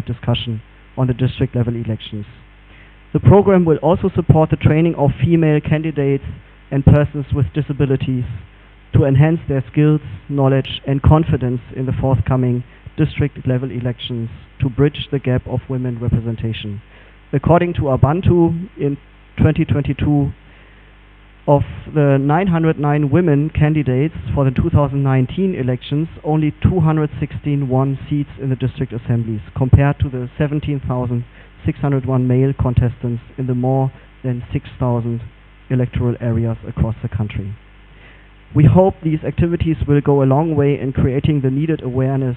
discussion on the district level elections. The program will also support the training of female candidates and persons with disabilities to enhance their skills, knowledge and confidence in the forthcoming district level elections to bridge the gap of women representation. According to Abantu, in 2022, of the 909 women candidates for the 2019 elections, only 216 won seats in the district assemblies, compared to the 17,601 male contestants in the more than 6,000 electoral areas across the country. We hope these activities will go a long way in creating the needed awareness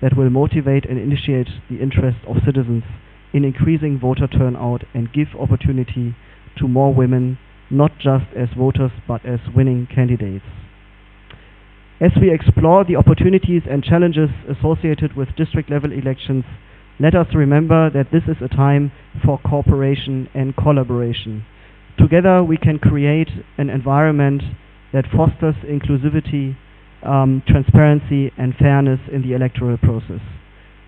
that will motivate and initiate the interest of citizens in increasing voter turnout and give opportunity to more women, not just as voters but as winning candidates. As we explore the opportunities and challenges associated with district level elections, let us remember that this is a time for cooperation and collaboration. Together we can create an environment that fosters inclusivity, transparency and fairness in the electoral process.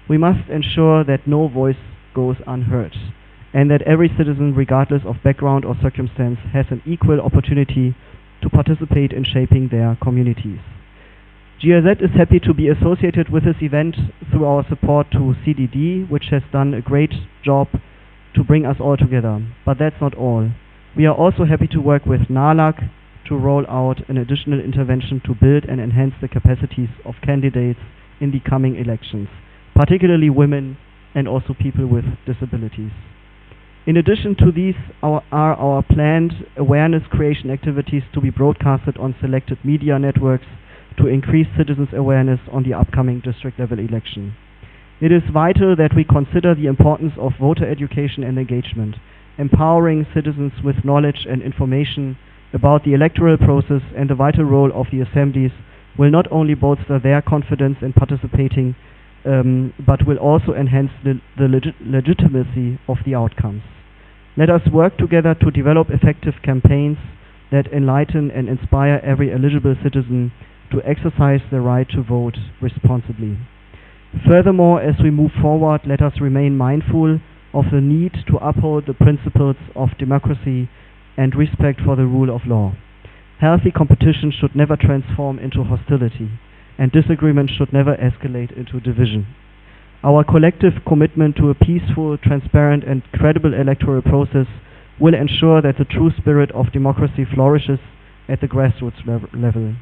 We must ensure that no voice goes unheard, and that every citizen, regardless of background or circumstance, has an equal opportunity to participate in shaping their communities. GLZ is happy to be associated with this event through our support to CDD, which has done a great job to bring us all together. But that's not all. We are also happy to work with NALAC to roll out an additional intervention to build and enhance the capacities of candidates in the coming elections, particularly women and also people with disabilities. In addition to these are our planned awareness creation activities to be broadcasted on selected media networks to increase citizens' awareness on the upcoming district level election. It is vital that we consider the importance of voter education and engagement. Empowering citizens with knowledge and information about the electoral process and the vital role of the assemblies will not only bolster their confidence in participating, but will also enhance the legitimacy of the outcomes. Let us work together to develop effective campaigns that enlighten and inspire every eligible citizen to exercise their right to vote responsibly. Furthermore, as we move forward, let us remain mindful of the need to uphold the principles of democracy and respect for the rule of law. Healthy competition should never transform into hostility, and disagreement should never escalate into division. Our collective commitment to a peaceful, transparent and credible electoral process will ensure that the true spirit of democracy flourishes at the grassroots level.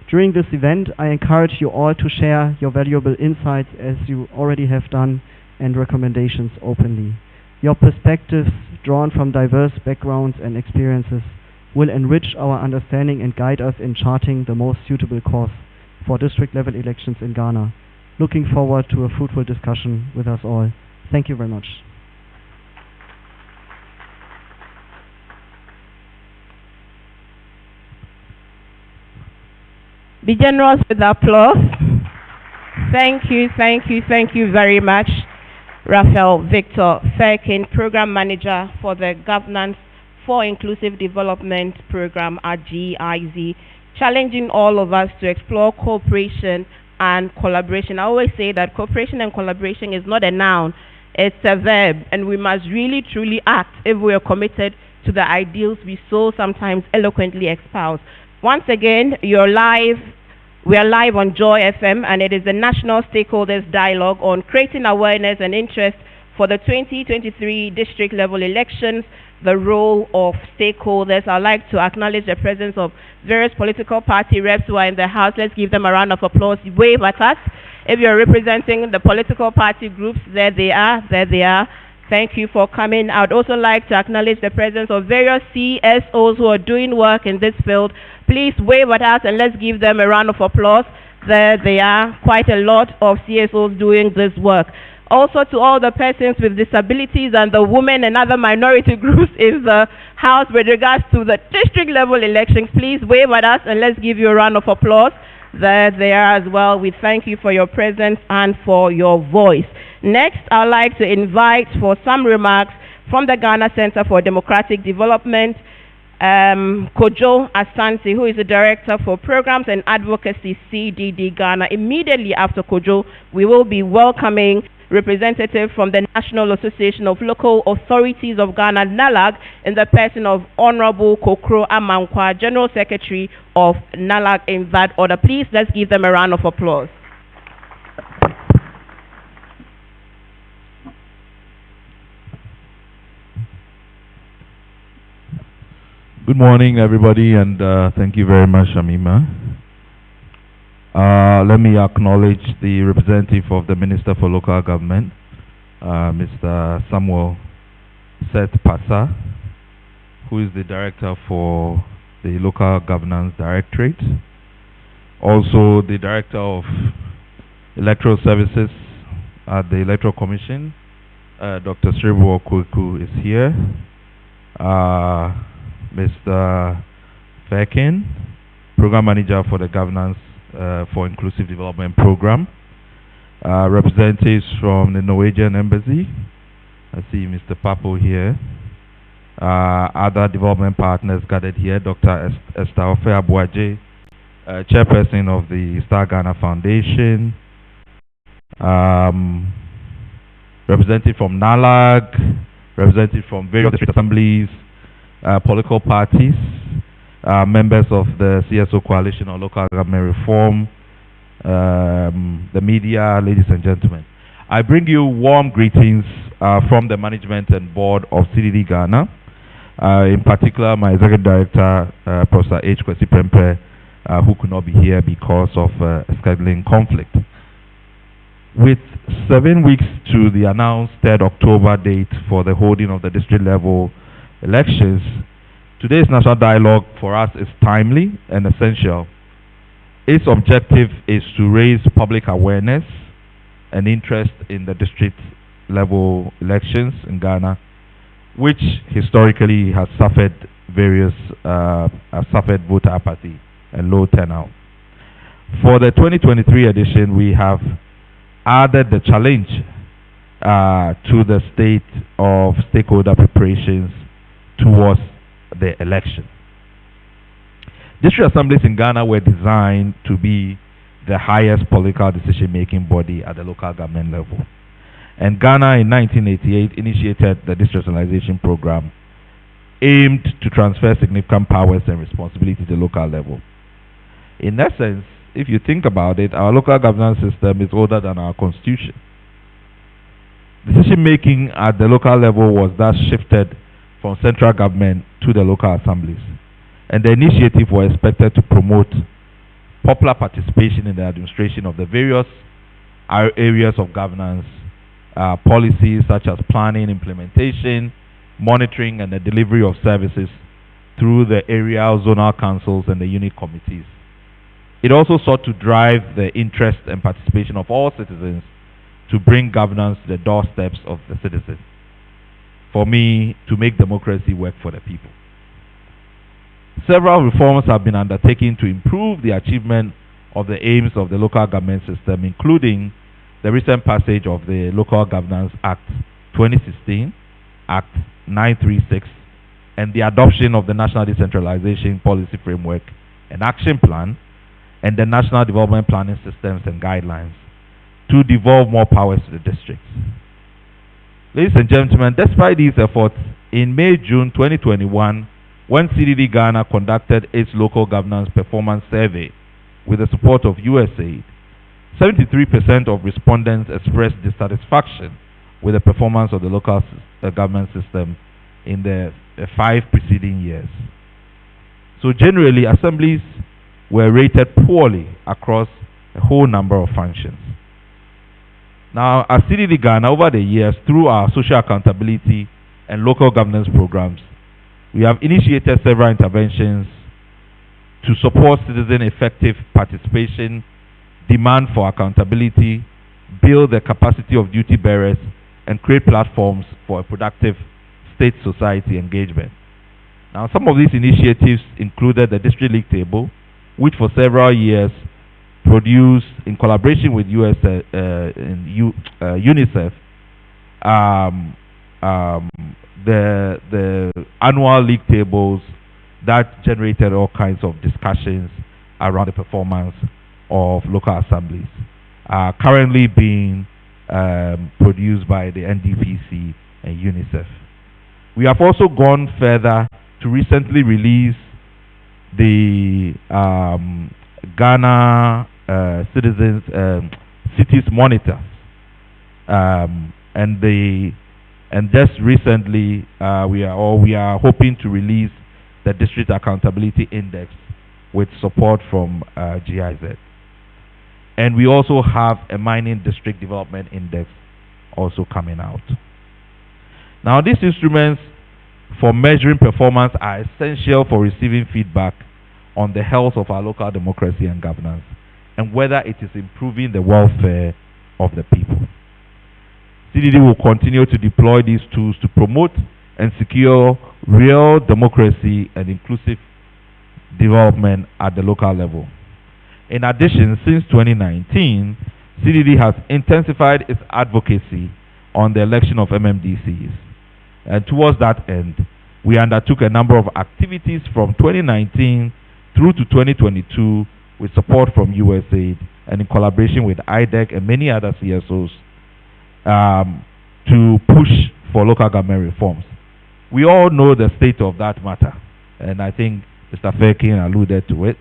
During this event, I encourage you all to share your valuable insights, as you already have done, and recommendations openly. Your perspectives, drawn from diverse backgrounds and experiences, will enrich our understanding and guide us in charting the most suitable course for district level elections in Ghana. Looking forward to a fruitful discussion with us all. Thank you very much. Be generous with the applause. Thank you very much, Raphael Victor Fairkin, Program Manager for the Governance for Inclusive Development Program at GIZ, challenging all of us to explore cooperation and collaboration. I always say that cooperation and collaboration is not a noun, it's a verb, and we must really truly act if we are committed to the ideals we so sometimes eloquently espouse. Once again, we are live on Joy FM, and it is the National Stakeholders Dialogue on creating awareness and interest for the 2023 district level elections, the role of stakeholders. I'd like to acknowledge the presence of various political party reps who are in the house. Let's give them a round of applause. Wave at us. If you're representing the political party groups, there they are. Thank you for coming. I would also like to acknowledge the presence of various CSOs who are doing work in this field. Please wave at us and let's give them a round of applause. There they are, quite a lot of CSOs doing this work. Also to all the persons with disabilities and the women and other minority groups in the house with regards to the district level elections, please wave at us and let's give you a round of applause. There they are as well. We thank you for your presence and for your voice. Next, I'd like to invite for some remarks from the Ghana Center for Democratic Development, Kojo Asante, who is the Director for Programs and Advocacy, CDD-Ghana. Immediately after Kojo, we will be welcoming representative from the National Association of Local Authorities of Ghana, NALAG, in the person of Honorable Kokro Amankwa, General Secretary of NALAG, in that order. Please, let's give them a round of applause. Good morning, everybody, and thank you very much, Shamima. Let me acknowledge the representative of the Minister for Local Government, Mr. Samuel Seth Passa, who is the Director for the Local Governance Directorate. Also, the Director of Electoral Services at the Electoral Commission, Dr. Sribu Okuku, is here. Mr. Fairkin, Program Manager for the Governance for Inclusive Development Program. Representatives from the Norwegian Embassy. I see Mr. Papo here. Other development partners gathered here. Dr. Esther Ofe-Abuaje, Chairperson of the Star Ghana Foundation. Representative from NALAG. Representative from various district assemblies. Political parties, members of the CSO Coalition on Local Government Reform, the media, ladies and gentlemen. I bring you warm greetings from the management and board of CDD-Ghana, in particular my Executive Director, Professor H. Kwesi Prempeh, who could not be here because of scheduling conflict. With 7 weeks to the announced 3rd October date for the holding of the district level elections, today's national dialogue for us is timely and essential. Its objective is to raise public awareness and interest in the district level elections in Ghana, which historically has suffered voter apathy and low turnout. For the 2023 edition, we have added the challenge to the state of stakeholder preparations towards the election. District assemblies in Ghana were designed to be the highest political decision-making body at the local government level. And Ghana in 1988 initiated the decentralization program aimed to transfer significant powers and responsibility to the local level. In essence, if you think about it, our local governance system is older than our constitution. Decision-making at the local level was thus shifted from central government to the local assemblies, and the initiative was expected to promote popular participation in the administration of the various areas of governance, policies such as planning, implementation, monitoring, and the delivery of services through the areal zonal councils and the unit committees. It also sought to drive the interest and participation of all citizens to bring governance to the doorsteps of the citizens. For me, to make democracy work for the people. Several reforms have been undertaken to improve the achievement of the aims of the local government system, including the recent passage of the Local Governance Act 2016, Act 936, and the adoption of the National Decentralization Policy Framework and Action Plan, and the National Development Planning Systems and Guidelines to devolve more powers to the districts. Ladies and gentlemen, despite these efforts, in May-June 2021, when CDD Ghana conducted its local governance performance survey with the support of USAID, 73% of respondents expressed dissatisfaction with the performance of the local government system in the 5 preceding years. So generally, assemblies were rated poorly across a whole number of functions. Now, at CDD Ghana, over the years, through our social accountability and local governance programs, we have initiated several interventions to support citizen effective participation, demand for accountability, build the capacity of duty bearers, and create platforms for a productive state-society engagement. Now, some of these initiatives included the District League Table, which for several years produced, in collaboration with UNICEF, the annual league tables that generated all kinds of discussions around the performance of local assemblies, currently being produced by the NDPC and UNICEF. We have also gone further to recently release the Ghana citizens cities monitors, and just recently we are hoping to release the District Accountability Index with support from GIZ. And we also have a Mining District Development Index also coming out. Now, these instruments for measuring performance are essential for receiving feedback on the health of our local democracy and governance and whether it is improving the welfare of the people. CDD will continue to deploy these tools to promote and secure real democracy and inclusive development at the local level. In addition, since 2019, CDD has intensified its advocacy on the election of MMDCs. And towards that end, we undertook a number of activities from 2019 through to 2022 with support from USAID and in collaboration with IDEC and many other CSOs to push for local government reforms. We all know the state of that matter, and I think Mr. Fairkin alluded to it.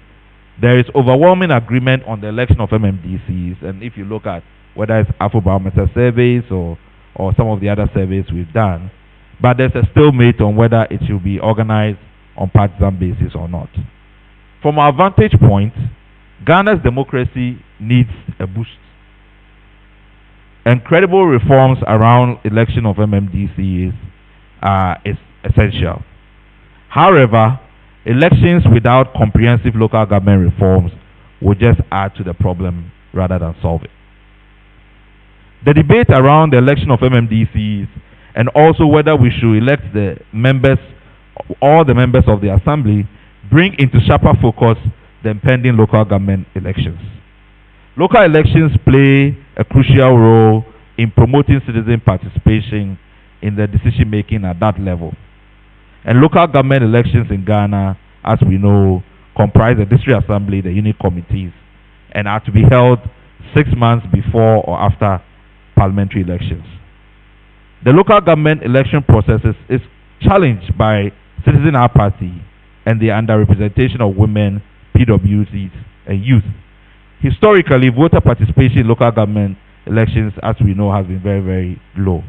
There is overwhelming agreement on the election of MMDCs, and if you look at whether it's Afrobarometer surveys or some of the other surveys we've done, but there's a stalemate on whether it should be organized on partisan basis or not. From our vantage point, Ghana's democracy needs a boost. And credible reforms around election of MMDCs is essential. However, elections without comprehensive local government reforms will just add to the problem rather than solve it. The debate around the election of MMDCs and also whether we should elect the members, all the members of the assembly, bring into sharper focus the impending local government elections. Local elections play a crucial role in promoting citizen participation in the decision making at that level. And local government elections in Ghana, as we know, comprise the district assembly, the unit committees, and are to be held 6 months before or after parliamentary elections. The local government election processes is challenged by citizen apathy and the underrepresentation of women, PWCs, and youth. Historically, voter participation in local government elections, as we know, has been very, very low.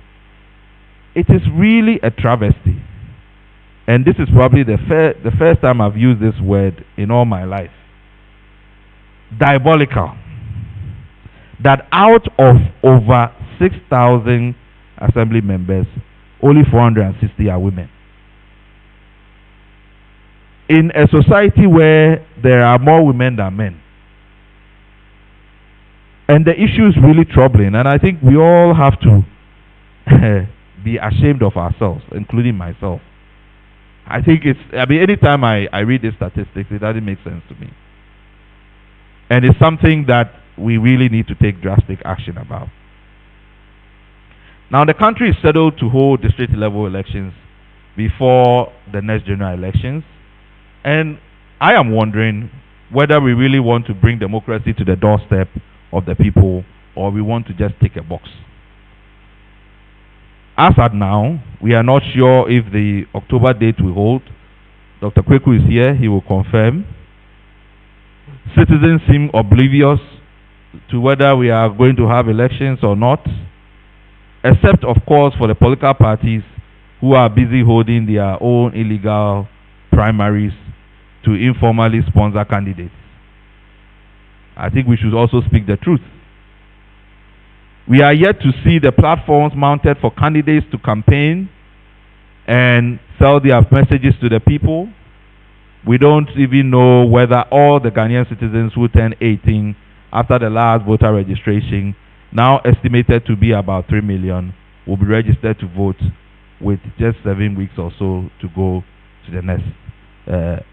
It is really a travesty, and this is probably the first time I've used this word in all my life. Diabolical. That out of over 6,000 assembly members, only 460 are women. In a society where there are more women than men. And the issue is really troubling, and I think we all have to be ashamed of ourselves, including myself. I think anytime I read these statistics, it doesn't make sense to me. And it's something that we really need to take drastic action about. Now, the country is settled to hold district level elections before the next general elections. And I am wondering whether we really want to bring democracy to the doorstep of the people, or we want to just tick a box. As at now, we are not sure if the October date will hold. Dr. Kweku is here, he will confirm. Citizens seem oblivious to whether we are going to have elections or not, except, of course, for the political parties who are busy holding their own illegal primaries to informally sponsor candidates. I think we should also speak the truth. We are yet to see the platforms mounted for candidates to campaign and sell their messages to the people. We don't even know whether all the Ghanaian citizens who turned 18 after the last voter registration, now estimated to be about 3 million, will be registered to vote with just 7 weeks or so to go to the next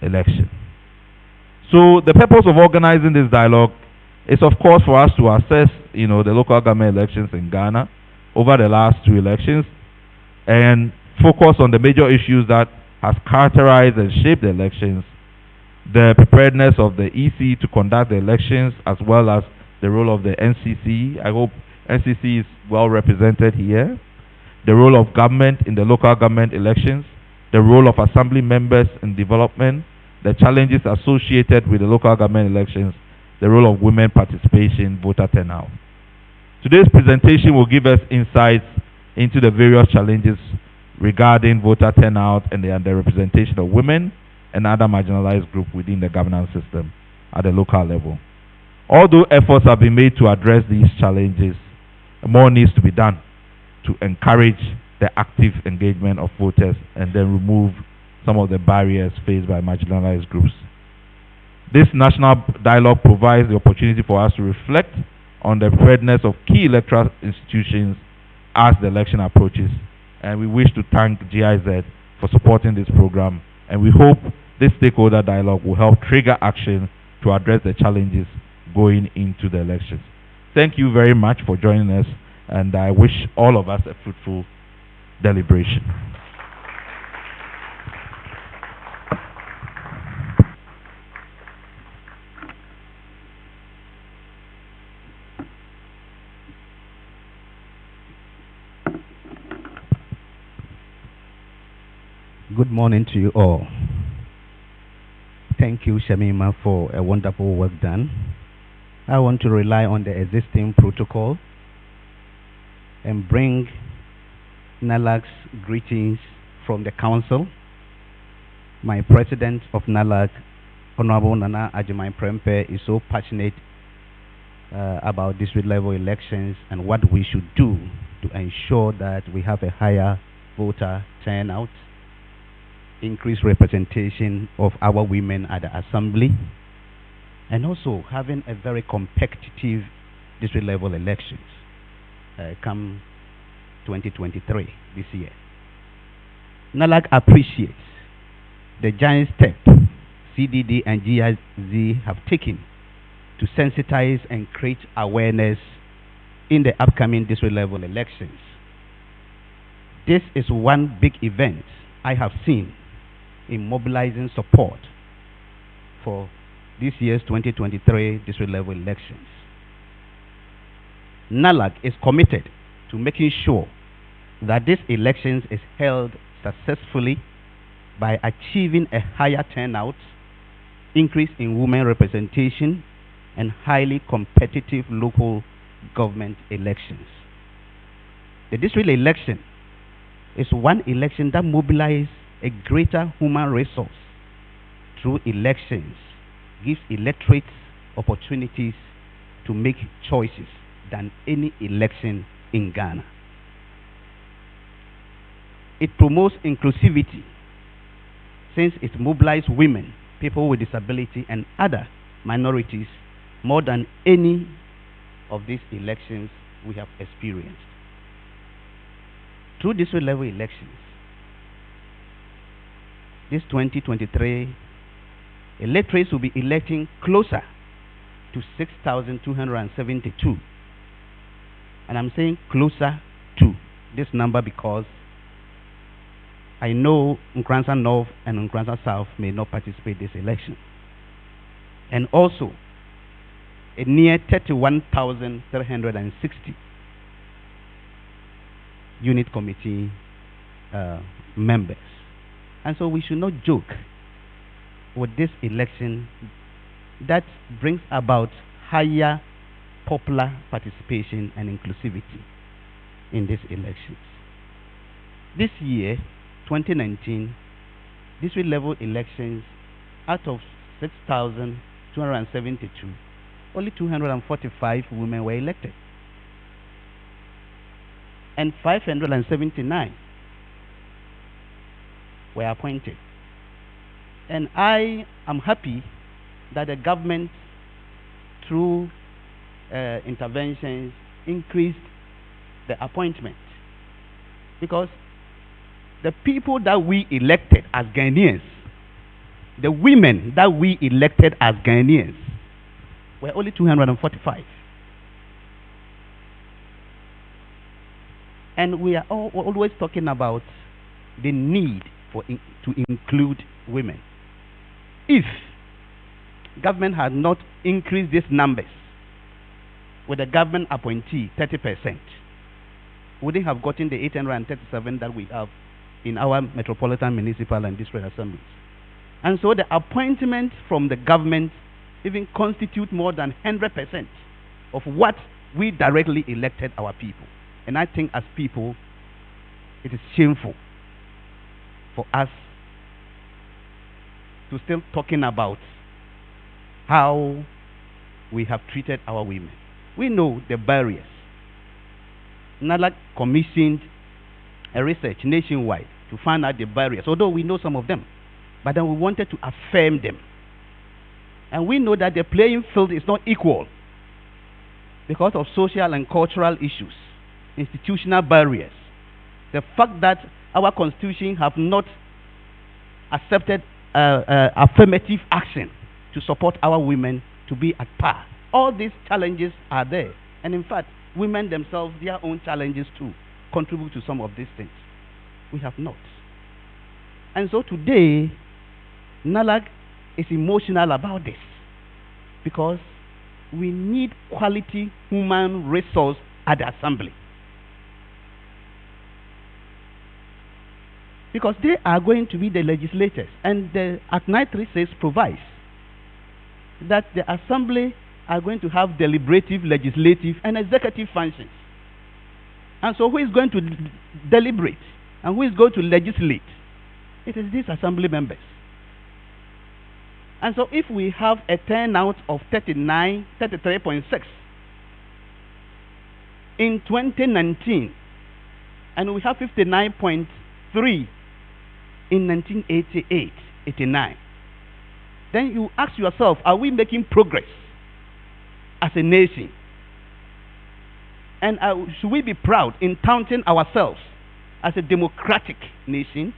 election. So the purpose of organizing this dialogue is, of course, for us to assess, the local government elections in Ghana over the last 2 elections and focus on the major issues that has characterized and shaped the elections, the preparedness of the EC to conduct the elections, as well as the role of the NCC. I hope NCC is well represented here. The role of government in the local government elections, the role of assembly members in development, the challenges associated with the local government elections, the role of women participation, voter turnout. Today's presentation will give us insights into the various challenges regarding voter turnout and the underrepresentation of women and other marginalized groups within the governance system at the local level. Although efforts have been made to address these challenges, more needs to be done to encourage the active engagement of voters and then remove some of the barriers faced by marginalized groups. This national dialogue provides the opportunity for us to reflect on the preparedness of key electoral institutions as the election approaches. And we wish to thank GIZ for supporting this program, and we hope this stakeholder dialogue will help trigger action to address the challenges going into the elections. Thank you very much for joining us, and I wish all of us a fruitful deliberation. Good morning to you all. Thank you, Shamima, for a wonderful work done. I want to rely on the existing protocol and bring NALAC's greetings from the council. My president of NALAC, Honorable Nana Ajimai Prempe, is so passionate about district level elections and what we should do to ensure that we have a higher voter turnout, increased representation of our women at the assembly, and also having a very competitive district level elections come 2023 this year. NALAC appreciates the giant step CDD and GIZ have taken to sensitize and create awareness in the upcoming district level elections. This is one big event I have seen in mobilizing support for this year's 2023 district level elections. NALAC is committed to making sure that this elections is held successfully by achieving a higher turnout, increase in women representation, and highly competitive local government elections. The district election is one election that mobilizes a greater human resource through elections, gives electorates opportunities to make choices than any election in Ghana. It promotes inclusivity since it mobilizes women, people with disability, and other minorities more than any of these elections we have experienced. Through district level elections, this 2023 electorates will be electing closer to 6,272. And I'm saying closer to this number because I know Nkranza North and Nkranza South may not participate in this election. And also, a near 31,360 unit committee members. And so we should not joke with this election that brings about higher popular participation and inclusivity in these elections. This year, 2019, district level elections, out of 6,272, only 245 women were elected. And 579 were appointed. And I am happy that the government, through interventions, increased the appointment. Because the people that we elected as Ghanaians, the women that we elected as Ghanaians, were only 245. And we are always talking about the need to include women. If government had not increased these numbers, with a government appointee 30%, we wouldn't have gotten the 837 that we have in our metropolitan, municipal, and district assemblies. And so the appointment from the government even constitute more than 100% of what we directly elected our people. And I think as people, it is shameful for us to still talking about how we have treated our women. We know the barriers. NALAC commissioned a research nationwide to find out the barriers, although we know some of them. But then we wanted to affirm them. And we know that the playing field is not equal because of social and cultural issues, institutional barriers. The fact that our constitution have not accepted affirmative action to support our women to be at par. All these challenges are there. And in fact, women themselves, their own challenges too, contribute to some of these things. We have not. And so today, NALAC is emotional about this because we need quality human resource at the assembly. Because they are going to be the legislators, and the Act 936 provides that the assembly are going to have deliberative, legislative, and executive functions. And so who is going to deliberate and who is going to legislate? It is these assembly members. And so if we have a turnout of 33.6 in 2019, and we have 59.3 in 1988-89, then you ask yourself, are we making progress as a nation? And should we be proud in counting ourselves as a democratic nation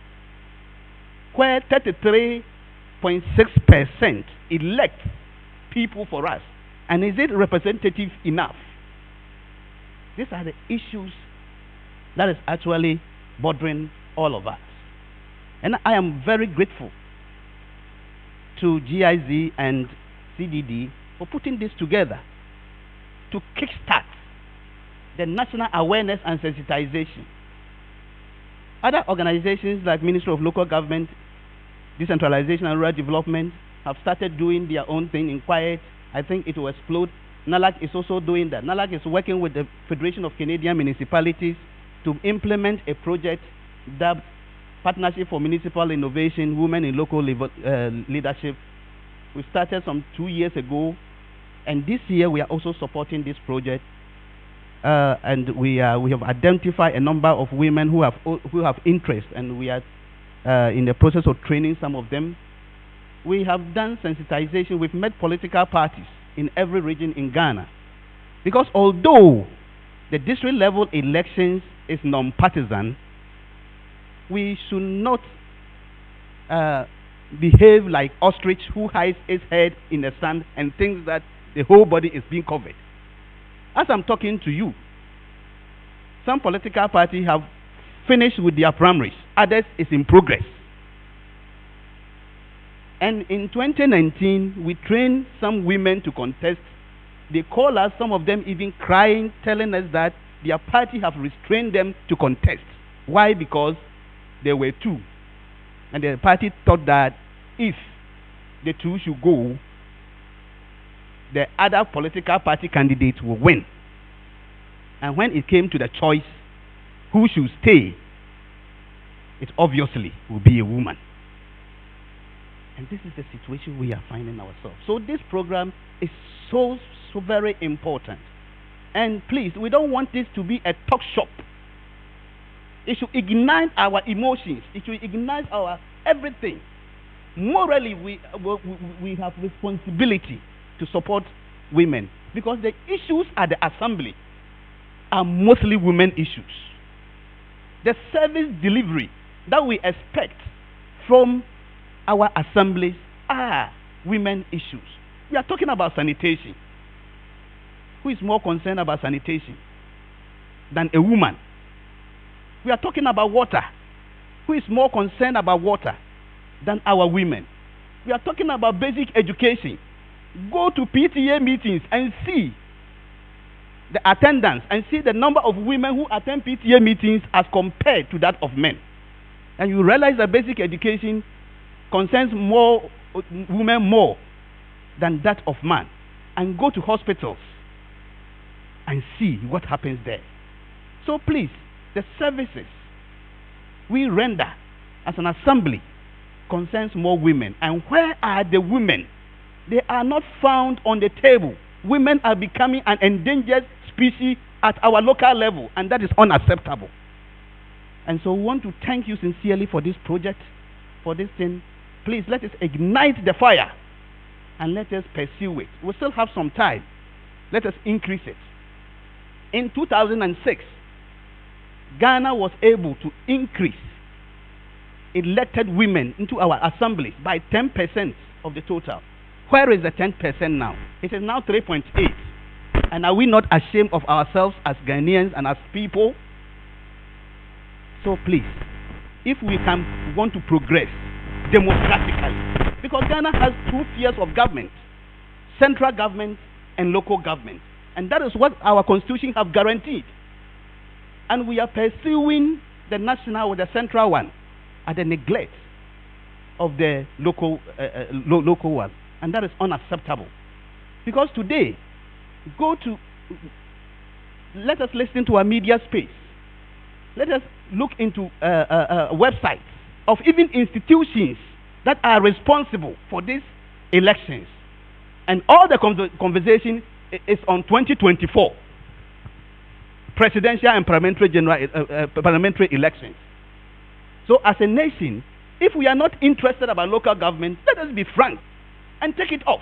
where 33.6% elect people for us? And is it representative enough? These are the issues that is actually bothering all of us. And I am very grateful to GIZ and CDD for putting this together to kickstart the national awareness and sensitization. Other organizations like Ministry of Local Government, Decentralization and Rural Development have started doing their own thing in quiet. I think it will explode. NALAC is also doing that. NALAC is working with the Federation of Canadian Municipalities to implement a project dubbed Partnership for Municipal Innovation, Women in Local Leadership. We started some 2 years ago, and this year we are also supporting this project. And we have identified a number of women who have interest, and we are in the process of training some of them. We have done sensitization. We've met political parties in every region in Ghana, because although the district level elections is non-partisan, we should not behave like ostrich who hides its head in the sand and thinks that the whole body is being covered. As I'm talking to you, some political parties have finished with their primaries. Others is in progress. And in 2019, we trained some women to contest. They call us, some of them even crying, telling us that their party have restrained them to contest. Why? Because there were two. And the party thought that if the two should go, the other political party candidate will win. And when it came to the choice who should stay, it obviously will be a woman. And this is the situation we are finding ourselves. So this program is so very important. And please, we don't want this to be a talk shop. It should ignite our emotions. It should ignite our everything. Morally, we have responsibility to support women, because the issues at the assembly are mostly women issues. The service delivery that we expect from our assemblies are women issues. We are talking about sanitation. Who is more concerned about sanitation than a woman? We are talking about water. Who is more concerned about water than our women? We are talking about basic education. Go to PTA meetings and see the attendance and see the number of women who attend PTA meetings as compared to that of men. And you realize that basic education concerns more women more than that of man. And go to hospitals and see what happens there. So please, the services we render as an assembly concerns more women. And where are the women? They are not found on the table. Women are becoming an endangered species at our local level, and that is unacceptable. And so we want to thank you sincerely for this project, for this thing. Please let us ignite the fire and let us pursue it. We still have some time. Let us increase it. In 2006, Ghana was able to increase elected women into our assemblies by 10% of the total. Where is the 10% now? It is now 3.8. And are we not ashamed of ourselves as Ghanaians and as people? So please, if we want to progress democratically, because Ghana has two tiers of government, central government and local government. And that is what our constitution have guaranteed. And we are pursuing the national or the central one at the neglect of the local one. And that is unacceptable. Because today, let us listen to our media space. Let us look into websites of even institutions that are responsible for these elections. And all the conversation is on 2024 presidential and parliamentary elections. So as a nation, if we are not interested about local government, let us be frank and take it off.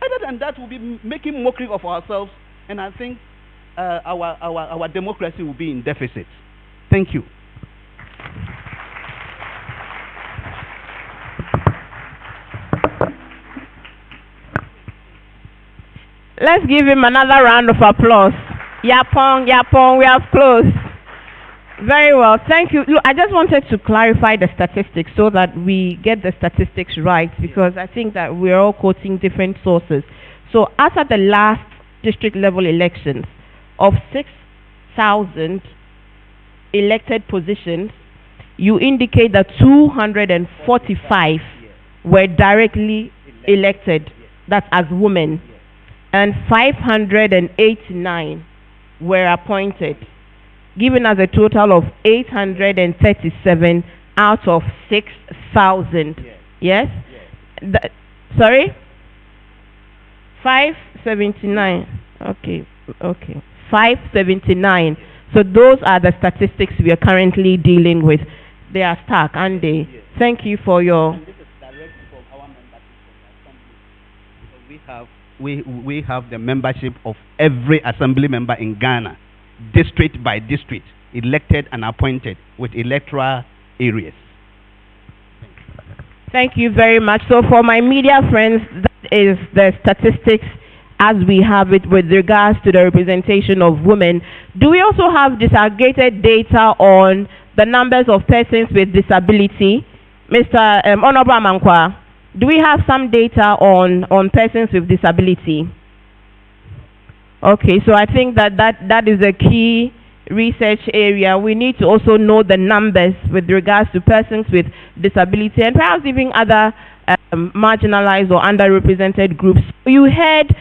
Other than that, we'll be making mockery of ourselves, and I think our democracy will be in deficit. Thank you. Let's give him another round of applause. Yapong, Yapong, we have closed. Very well, thank you. Look, I just wanted to clarify the statistics so that we get the statistics right, because I think that we're all quoting different sources. So as at the last district level elections, of 6,000 elected positions, you indicate that 245 were directly elected, that's as women, and 589 were appointed, giving us a total of 837 out of 6,000. Yes? Sorry? 579. Okay. 579. So those are the statistics we are currently dealing with. They are stark, aren't they? Thank you for your... And this is direct from our membership of the assembly. We have the membership of every assembly member in Ghana, district by district, elected and appointed with electoral areas. Thank you very much. So for my media friends, that is the statistics as we have it with regards to the representation of women. Do we also have disaggregated data on the numbers of persons with disability? Mr. Honorable Amankwa, do we have some data on persons with disability? Okay, so I think that is a key research area. We need to also know the numbers with regards to persons with disability and perhaps even other marginalized or underrepresented groups. You heard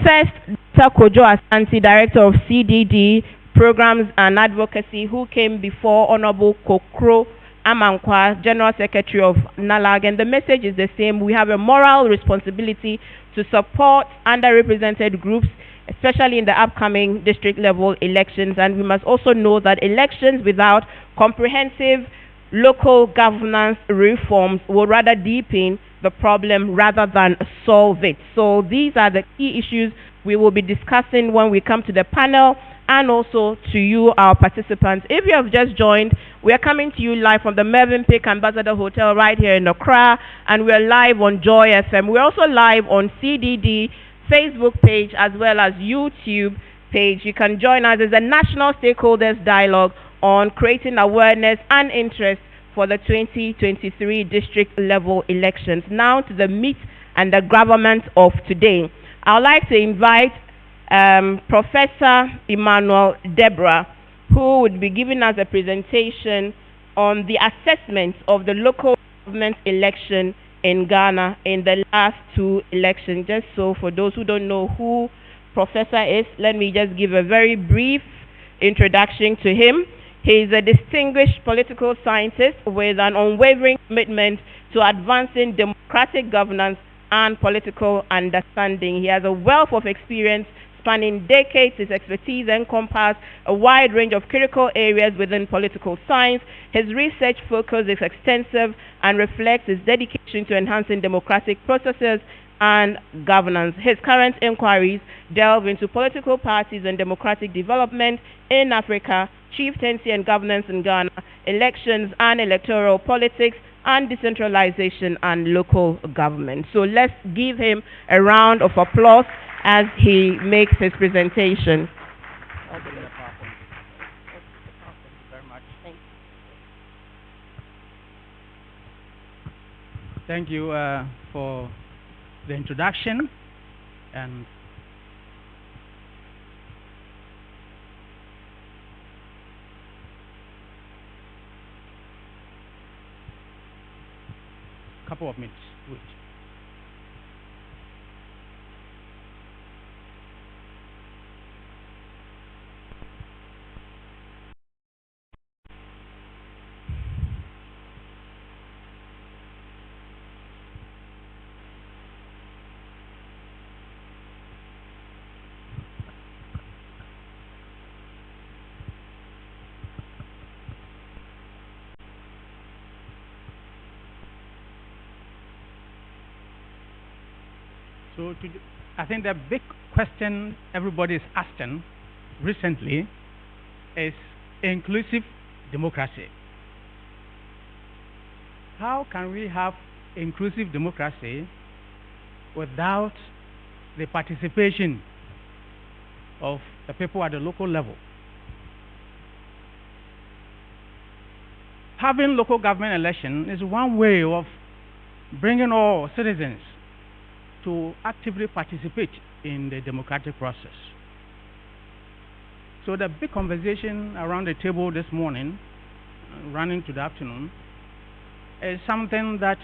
first Dr. Kojo Asante, Director of CDD Programs and Advocacy, who came before Honorable Kokro Amankwa, General Secretary of NALAG, and the message is the same. We have a moral responsibility to support underrepresented groups, especially in the upcoming district level elections, and we must also know that elections without comprehensive local governance reforms will rather deepen the problem rather than solve it. So these are the key issues we will be discussing when we come to the panel, and also to you, our participants. If you have just joined, we are coming to you live from the Mervyn Peak Ambassador Hotel right here in Accra, and we are live on Joy FM. We're also live on CDD Facebook page as well as YouTube page. You can join us as a national stakeholders dialogue on creating awareness and interest for the 2023 district level elections. Now to the meat and the government of today. I would like to invite Professor Emmanuel Deborah, who would be giving us a presentation on the assessment of the local government election in Ghana in the last two elections. Just so for those who don't know who Professor is, let me just give a very brief introduction to him. He is a distinguished political scientist with an unwavering commitment to advancing democratic governance and political understanding. He has a wealth of experience spanning decades. His expertise encompasses a wide range of critical areas within political science. His research focus is extensive and reflects his dedication to enhancing democratic processes and governance. His current inquiries delve into political parties and democratic development in Africa, chieftaincy and governance in Ghana, elections and electoral politics, and decentralization and local government. So let's give him a round of applause as he makes his presentation. Thank you for the introduction, and couple of minutes. Wait. So I think the big question everybody is asking recently is inclusive democracy. How can we have inclusive democracy without the participation of the people at the local level? Having local government election is one way of bringing all citizens to actively participate in the democratic process. So the big conversation around the table this morning, running to the afternoon, is something that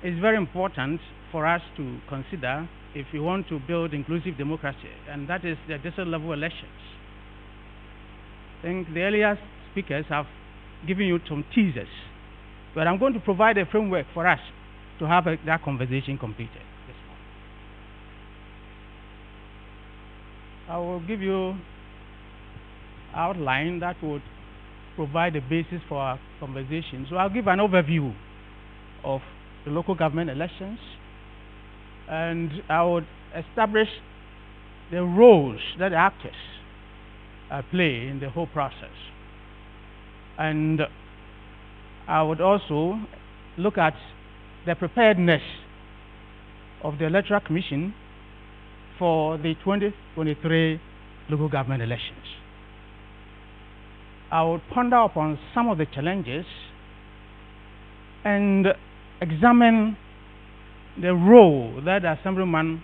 is very important for us to consider if we want to build inclusive democracy, and that is the district level elections. I think the earlier speakers have given you some teasers, but I'm going to provide a framework for us to have that conversation completed. I will give you outline that would provide a basis for our conversation. So I'll give an overview of the local government elections, and I would establish the roles that actors play in the whole process. And I would also look at the preparedness of the Electoral Commission for the 2023 local government elections. I would ponder upon some of the challenges and examine the role that the assemblyman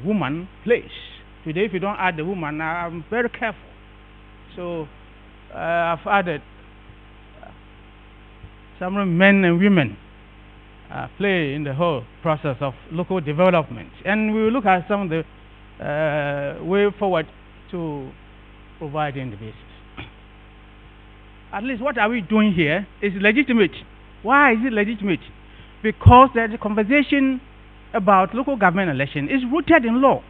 woman plays. Today, if you don't add the woman, I'm very careful. So I've added some men and women play in the whole process of local development. And we will look at some of the way forward to providing the basis. At least what are we doing here is legitimate. Why is it legitimate? Because the conversation about local government election is rooted in law.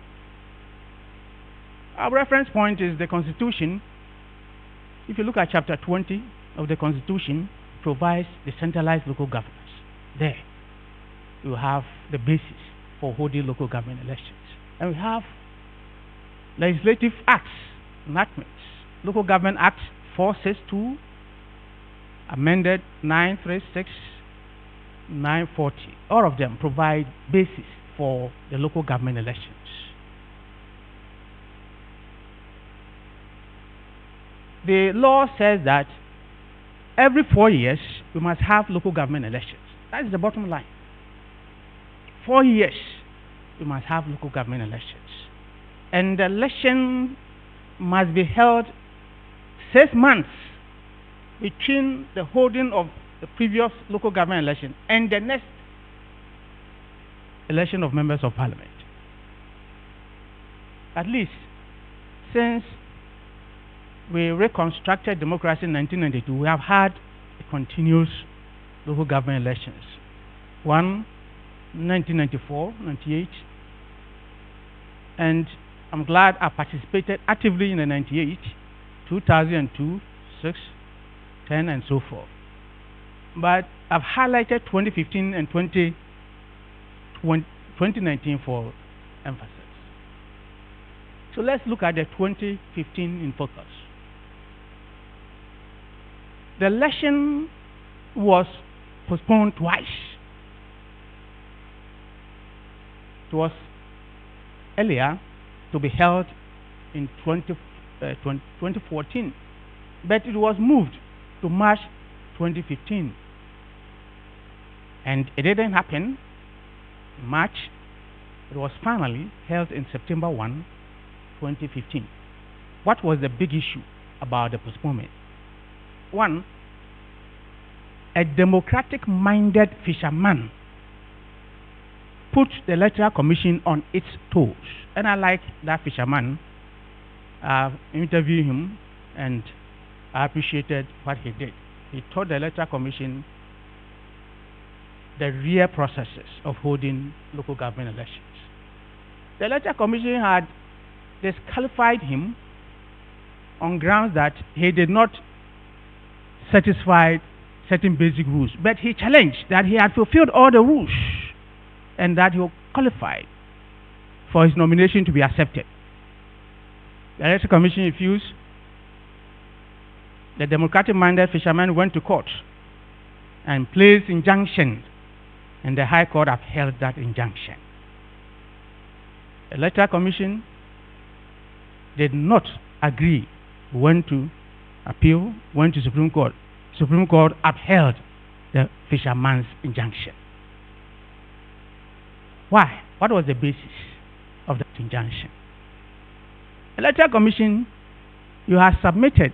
Our reference point is the Constitution. If you look at chapter 20 of the Constitution, it provides the centralized local governance. There you have the basis for holding local government elections. And we have legislative acts, enactments. Local Government Act 462, amended 936, 940. All of them provide basis for the local government elections. The law says that every 4 years we must have local government elections. That is the bottom line. 4 years we must have local government elections. and the election must be held 6 months between the holding of the previous local government election and the next election of members of parliament. At least since we reconstructed democracy in 1992, we have had continuous local government elections. One, 1994, 98, and I'm glad I participated actively in the 98, 2002, 6, 10, and so forth. But I've highlighted 2015 and 2019 for emphasis. So let's look at the 2015 in focus. The election was postponed twice. It was earlier to be held in 2014, but it was moved to March 2015, and it didn't happen in March. It was finally held in September 1, 2015. What was the big issue about the postponement? One, a democratic-minded fisherman put the Electoral Commission on its toes. And I like that fisherman. I interviewed him and I appreciated what he did. He taught the Electoral Commission the real processes of holding local government elections. The Electoral Commission had disqualified him on grounds that he did not satisfy certain basic rules, but he challenged that he had fulfilled all the rules and that he was qualified for his nomination to be accepted. The Electoral Commission refused. The democratic-minded fisherman went to court and placed injunction, and the High Court upheld that injunction. The Electoral Commission did not agree, went to appeal, went to Supreme Court. Supreme Court upheld the fisherman's injunction. Why? What was the basis of that injunction? Electoral Commission, you have submitted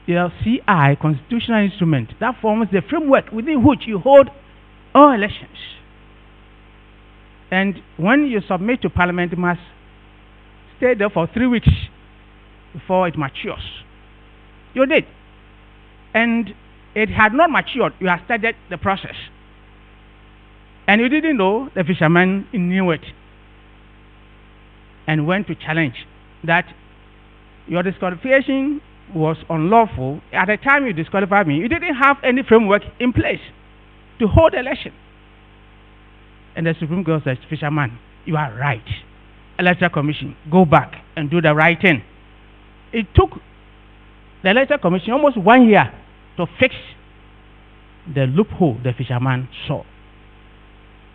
the CI, constitutional instrument, that forms the framework within which you hold all elections. And when you submit to Parliament, it must stay there for 3 weeks before it matures. You did. And it had not matured. You had started the process. And you didn't know the fisherman knew it and went to challenge that your disqualification was unlawful. At the time you disqualified me, you didn't have any framework in place to hold the election. And the Supreme Court says, fisherman, you are right. Electoral Commission, go back and do the right thing. It took the Electoral Commission almost 1 year to fix the loophole the fisherman saw.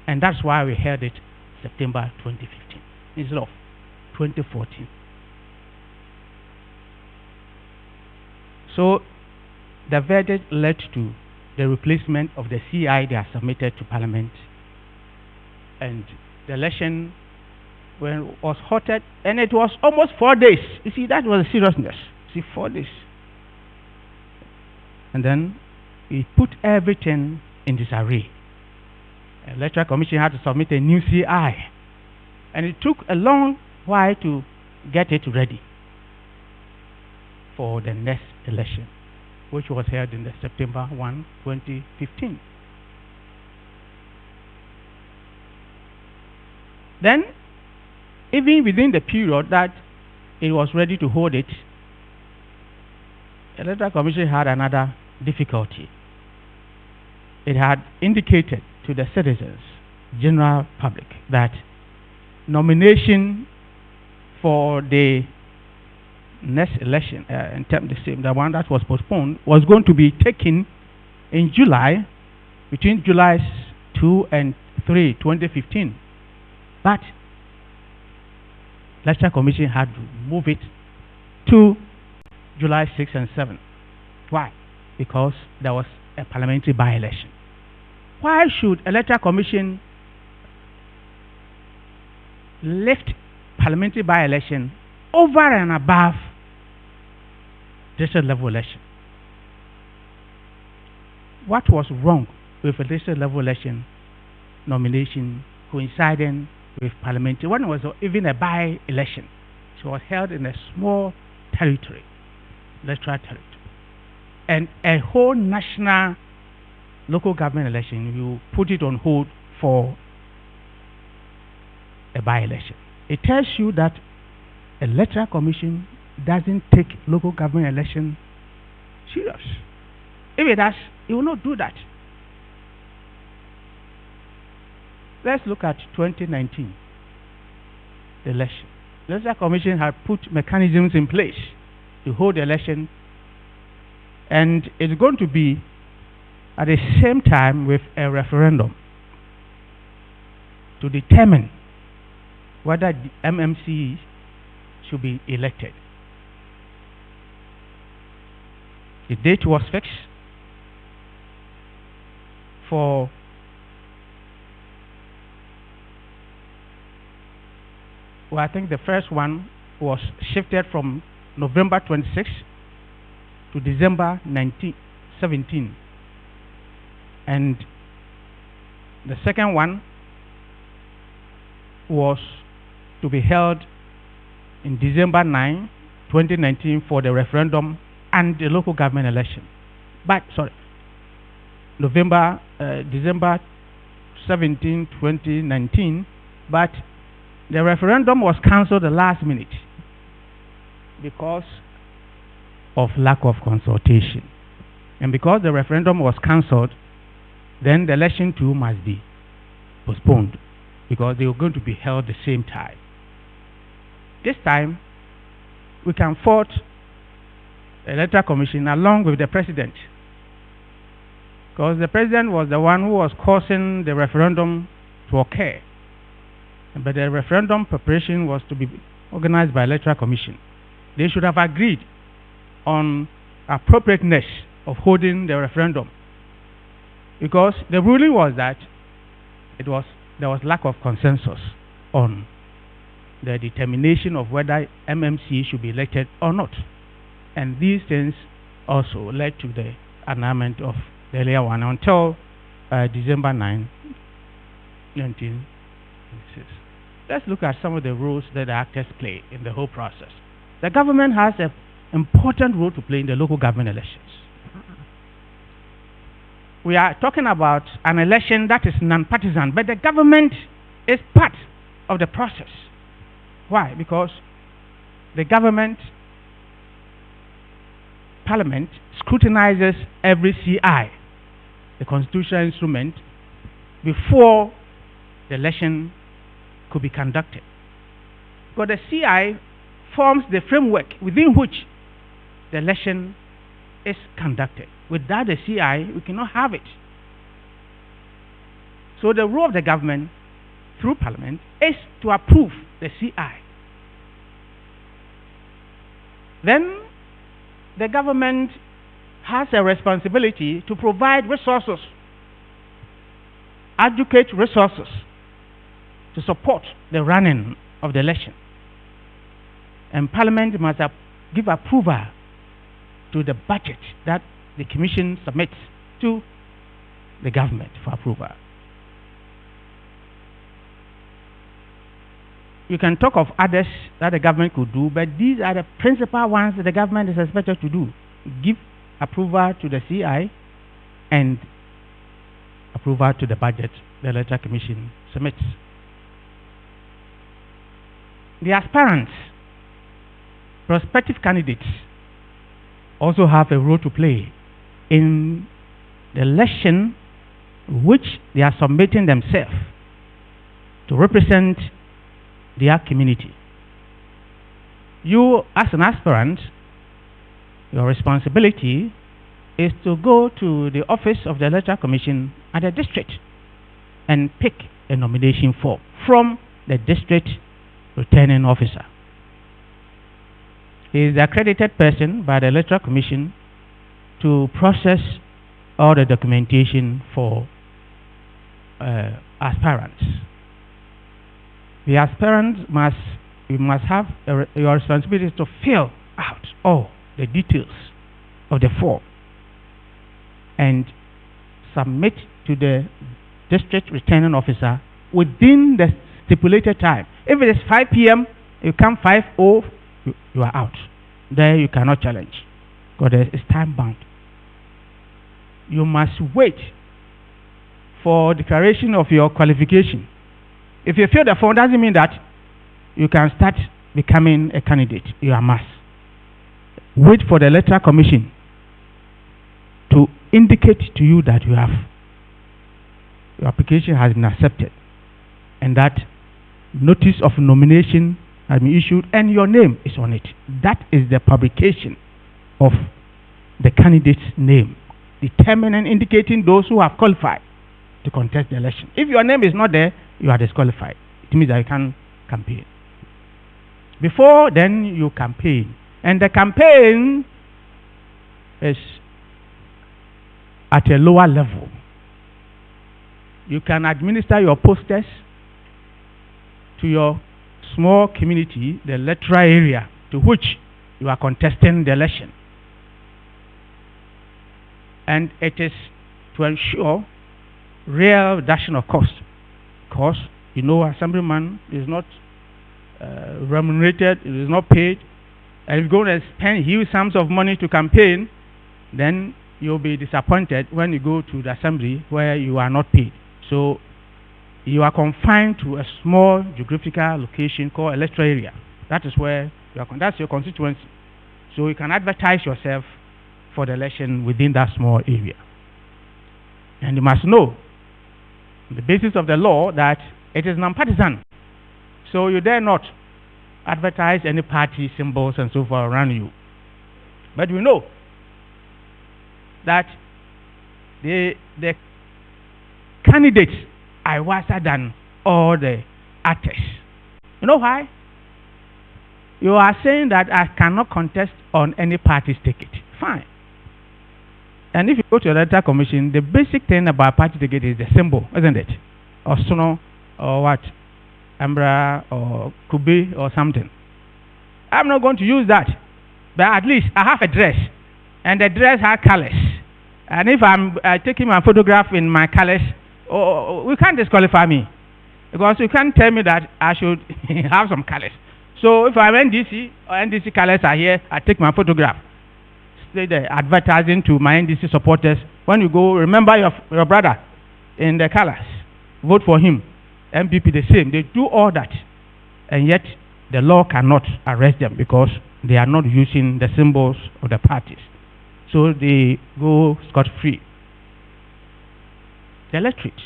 And that's why we held it September 2015 instead of 2014. So the verdict led to the replacement of the CI they are submitted to Parliament, and the election was halted, and it was almost 4 days. You see, that was the seriousness. See, 4 days. And then we put everything in disarray. The Electoral Commission had to submit a new CI, and it took a long while to get it ready for the next election, which was held in the September 1, 2015. Then, even within the period that it was ready to hold it, the Electoral Commission had another difficulty. It had indicated to the citizens, general public, that nomination for the next election, in terms the one that was postponed, was going to be taken in July, between July 2 and 3, 2015. But Electoral Commission had to move it to July 6 and 7. Why? Because there was a parliamentary by-election. Why should Electoral Commission lift parliamentary by-election over and above district level election. What was wrong with a district level election nomination coinciding with parliamentary? One was even a by-election. It was held in a small territory, electoral territory. And a whole national local government election, you put it on hold for a by-election. It tells you that electoral commission doesn't take local government election serious. If it does, it will not do that. Let's look at 2019, the election. The electoral commission had put mechanisms in place to hold the election, and it's going to be at the same time with a referendum to determine whether the MMC should be elected. The date was fixed for I think the first one was shifted from November 26 to December 17, and the second one was to be held in December 9, 2019 for the referendum and the local government election. But December 17, 2019, but the referendum was cancelled the last minute because of lack of consultation. And because the referendum was cancelled, then the election too must be postponed because they were going to be held the same time. This time, we can fault the Electoral Commission along with the President, because the President was the one who was causing the referendum to occur. But the referendum preparation was to be organized by Electoral Commission. They should have agreed on appropriateness of holding the referendum, because the ruling was that there was lack of consensus on the determination of whether MMC should be elected or not. And these things also led to the annulment of the earlier one until December 9, 1996. Let's look at some of the roles that the actors play in the whole process. The government has an important role to play in the local government elections. We are talking about an election that is non-partisan, but the government is part of the process. Why? Because the government, parliament, scrutinizes every CI, the constitutional instrument, before the election could be conducted. But the CI forms the framework within which the election is conducted. Without the CI, we cannot have it. So the role of the government through parliament is to approve the CI. Then the government has a responsibility to provide resources, adequate resources to support the running of the election. And parliament must give approval to the budget that the commission submits to the government for approval. You can talk of others that the government could do, but these are the principal ones that the government is expected to do. Give approval to the CI and approval to the budget the Electoral Commission submits. The aspirants, prospective candidates, also have a role to play in the election which they are submitting themselves to represent their community. You, as an aspirant, your responsibility is to go to the office of the Electoral Commission at the district and pick a nomination form from the district returning officer. He is the accredited person by the Electoral Commission to process all the documentation for aspirants. The aspirant must you must have your responsibility to fill out all the details of the form and submit to the district returning officer within the stipulated time. If it is 5 p.m., you come 5:00, you are out. There you cannot challenge because it's time bound. You must wait for declaration of your qualification. If you fill the form, doesn't mean that you can start becoming a candidate. You must wait for the electoral commission to indicate to you that your application has been accepted and that notice of nomination has been issued and your name is on it. That is the publication of the candidate's name, determining and indicating those who have qualified to contest the election. If your name is not there, you are disqualified. It means that you can't campaign. Before then, you campaign. And the campaign is at a lower level. You can administer your posters to your small community, the electoral area to which you are contesting the election. And it is to ensure real reduction of cost. Because, you know, assemblyman is not remunerated, it is not paid. And if you're going to spend huge sums of money to campaign, then you'll be disappointed when you go to the assembly where you are not paid. So you are confined to a small geographical location called electoral area. That is where you are, that's your constituency. So you can advertise yourself for the election within that small area. And you must know, on the basis of the law, that it is non-partisan. So you dare not advertise any party symbols and so forth around you. But we know that the candidates are wiser than all the actors. You know why? You are saying that I cannot contest on any party's ticket. Fine. And if you go to the electoral commission, the basic thing about party ticket is the symbol, isn't it? Or Sono, or what? Ambra, or Kube, or something. I'm not going to use that. But at least I have a dress. And the dress has colors. And if I'm taking my photograph in my colors, you can't disqualify me. Because you can't tell me that I should have some colors. So if I'm NDC, or NDC colors are here, I take my photograph. Stay there, advertising to my NDC supporters. When you go, remember your brother in the colors. Vote for him. MPP the same. They do all that. And yet, the law cannot arrest them because they are not using the symbols of the parties. So they go scot-free. The electorate,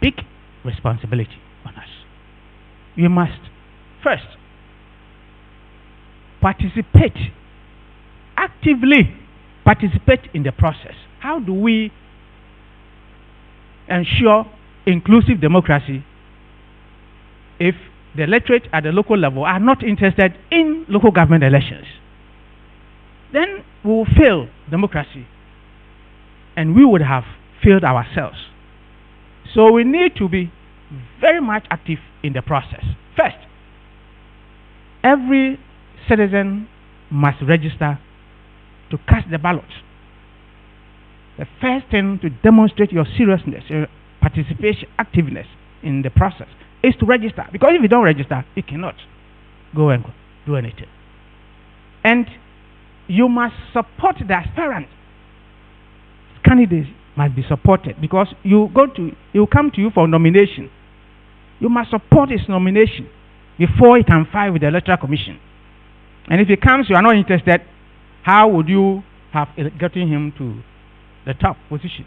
big responsibility on us. We must first actively participate in the process. How do we ensure inclusive democracy if the electorate at the local level are not interested in local government elections? Then we will fail democracy and we would have failed ourselves. So we need to be very much active in the process. First, every citizen must register to cast the ballot. The first thing to demonstrate your seriousness, your participation, activeness in the process is to register. Because if you don't register, you cannot go and do anything. And you must support the aspirant. Candidates must be supported because you come to you for nomination. You must support his nomination before he can file with the electoral commission. And if he comes, you are not interested, how would you have gotten him to the top position?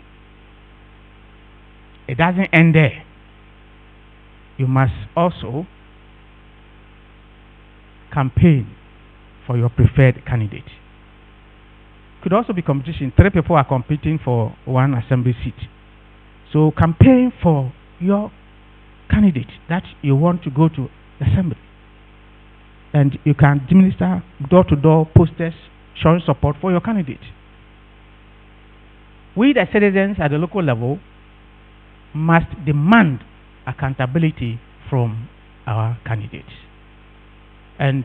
It doesn't end there. You must also campaign for your preferred candidate. Could also be competition. 3 people are competing for one assembly seat. So campaign for your candidate that you want to go to the assembly. And you can administer door-to-door posters showing support for your candidate. We, the citizens at the local level, must demand accountability from our candidates. And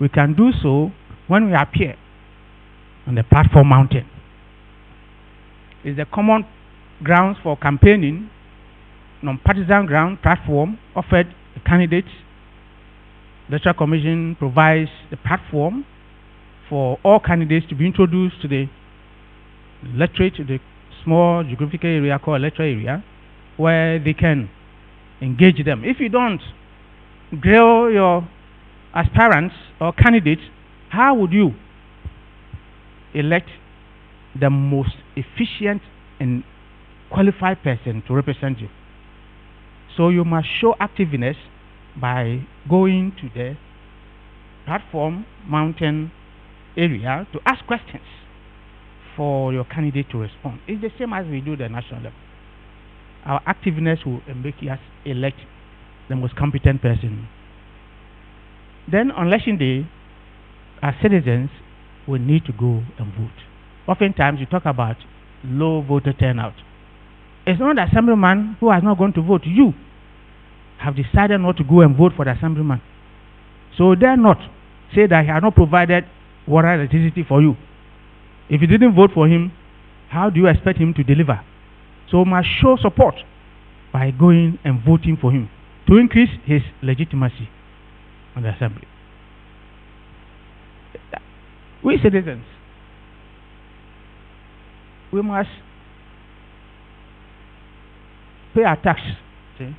we can do so when we appear on the platform mountain. It's the common grounds for campaigning, non-partisan ground platform offered the candidates. The Electoral Commission provides the platform for all candidates to be introduced to the electorate, the small geographical area called electoral area, where they can engage them. If you don't grill your aspirants or candidates, how would you elect the most efficient and qualified person to represent you? So you must show activeness by going to the platform mountain area to ask questions for your candidate to respond. It's the same as we do the national level. Our activeness will make us elect the most competent person. Then on election day, as citizens, we need to go and vote. Oftentimes you talk about low voter turnout. It's not the assemblyman who has not gone to vote. You have decided not to go and vote for the assemblyman. So dare not say that he has not provided water and electricity for you. If you didn't vote for him, how do you expect him to deliver? So must show support by going and voting for him to increase his legitimacy on the assembly. We citizens, we must pay our tax. See?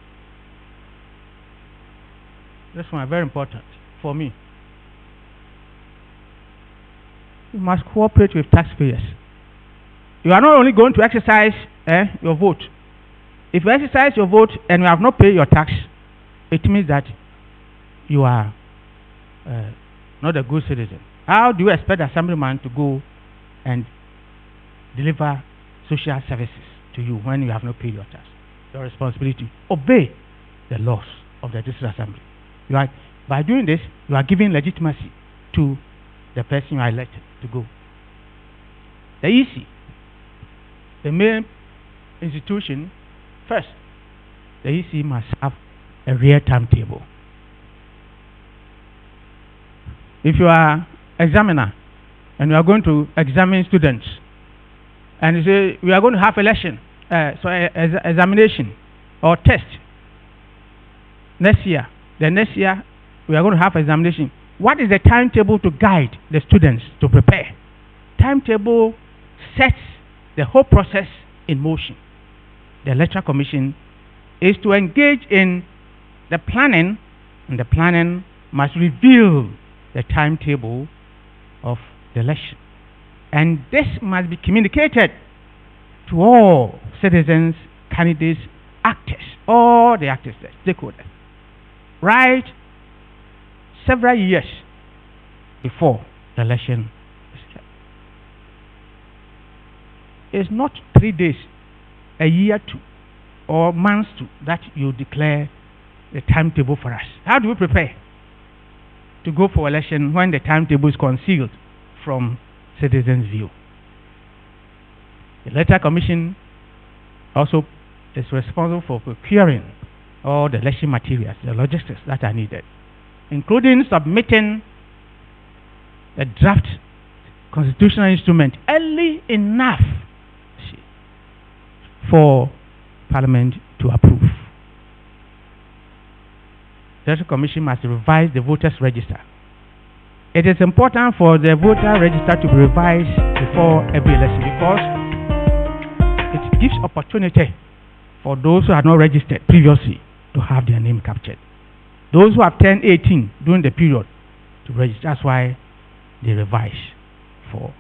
This one is very important for me. You must cooperate with taxpayers. You are not only going to exercise your vote. If you exercise your vote and you have not paid your tax, it means that you are not a good citizen. How do you expect the assemblyman to go and deliver social services to you when you have not paid your tax? Your responsibility. Obey the laws of the district assembly. By doing this, you are giving legitimacy to the person you are elected to go. The EC, the main institution, first, the EC must have a real timetable. If you are examiner and you are going to examine students and you say we are going to have election, examination or test next year, then next year we are going to have examination. What is the timetable to guide the students to prepare? Timetable sets the whole process in motion. The Electoral Commission is to engage in the planning, and the planning must reveal the timetable of the election. And this must be communicated to all citizens, candidates, actors, all the actors, the stakeholders, right several years before the election is held. It's not 3 days, a year to, or months to, that you declare the timetable for us. How do we prepare to go for election when the timetable is concealed from citizens' view? The Electoral Commission also is responsible for procuring all the election materials, the logistics that are needed, including submitting the draft constitutional instrument early enough for Parliament to approve. The Electoral Commission must revise the voters' register. It is important for the voter register to be revised before every election because it gives opportunity for those who are not registered previously to have their name captured. Those who have turned 18 during the period to register. That's why they revise to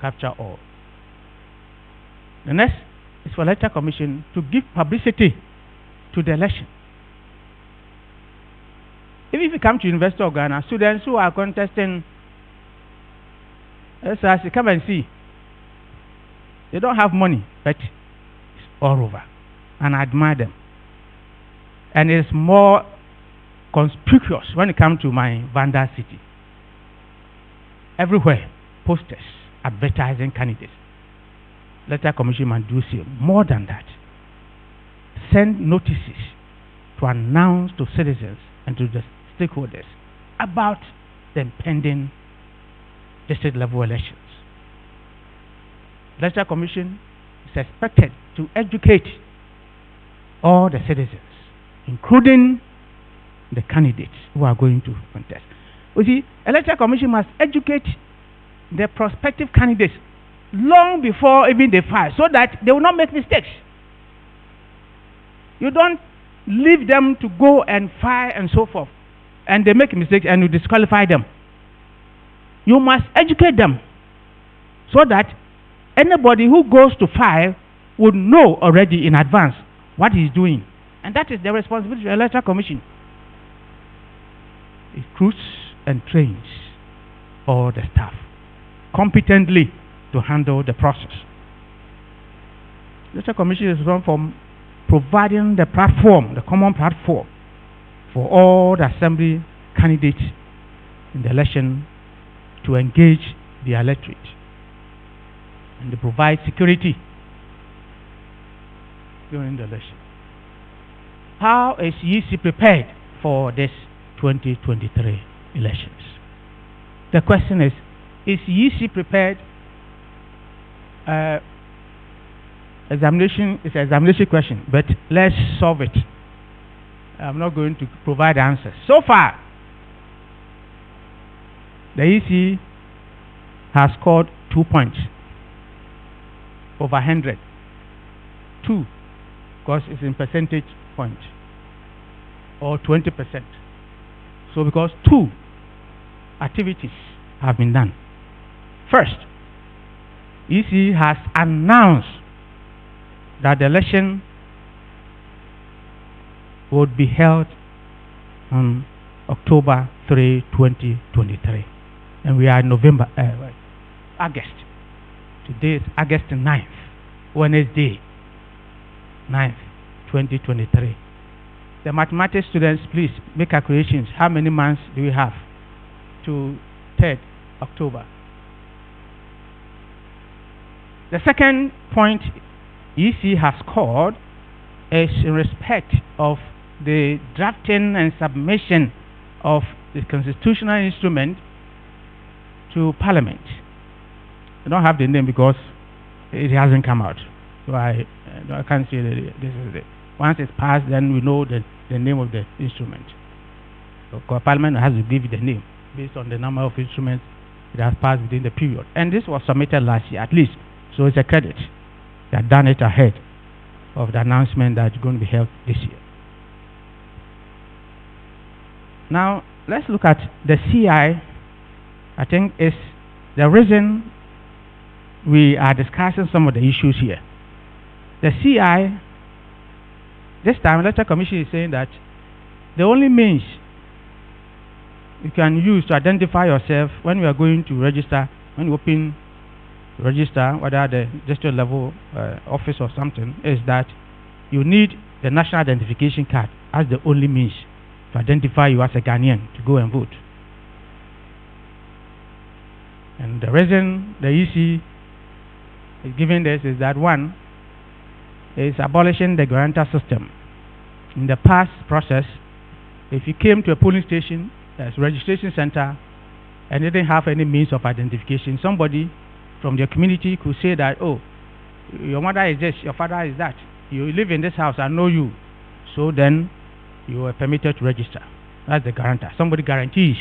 capture all. The next is for Electoral Commission to give publicity to the election. If you come to University of Ghana, students who are contesting SRC, come and see. They don't have money, but it's all over. And I admire them. And it's more conspicuous when it comes to my Vanda city. Everywhere, posters advertising candidates. Electoral Commission must do so. More than that, send notices to announce to citizens and to the stakeholders about the impending district level elections. The Electoral Commission is expected to educate all the citizens, including the candidates who are going to contest. You see, Electoral Commission must educate the prospective candidates long before even they file, so that they will not make mistakes. You don't leave them to go and file and so forth, and they make mistakes and you disqualify them. You must educate them so that anybody who goes to file would know already in advance what he's doing. And that is the responsibility of the Electoral Commission. It recruits and trains all the staff competently to handle the process. The Electoral Commission is run from providing the platform, the common platform, for all the assembly candidates in the election to engage the electorate, and to provide security during the election. How is EC prepared for this 2023 elections? The question is EC prepared? Examination is an examination question, but let's solve it. I'm not going to provide answers. So far, the EC has scored 2 points over 100. 2, because it's in percentage points, or 20%. So because 2 activities have been done. First, EC has announced that the election would be held on October 3, 2023. And we are in August. Today is August 9th, Wednesday, 9th, 2023. The mathematics students, please make calculations. How many months do we have to 3rd October? The second point EC has scored is in respect of the drafting and submission of the constitutional instrument to Parliament. I don't have the name because it hasn't come out, so I can't say that this is it. Once it's passed, then we know the name of the instrument. So Parliament has to give it the name based on the number of instruments it has passed within the period. And this was submitted last year, at least, so it's a credit. They have done it ahead of the announcement that it's going to be held this year. Now, let's look at the CI. I think is the reason we are discussing some of the issues here. The CI, this time, the Electoral Commission is saying that the only means you can use to identify yourself when you are going to register, when you open register, whether the district level office or something, is that you need the national identification card as the only means to identify you as a Ghanaian to go and vote. And the reason the EC is giving this is that, one, is abolishing the guarantor system. In the past process, if you came to a polling station, as registration center, and didn't have any means of identification, somebody from your community could say that, oh, your mother is this, your father is that, you live in this house, I know you, so then you are permitted to register. That's the guarantor. Somebody guarantees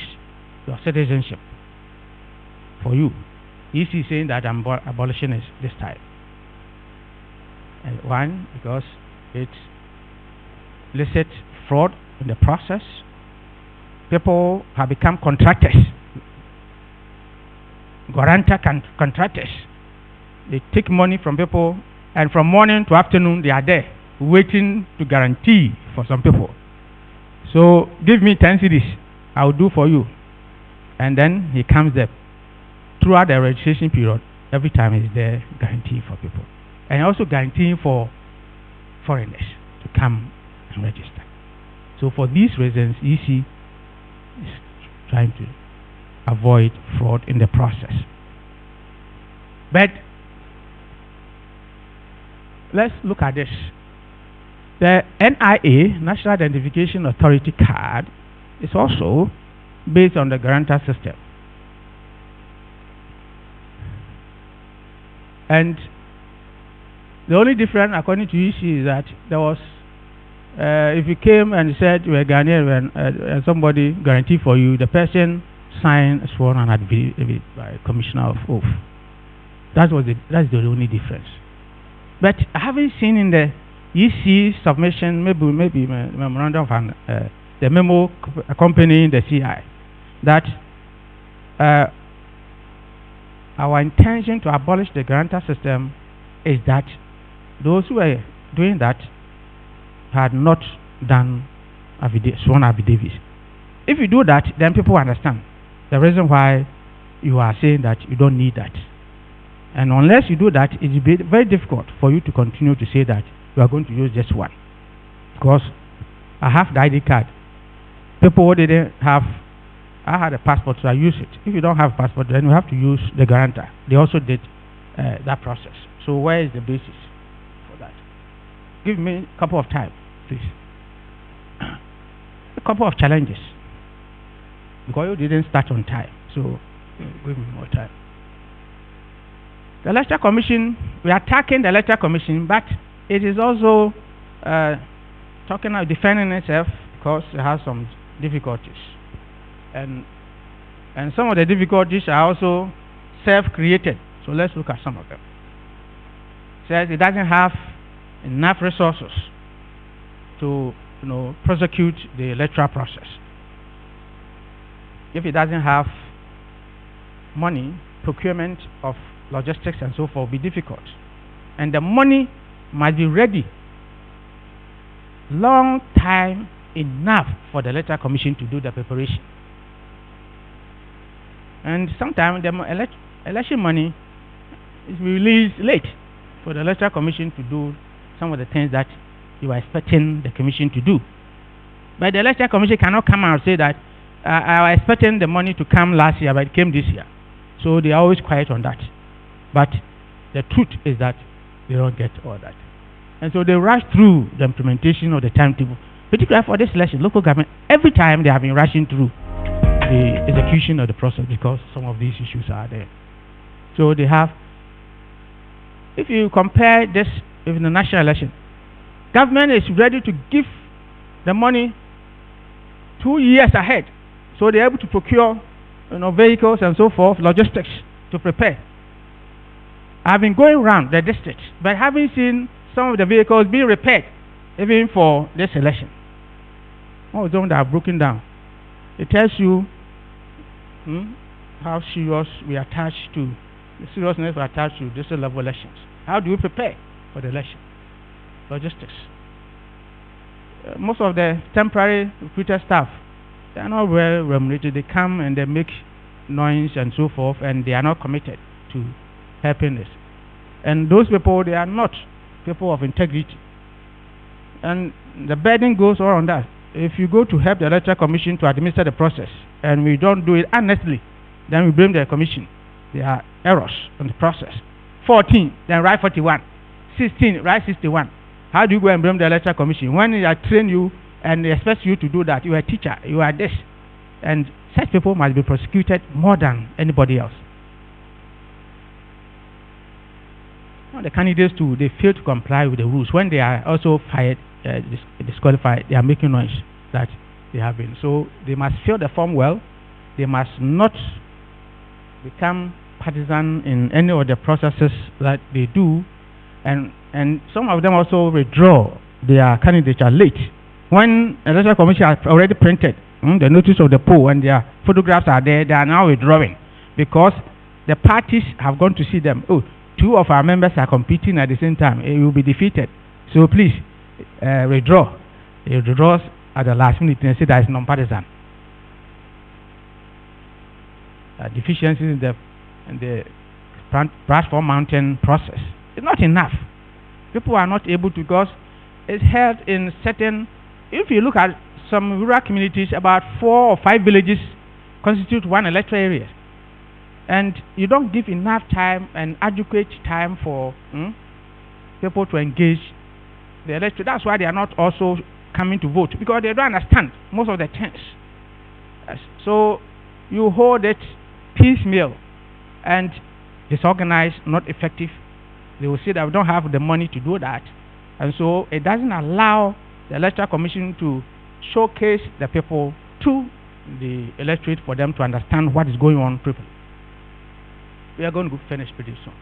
your citizenship for you. EC is saying that abolition is this type. And one, because it elicits fraud in the process. People have become contractors. Guarantor contractors. They take money from people, and from morning to afternoon they are there waiting to guarantee for some people. So give me 10 cedis, I will do for you. And then he comes there. Throughout the registration period, every time he's there guaranteeing for people. And also guaranteeing for foreigners to come and register. So for these reasons, EC is trying to avoid fraud in the process. But let's look at this. The NIA, National Identification Authority card, is also based on the guarantor system. And the only difference, according to EC, is that there was, if you came and said you were Ghanaian and somebody guaranteed for you, the person signed a sworn and affidavit by Commissioner of Oath. That's the only difference. But I haven't seen in the EC submission, maybe memorandum of the memo accompanying the CI, that our intention to abolish the guarantor system is that those who were doing that had not done sworn affidavits. If you do that, then people understand the reason why you are saying that you don't need that. And unless you do that, it will be very difficult for you to continue to say that you are going to use just one. Because I have the ID card. People who didn't have, I had a passport, so I use it. If you don't have a passport, then you have to use the guarantor. They also did that process. So where is the basis for that? Give me a couple of time, please. A couple of challenges. Because you didn't start on time, so give me more time. The Electoral Commission, we are attacking the Electoral Commission, but it is also talking about defending itself because it has some difficulties. And some of the difficulties are also self-created. So let's look at some of them. It says it doesn't have enough resources to prosecute the electoral process. If it doesn't have money, procurement of logistics and so forth will be difficult. And the money must be ready long time enough for the Electoral Commission to do the preparation. And sometimes the election money is released late for the Electoral Commission to do some of the things that you are expecting the Commission to do. But the Electoral Commission cannot come out and say that I was expecting the money to come last year, but it came this year. So they are always quiet on that. But the truth is that they don't get all that. And so they rush through the implementation of the timetable, particularly for this election. Local government, every time they have been rushing through the execution of the process because some of these issues are there. So they have, if you compare this with the national election, government is ready to give the money 2 years ahead. So they're able to procure vehicles and so forth, logistics to prepare. I've been going around the districts, but haven't seen some of the vehicles being repaired, even for this election. All of them that are broken down. It tells you how serious we attach to, the seriousness we attach to district level elections. How do we prepare for the election? Logistics. Most of the temporary recruiter staff, they are not well remunerated. They come and they make noise and so forth, and they are not committed to helping this. And those people, they are not people of integrity. And the burden goes all on that. If you go to help the Electoral Commission to administer the process, and we don't do it honestly, then we blame the Commission. There are errors in the process. 14, then write 41. 16, write 61. How do you go and blame the Electoral Commission? When they train you and they expect you to do that, you are a teacher, you are this. And such people must be prosecuted more than anybody else. Now the candidates too, they fail to comply with the rules. When they are also fired, disqualified, they are making noise that they have been. So they must fill the form well. They must not become partisan in any of the processes that they do. And some of them also withdraw their candidature late. When the Electoral Commission has already printed the notice of the poll and their photographs are there, they are now withdrawing because the parties have gone to see them. Oh, 2 of our members are competing at the same time. It will be defeated. So please withdraw. It withdraws at the last minute and say that it's non-partisan. Deficiencies in the platform mountain process. It's not enough. People are not able to, because it's held in certain, if you look at some rural communities, about 4 or 5 villages constitute one electoral area. And you don't give enough time and adequate time for people to engage the electorate. That's why they are not also coming to vote, because they don't understand most of the things. Yes. So you hold it piecemeal and disorganized, not effective. They will say that we don't have the money to do that, and so it doesn't allow the electoral commission to showcase the people to the electorate for them to understand what is going on properly. We are going to finish pretty soon.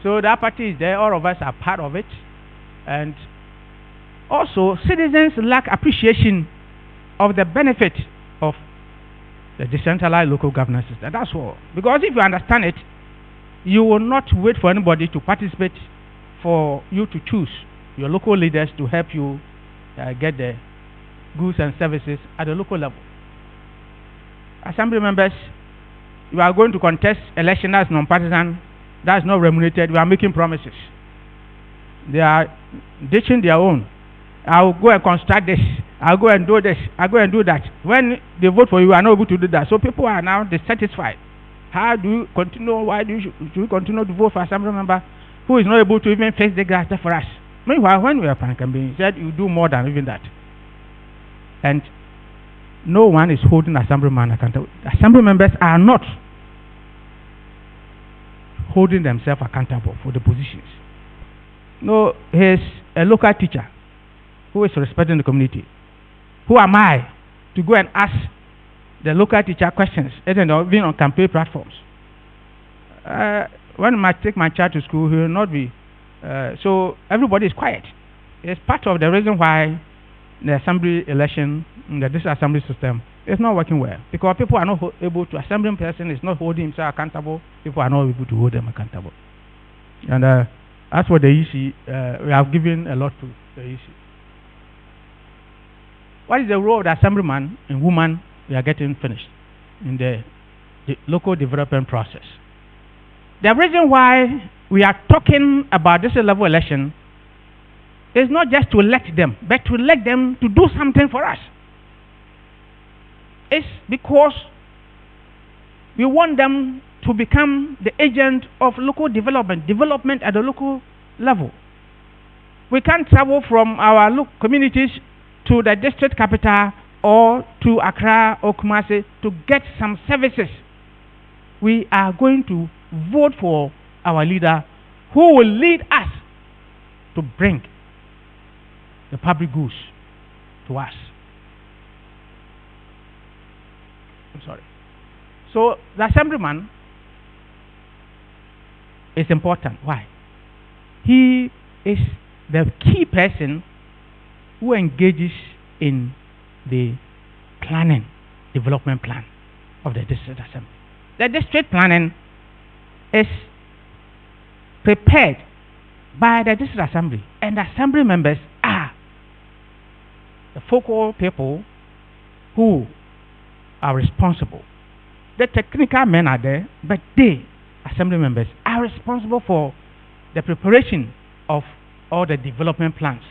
So that party is there, all of us are part of it, and also citizens lack appreciation of the benefit of the decentralized local governance system. That's all. Because if you understand it, you will not wait for anybody to participate for you to choose your local leaders to help you get the goods and services at the local level. Assembly members, you are going to contest election that's non-partisan, that's not remunerated. We are making promises. They are ditching their own. I'll go and construct this. I'll go and do this. I'll go and do that. When they vote for you, you are not able to do that. So people are now dissatisfied. How do you continue? Why do you should we continue to vote for assembly member who is not able to even face the grass for us? Meanwhile, when we are campaigning, said you do more than even that. And no one is holding assemblyman accountable. Assembly members are not holding themselves accountable for the positions. No, he's a local teacher who is respecting the community. Who am I to go and ask the local teacher questions, even on campaign platforms? When I take my child to school, he will not be. So everybody is quiet. It's part of the reason why the assembly election, the district assembly system, is not working well. Because people are not able to, assembly person is not holding himself accountable, people are not able to hold them accountable. And as for the EC, we have given a lot to the EC. What is the role of the assemblyman and woman? We are getting finished in the local development process. The reason why we are talking about this level election is not just to elect them, but to elect them to do something for us. It's because we want them to become the agent of local development at the local level. We can't travel from our communities to the district capital or to Accra or Kumasi to get some services. We are going to vote for our leader who will lead us to bring the public goods to us. I'm sorry. So the assemblyman is important. Why? He is the key person who engages in the planning, development plan of the district assembly. The district planning is prepared by the district assembly, and the assembly members are the focal people who are responsible. The technical men are there, but they, assembly members, are responsible for the preparation of all the development plans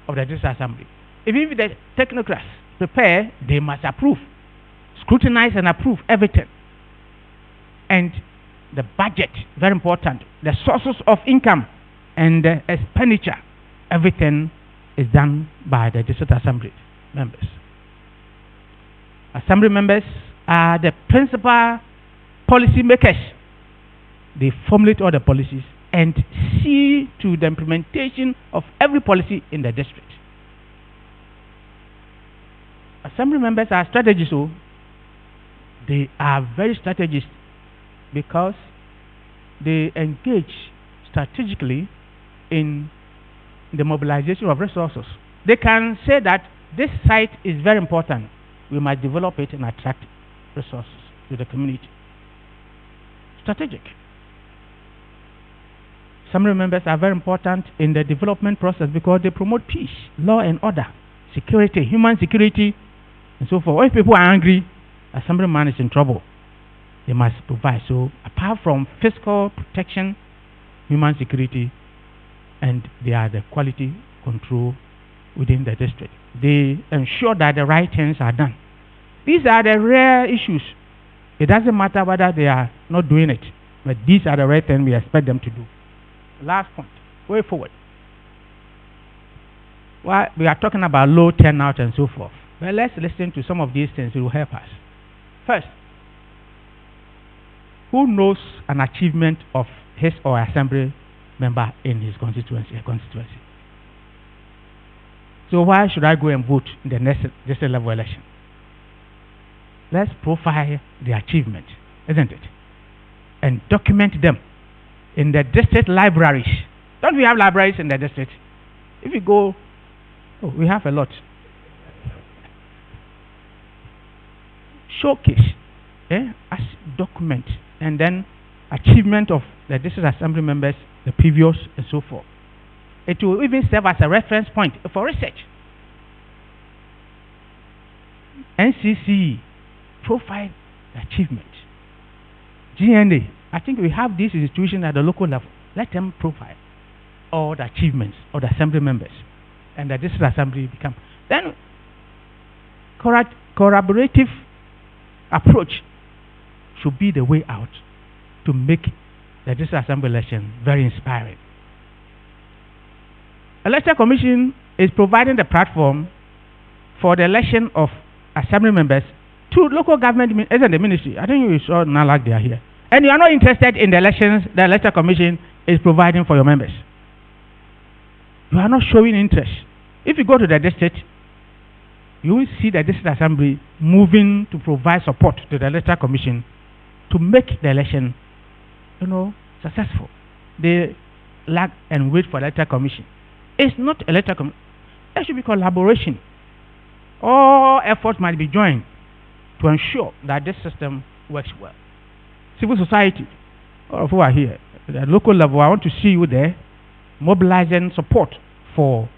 of the district assembly. If the technocrats prepare, they must approve, scrutinize and approve everything. And the budget, very important, the sources of income and the expenditure, everything is done by the district assembly members. Assembly members are the principal policy makers. They formulate all the policies and see to the implementation of every policy in the district. Assembly members are strategists, so they are very strategists because they engage strategically in the mobilization of resources. They can say that this site is very important. We must develop it and attract resources to the community. Strategic. Assembly members are very important in the development process because they promote peace, law and order, security, human security, and so forth. If people are angry, assemblyman is in trouble. They must provide. So apart from fiscal protection, human security, and they are the quality control within the district. They ensure that the right things are done. These are the rare issues. It doesn't matter whether they are not doing it, but these are the right things we expect them to do. Last point, way forward. Well, we are talking about low turnout and so forth. Well, let's listen to some of these things. It will help us. First, who knows an achievement of his or assembly member in his constituency? So why should I go and vote in the next district level election? Let's profile the achievement, isn't it? And document them in the district libraries. Don't we have libraries in the district? If you go, we have a lot. Showcase, as document, and then achievement of the district assembly members, the previous, and so forth. It will even serve as a reference point for research. NCC, profile achievement. GNA, I think we have this institution at the local level. Let them profile all the achievements of the assembly members, and the district assembly become. Then, collaborative approach should be the way out to make the district assembly election very inspiring. Election Commission is providing the platform for the election of assembly members to local government, isn't the ministry? I think you saw NALAC, they are here. And you are not interested in the elections the Election Commission is providing for your members. You are not showing interest. If you go to the district, you will see the district assembly moving to provide support to the Election Commission to make the election, successful. They lag and wait for the Election Commission. It's not Election Commission. There should be collaboration. All efforts might be joined to ensure that this system works well. Civil society, all of who are here, at the local level, I want to see you there mobilizing support for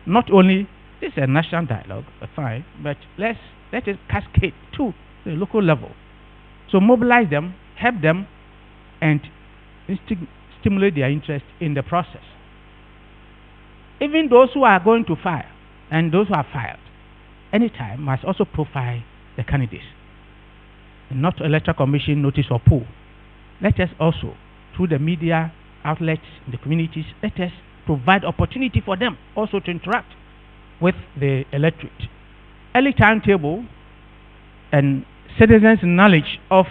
not only this is a national dialogue, fine, but let it cascade to the local level. So mobilize them, help them, and stimulate their interest in the process. Even those who are going to file and those who are filed, anytime must also profile the candidates. And not Electoral Commission notice or poll. Let us also, through the media outlets in the communities, let us provide opportunity for them also to interact with the electorate. Early timetable and citizens' knowledge of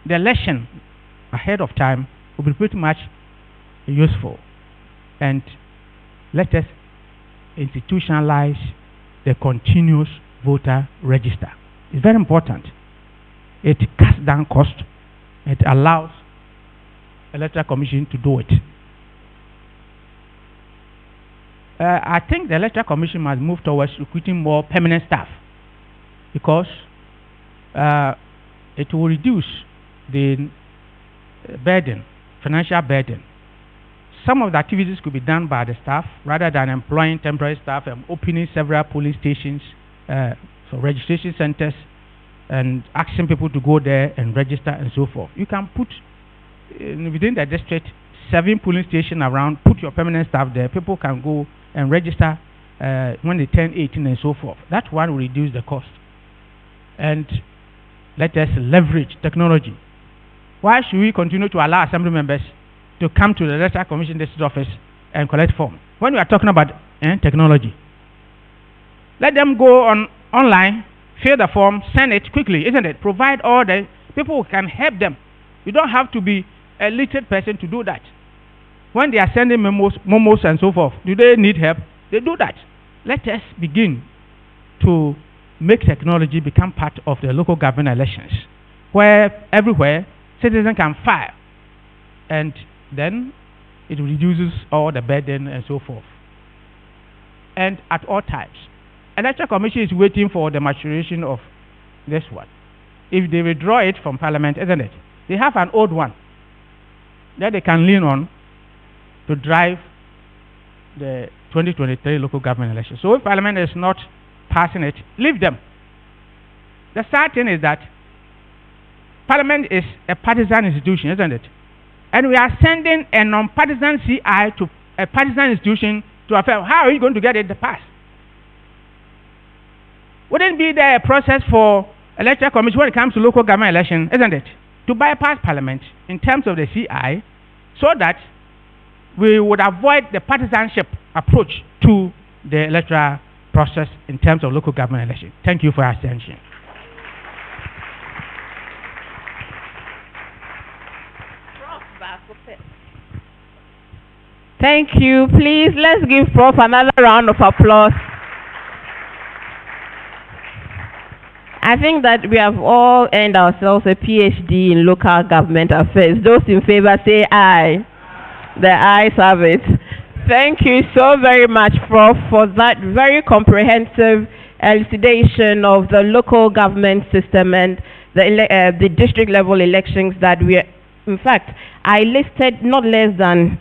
the election ahead of time will be pretty much useful. And let us institutionalize the continuous voter register. It's very important. It cuts down cost. It allows Electoral Commission to do it. I think the Electoral Commission must move towards recruiting more permanent staff because it will reduce the burden, financial burden. Some of the activities could be done by the staff rather than employing temporary staff and opening several polling stations, so registration centers, and asking people to go there and register and so forth. You can put within the district 7 polling stations around, put your permanent staff there. People can go and register when they turn 18 and so forth. That one will reduce the cost. And let us leverage technology. Why should we continue to allow assembly members to come to the Electoral Commission district office and collect forms? When we are talking about technology, let them go online, fill the form, send it quickly, isn't it? Provide all the people who can help them. You don't have to be a literate person to do that. When they are sending memos and so forth, do they need help? They do that. Let us begin to make technology become part of the local government elections, where everywhere citizens can file, and then it reduces all the burden and so forth. And at all times, Electoral Commission is waiting for the maturation of this one. If they withdraw it from Parliament, isn't it? They have an old one that they can lean on to drive the 2023 local government election. So if Parliament is not passing it, leave them. The sad thing is that Parliament is a partisan institution, isn't it? And we are sending a non-partisan CI to a partisan institution to affect. How are you going to get it to pass? Wouldn't be there a process for Electoral Commission when it comes to local government election, isn't it? To bypass Parliament in terms of the CI, so that we would avoid the partisanship approach to the electoral process in terms of local government election. Thank you for your attention. Thank you. Please, let's give Prof another round of applause. I think that we have all earned ourselves a PhD in local government affairs. Those in favor say aye. The ayes have it. Thank you so very much, Prof, for that very comprehensive elucidation of the local government system and the district level elections that we are. In fact, I listed not less than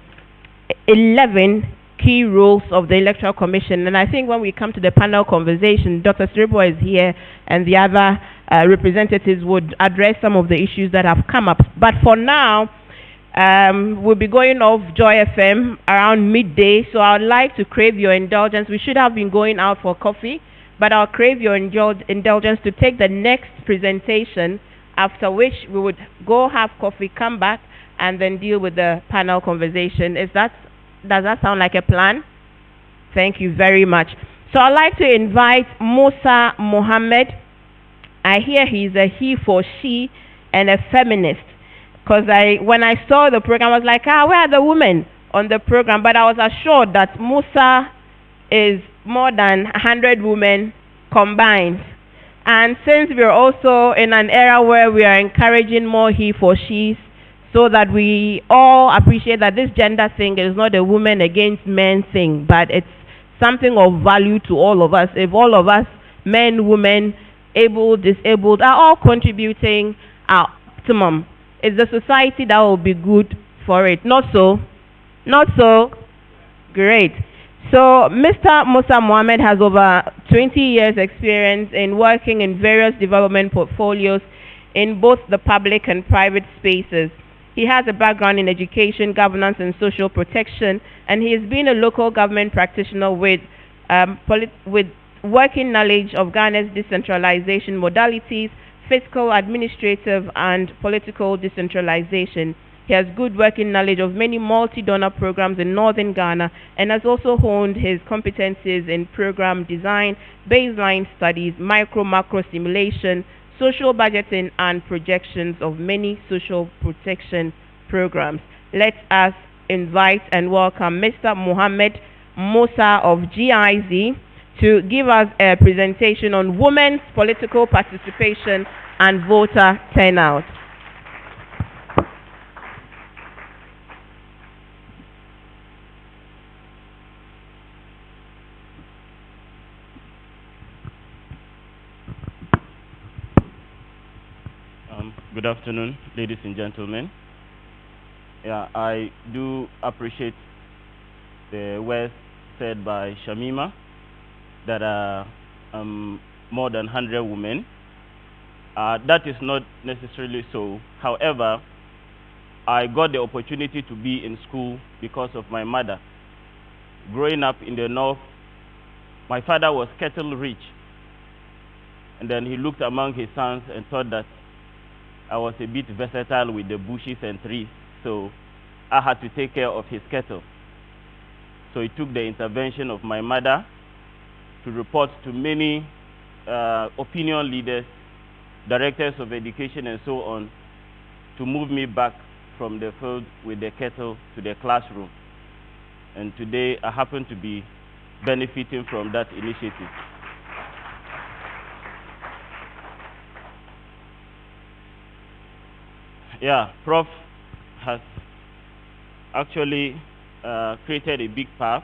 11 key roles of the Electoral Commission, and I think when we come to the panel conversation, Dr. Sribo is here and the other representatives would address some of the issues that have come up. But for now, we'll be going off Joy FM around midday, so I would like to crave your indulgence. We should have been going out for coffee, but I'll crave your indulgence to take the next presentation, after which we would go have coffee, come back, and then deal with the panel conversation. Does that sound like a plan? Thank you very much. So I'd like to invite Musa Mohammed. I hear he's a he for she and a feminist. Because when I saw the program, I was like, where are the women on the program? But I was assured that Musa is more than 100 women combined. And since we're also in an era where we are encouraging more he for she's, so that we all appreciate that this gender thing is not a woman against men thing, but it's something of value to all of us. If all of us, men, women, able, disabled, are all contributing our optimum, it's the society that will be good for it. Not so? Not so? Great. So Mr. Musa Mohammed has over 20 years experience in working in various development portfolios in both the public and private spaces. He has a background in education, governance, and social protection, and he has been a local government practitioner with working knowledge of Ghana's decentralization modalities, fiscal, administrative, and political decentralization. He has good working knowledge of many multi-donor programs in northern Ghana and has also honed his competencies in program design, baseline studies, micro-macro simulation, social budgeting, and projections of many social protection programs. Let us invite and welcome Mr. Mohammed Musa of GIZ to give us a presentation on women's political participation and voter turnout. Good afternoon, ladies and gentlemen. Yeah, I do appreciate the words said by Shamima that are more than 100 women. That is not necessarily so. However, I got the opportunity to be in school because of my mother. Growing up in the north, my father was cattle rich. And then he looked among his sons and thought that I was a bit versatile with the bushes and trees, so I had to take care of his cattle. So it took the intervention of my mother to report to many opinion leaders, directors of education and so on, to move me back from the field with the cattle to the classroom. And today I happen to be benefiting from that initiative. Yeah, Prof has actually created a big path.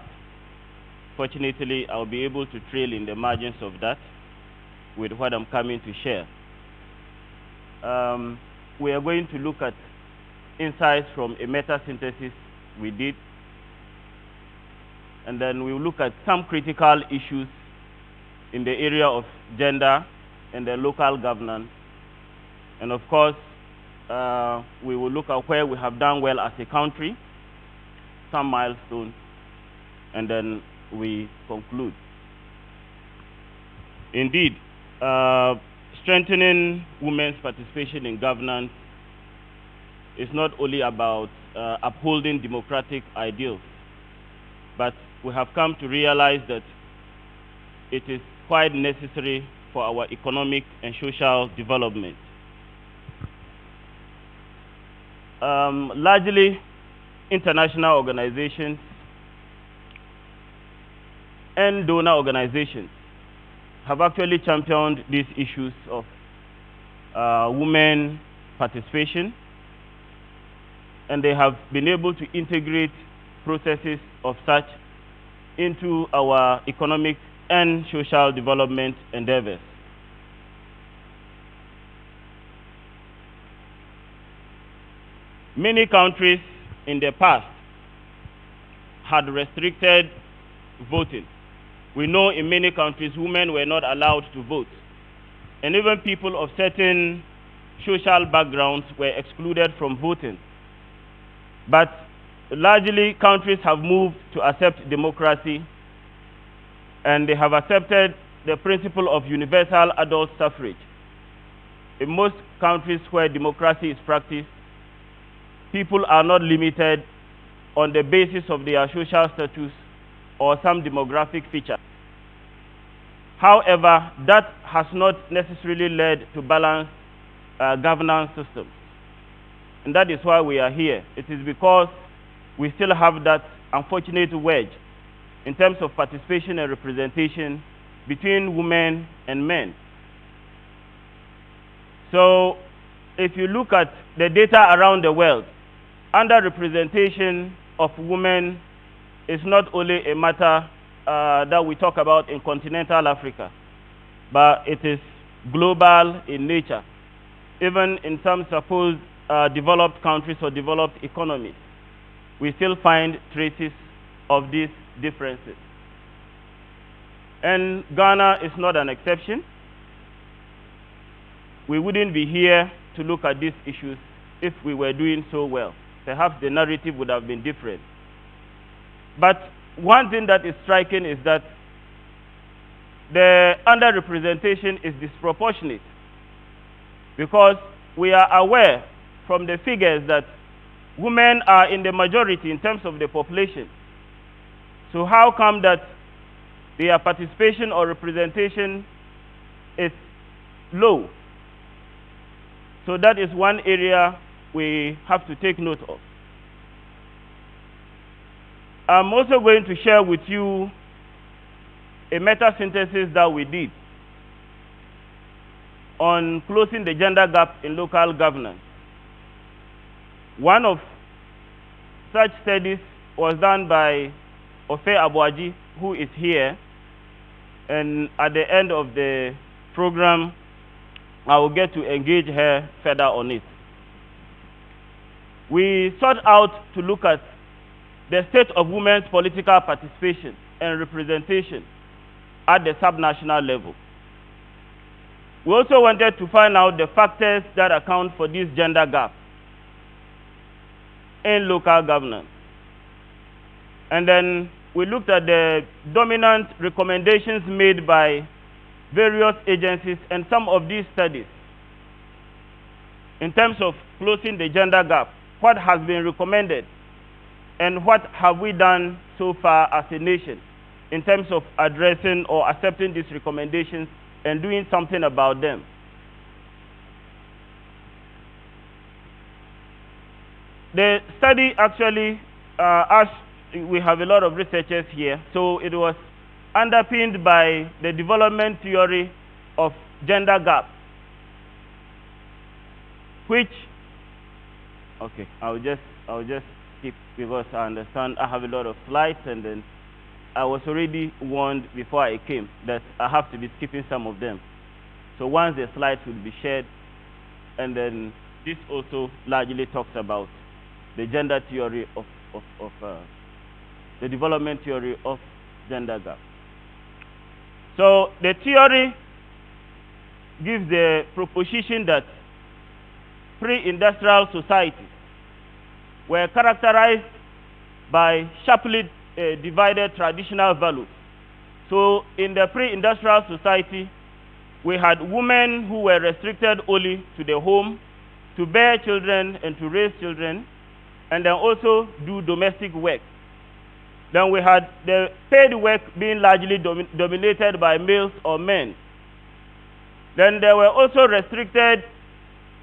Fortunately, I'll be able to trail in the margins of that with what I'm coming to share. We are going to look at insights from a meta-synthesis we did, and then we'll look at some critical issues in the area of gender and the local governance, and of course, we will look at where we have done well as a country, some milestones, and then we conclude. Indeed, strengthening women's participation in governance is not only about upholding democratic ideals, but we have come to realize that it is quite necessary for our economic and social development. Largely, international organizations and donor organizations have actually championed these issues of women participation, and they have been able to integrate processes of such into our economic and social development endeavors. Many countries in the past had restricted voting. We know in many countries women were not allowed to vote, and even people of certain social backgrounds were excluded from voting. But largely, countries have moved to accept democracy, and they have accepted the principle of universal adult suffrage. In most countries where democracy is practiced, people are not limited on the basis of their social status or some demographic feature. However, that has not necessarily led to balanced governance systems. And that is why we are here. It is because we still have that unfortunate wedge in terms of participation and representation between women and men. So if you look at the data around the world, underrepresentation of women is not only a matter that we talk about in continental Africa, but it is global in nature. Even in some supposed developed countries or developed economies, we still find traces of these differences. And Ghana is not an exception. We wouldn't be here to look at these issues if we were doing so well. Perhaps the narrative would have been different. But one thing that is striking is that the underrepresentation is disproportionate, because we are aware from the figures that women are in the majority in terms of the population. So how come that their participation or representation is low? So that is one area we have to take note of. I'm also going to share with you a meta-synthesis that we did on closing the gender gap in local governance. One of such studies was done by Ofe Abuaji, who is here, and at the end of the program, I will get to engage her further on it. We sought out to look at the state of women's political participation and representation at the subnational level. We also wanted to find out the factors that account for this gender gap in local governance. And then we looked at the dominant recommendations made by various agencies and some of these studies in terms of closing the gender gap. What has been recommended and what have we done so far as a nation in terms of addressing or accepting these recommendations and doing something about them. The study actually, as we have a lot of researchers here, so it was underpinned by the development theory of gender gap, which, okay, I'll just skip because I understand I have a lot of slides, and then I was already warned before I came that I have to be skipping some of them. So once the slides will be shared, and then this also largely talks about the gender theory of the development theory of gender gap. So the theory gives the proposition that pre-industrial societies were characterized by sharply divided traditional values. So in the pre-industrial society, we had women who were restricted only to the home, to bear children and to raise children, and then also do domestic work. Then we had the paid work being largely dominated by males or men. Then there were also restricted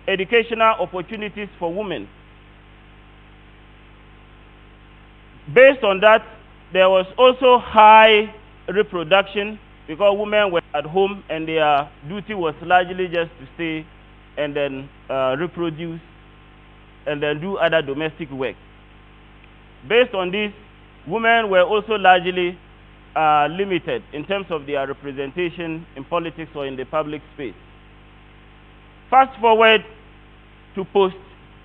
educational opportunities for women. Based on that, there was also high reproduction because women were at home and their duty was largely just to stay and then reproduce and then do other domestic work. Based on this, women were also largely limited in terms of their representation in politics or in the public space. Fast forward to post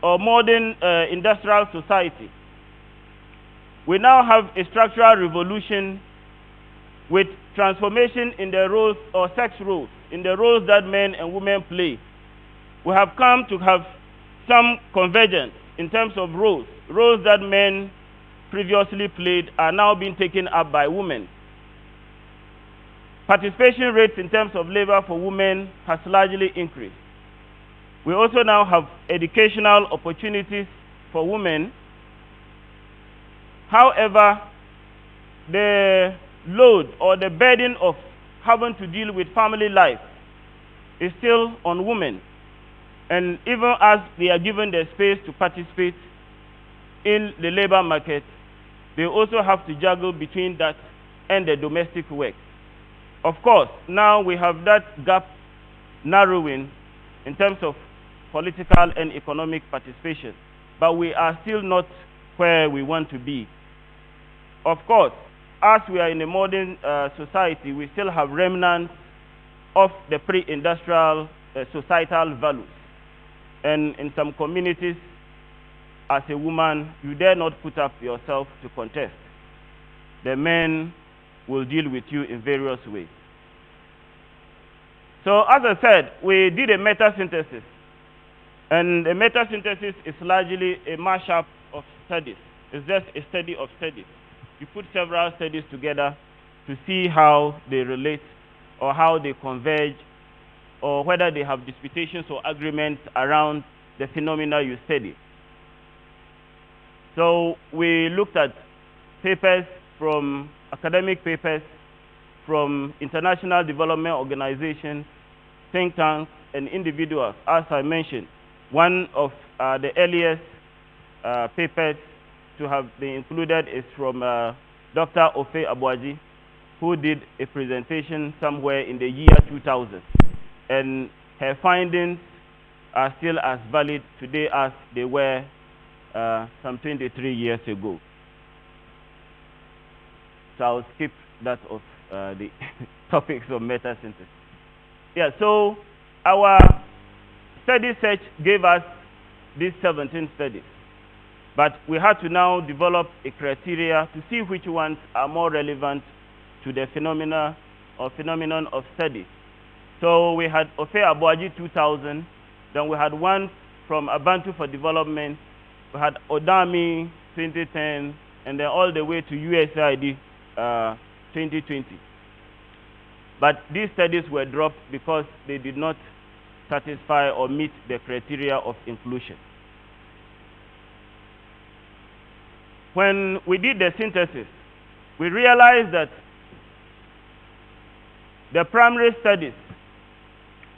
or modern industrial society. We now have a structural revolution with transformation in the roles or sex roles, in the roles that men and women play. We have come to have some convergence in terms of roles. Roles that men previously played are now being taken up by women. Participation rates in terms of labor for women has largely increased. We also now have educational opportunities for women. However, the load or the burden of having to deal with family life is still on women. And even as they are given the space to participate in the labor market, they also have to juggle between that and the domestic work. Of course, now we have that gap narrowing in terms of political and economic participation, but we are still not where we want to be. Of course, as we are in a modern society, we still have remnants of the pre-industrial societal values. And in some communities, as a woman, you dare not put up yourself to contest. The men will deal with you in various ways. So as I said, we did a meta-synthesis. And the meta-synthesis is largely a mashup of studies. It's just a study of studies. You put several studies together to see how they relate or how they converge or whether they have disputations or agreements around the phenomena you study. So we looked at papers from academic papers, from international development organizations, think tanks, and individuals. As I mentioned, one of the earliest papers to have been included is from Dr. Ofe Abuaji, who did a presentation somewhere in the year 2000. And her findings are still as valid today as they were some 23 years ago. So I'll skip that of the topics of meta-synthesis. Yeah, so our study search gave us these 17 studies. But we had to now develop a criteria to see which ones are more relevant to the phenomena or phenomenon of study. So we had Ofe Abuaji 2000, then we had one from Abantu for Development, we had Odami 2010, and then all the way to USAID 2020. But these studies were dropped because they did not satisfy or meet the criteria of inclusion. When we did the synthesis, we realized that the primary studies,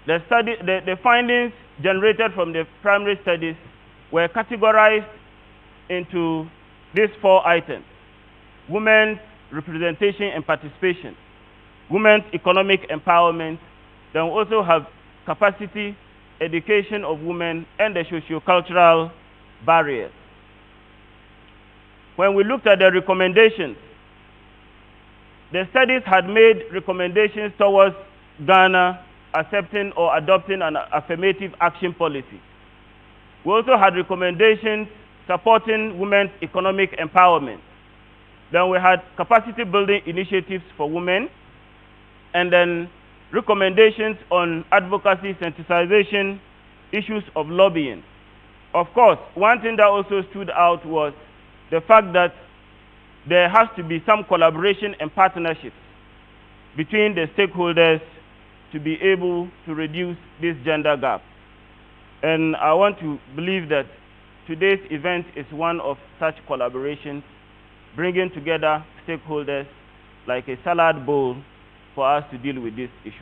the findings generated from the primary studies were categorized into these 4 items: women's representation and participation, women's economic empowerment, then we also have capacity, education of women, and the socio-cultural barriers. When we looked at the recommendations, the studies had made recommendations towards Ghana accepting or adopting an affirmative action policy. We also had recommendations supporting women's economic empowerment. Then we had capacity building initiatives for women, and then recommendations on advocacy, sensitization, issues of lobbying. Of course, one thing that also stood out was the fact that there has to be some collaboration and partnerships between the stakeholders to be able to reduce this gender gap. And I want to believe that today's event is one of such collaborations bringing together stakeholders like a salad bowl for us to deal with these issues.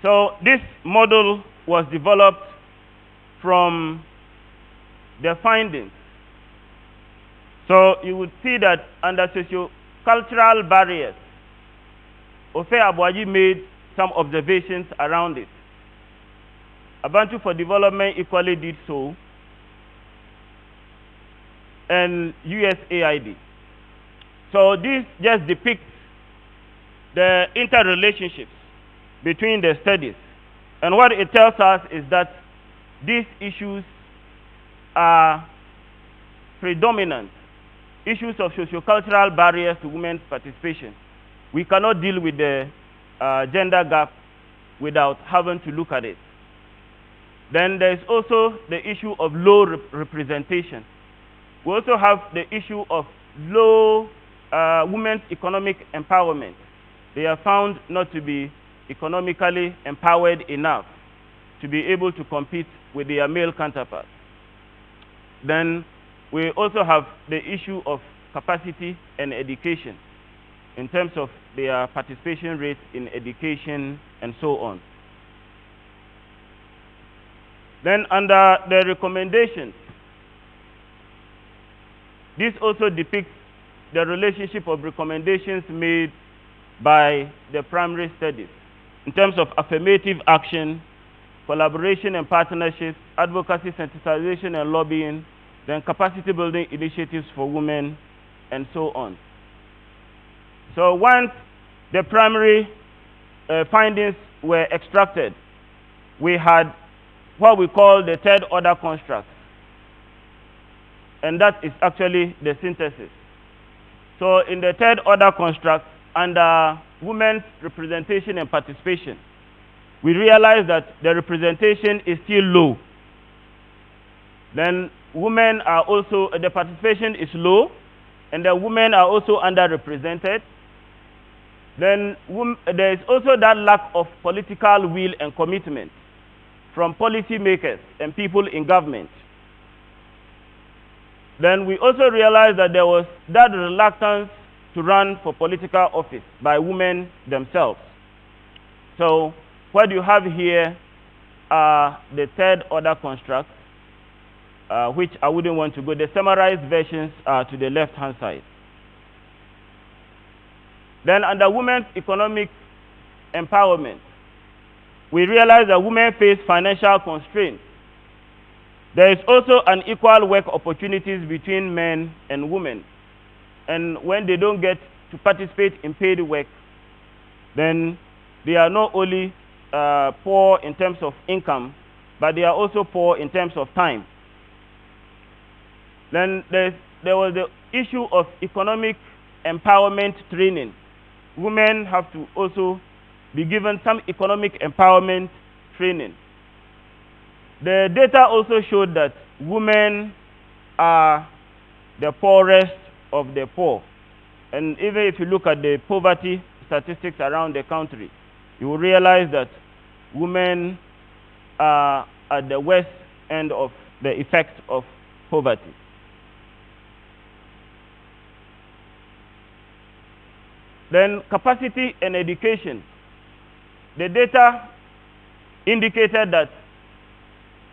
So this model was developed from the findings. So you would see that under socio-cultural barriers, Ofe Abuaji made some observations around it. Abantu for Development equally did so, and USAID. So this just depicts the interrelationships between the studies. And what it tells us is that these issues are predominant issues of sociocultural barriers to women's participation. We cannot deal with the gender gap without having to look at it. Then there is also the issue of low representation. We also have the issue of low women's economic empowerment. They are found not to be economically empowered enough to be able to compete with their male counterparts. Then we also have the issue of capacity and education in terms of their participation rates in education and so on. Then under the recommendations, this also depicts the relationship of recommendations made by the primary studies in terms of affirmative action, collaboration and partnerships, advocacy, sensitization and lobbying, then capacity building initiatives for women, and so on. So once the primary findings were extracted, we had what we call the third order construct, and that is actually the synthesis. So in the third order construct, under women's representation and participation, we realize that the representation is still low. Then women are also, the participation is low, and the women are also underrepresented. Then there is also that lack of political will and commitment from policymakers and people in government. Then we also realized that there was that reluctance to run for political office by women themselves. So what you have here are the third order constructs, which I wouldn't want to go. The summarized versions are to the left-hand side. Then under women's economic empowerment, we realize that women face financial constraints. There is also unequal work opportunities between men and women. And when they don't get to participate in paid work, then they are not only poor in terms of income, but they are also poor in terms of time. Then there was the issue of economic empowerment training. Women have to also be given some economic empowerment training. The data also showed that women are the poorest of the poor. And even if you look at the poverty statistics around the country, you will realize that women are at the worst end of the effects of poverty. Then capacity and education. The data indicated that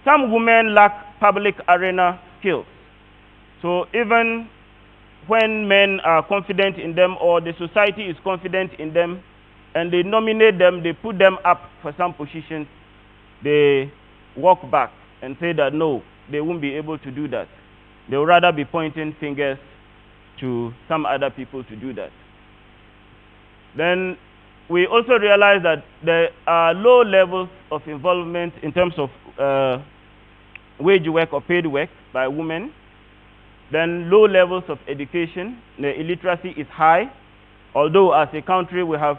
some women lack public arena skills. So even when men are confident in them, or the society is confident in them, and they nominate them, they put them up for some positions, they walk back and say that no, they won't be able to do that. They will rather be pointing fingers to some other people to do that. Then we also realize that there are low levels of involvement in terms of wage work or paid work by women. Then low levels of education. The illiteracy is high, although as a country we have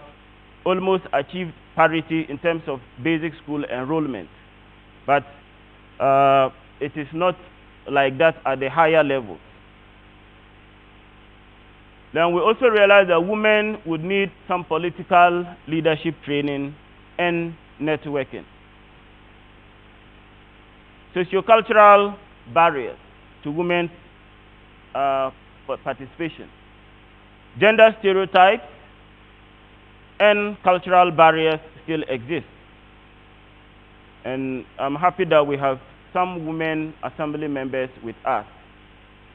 almost achieved parity in terms of basic school enrollment. But it is not like that at the higher levels. Then we also realize that women would need some political leadership training and networking. Sociocultural barriers to women's participation. Gender stereotypes and cultural barriers still exist. And I'm happy that we have some women assembly members with us.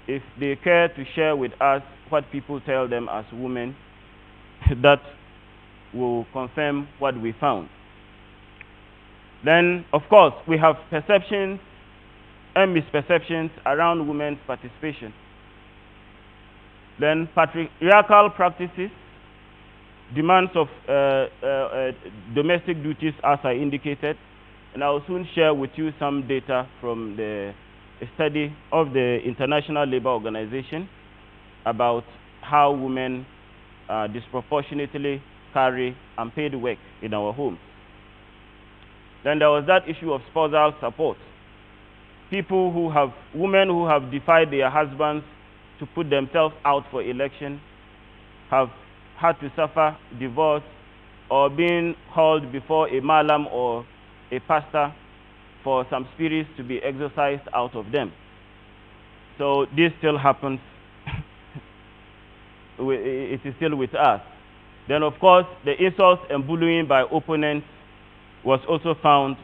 If they care to share with us what people tell them as women, that will confirm what we found. Then, of course, we have perceptions and misperceptions around women's participation. Then patriarchal practices, demands of domestic duties as I indicated, and I will soon share with you some data from the study of the International Labour Organization about how women disproportionately carry unpaid work in our homes. Then there was that issue of spousal support. Women who have defied their husbands to put themselves out for election have had to suffer divorce or being called before a malam or a pastor for some spirits to be exorcised out of them. So this still happens. It is still with us. Then of course the insults and bullying by opponents was also found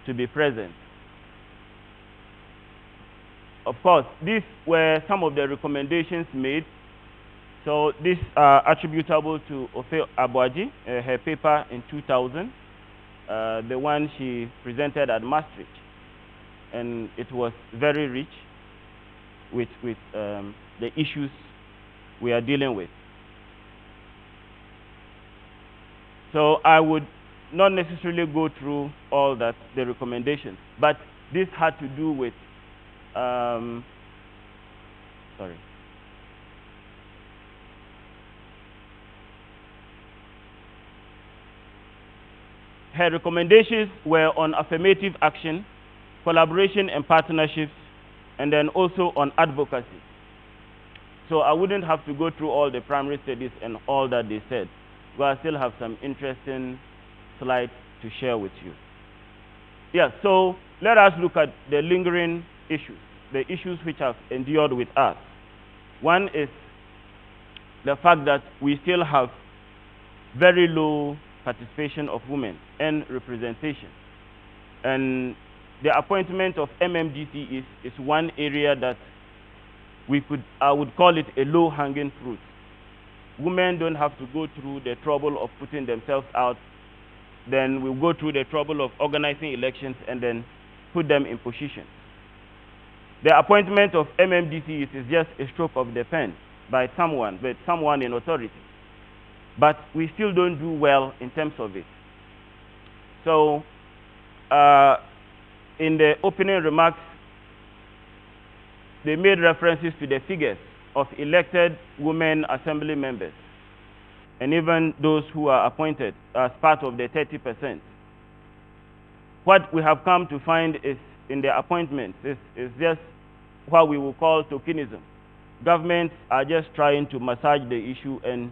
to be present. Of course, these were some of the recommendations made. So these are attributable to Ofe Abuaji, her paper in 2000, the one she presented at Maastricht. And it was very rich with the issues we are dealing with. So I would not necessarily go through all that, the recommendations, but this had to do with her recommendations were on affirmative action, collaboration and partnerships, and then also on advocacy. So I wouldn't have to go through all the primary studies and all that they said, but I still have some interesting slides to share with you. Yeah, so let us look at the lingering issues, the issues which have endured with us. One is the fact that we still have very low participation of women and representation. And the appointment of MMDC is one area that I would call it a low-hanging fruit. Women don't have to go through the trouble of putting themselves out. Then we'll go through the trouble of organizing elections and then put them in position. The appointment of MMDC is just a stroke of the pen by someone in authority. But we still don't do well in terms of it. So, in the opening remarks, they made references to the figures of elected women assembly members, and even those who are appointed as part of the 30%. What we have come to find is in the appointments is just what we will call tokenism. Governments are just trying to massage the issue and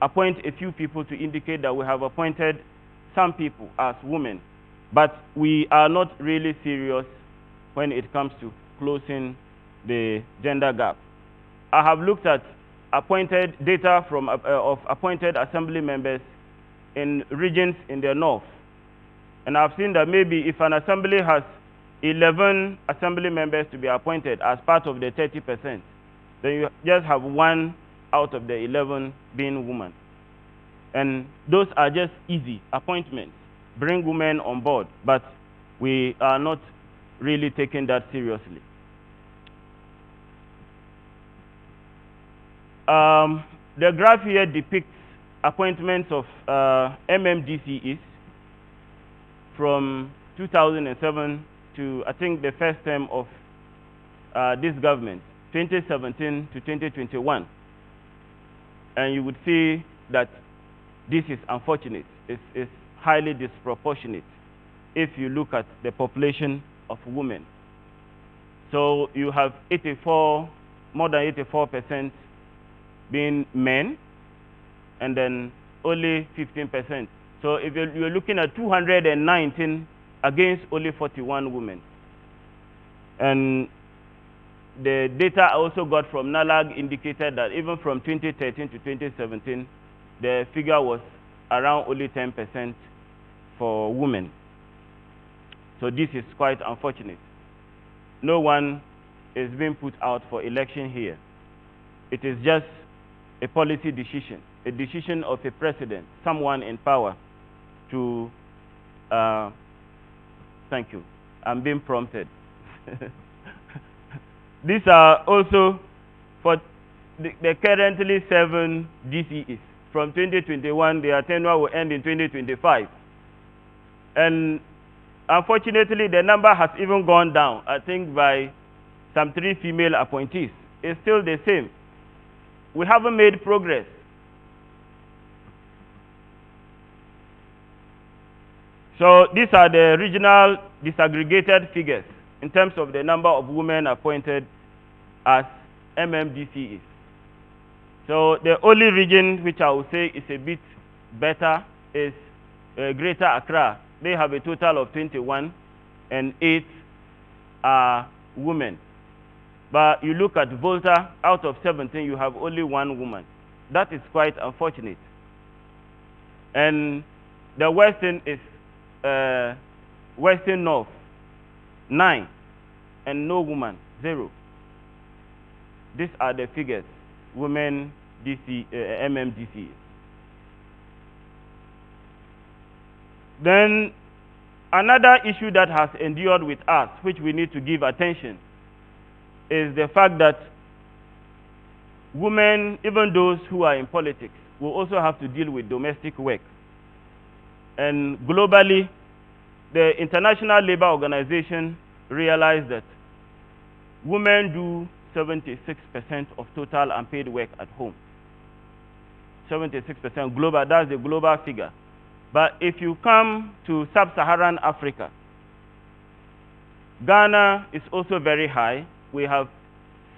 appoint a few people to indicate that we have appointed some people as women, but we are not really serious when it comes to closing the gender gap. I have looked at appointed data from of appointed assembly members in regions in the north, and I've seen that maybe if an assembly has 11 assembly members to be appointed as part of the 30%, then you just have 1 out of the 11 being women. And those are just easy appointments, bring women on board, but we are not really taking that seriously. The graph here depicts appointments of MMDCEs from 2007 to, I think, the first term of this government, 2017 to 2021. And you would see that this is unfortunate. It's highly disproportionate if you look at the population of women. So you have more than 84% being men, and then only 15%. So if you're looking at 219 against only 41 women. And the data I also got from NALAG indicated that even from 2013 to 2017, the figure was around only 10% for women. So this is quite unfortunate. No one is being put out for election here. It is just a policy decision, a decision of a president, someone in power to, thank you, I'm being prompted. These are also for the currently 7 DCEs. From 2021, their tenure will end in 2025. And unfortunately, the number has even gone down, I think by some 3 female appointees. It's still the same. We haven't made progress. So these are the regional disaggregated figures in terms of the number of women appointed as MMDCEs. So the only region which I would say is a bit better is Greater Accra. They have a total of 21 and 8 are women. But you look at Volta, out of 17, you have only 1 woman. That is quite unfortunate. And the Western is Western North, 9, and no woman, 0. These are the figures, women MMDC. Then another issue that has endured with us, which we need to give attention, is the fact that women, even those who are in politics, will also have to deal with domestic work. And globally, the International Labour Organization realized that women do 76% of total unpaid work at home. 76% global, that's the global figure. But if you come to sub-Saharan Africa, Ghana is also very high. We have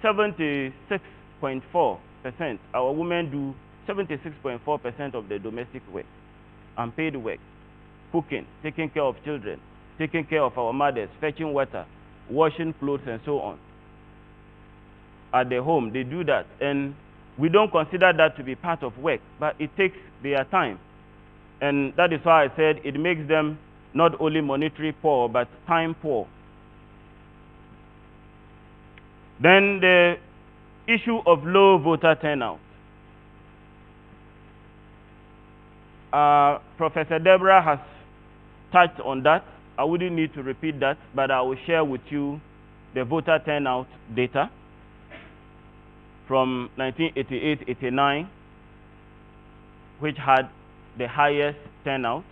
76.4%. Our women do 76.4% of the domestic work, unpaid work, cooking, taking care of children, taking care of our mothers, fetching water, washing clothes, and so on. At the home, they do that. And we don't consider that to be part of work, but it takes their time. And that is why I said it makes them not only monetary poor, but time poor. Then the issue of low voter turnout. Professor Deborah has touched on that. I wouldn't need to repeat that, but I will share with you the voter turnout data from 1988-89, which had the highest turnout.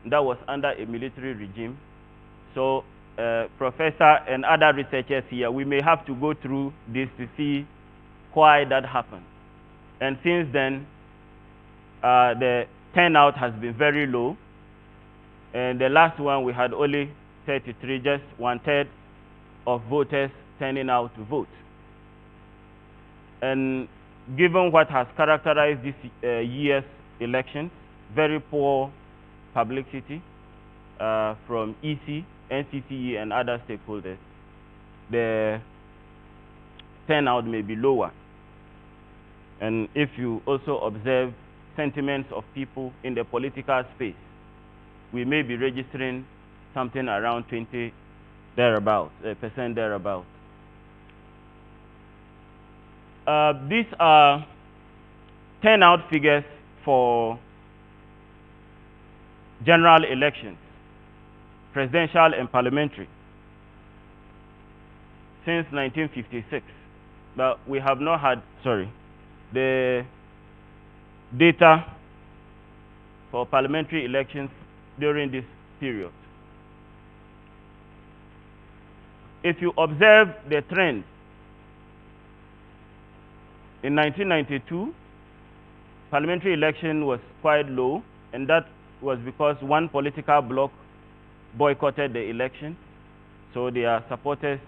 That was under a military regime. So professor and other researchers here, we may have to go through this to see why that happened. And since then, the turnout has been very low. And the last one, we had only 33, just 1/3 of voters turning out to vote. And given what has characterized this year's elections, very poor publicity from EC, NCTE, and other stakeholders, the turnout may be lower. And if you also observe sentiments of people in the political space, we may be registering something around 20 thereabout, percent thereabout. These are turnout figures for general elections, presidential and parliamentary, since 1956. But we have not had, the data for parliamentary elections during this period. If you observe the trend, in 1992, parliamentary election was quite low, and that was because one political bloc boycotted the election. So their supporters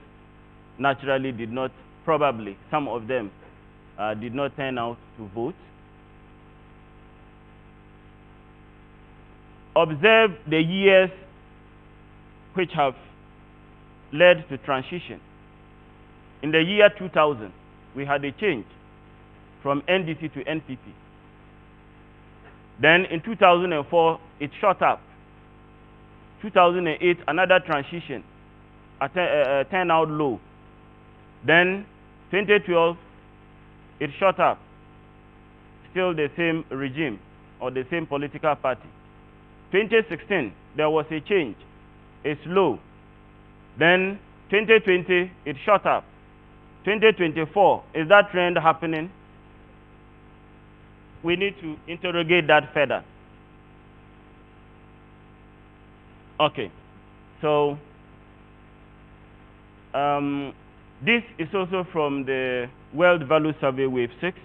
naturally did not, probably some of them did not turn out to vote. Observe the years which have led to transition. In the year 2000, we had a change from NDC to NPP. Then in 2004, it shot up. 2008, another transition, turnout low. Then 2012, it shot up. Still the same regime or the same political party. 2016, there was a change. It's low. Then 2020, it shot up. 2024, is that trend happening? We need to interrogate that further. Okay, so this is also from the World Value Survey Wave 6,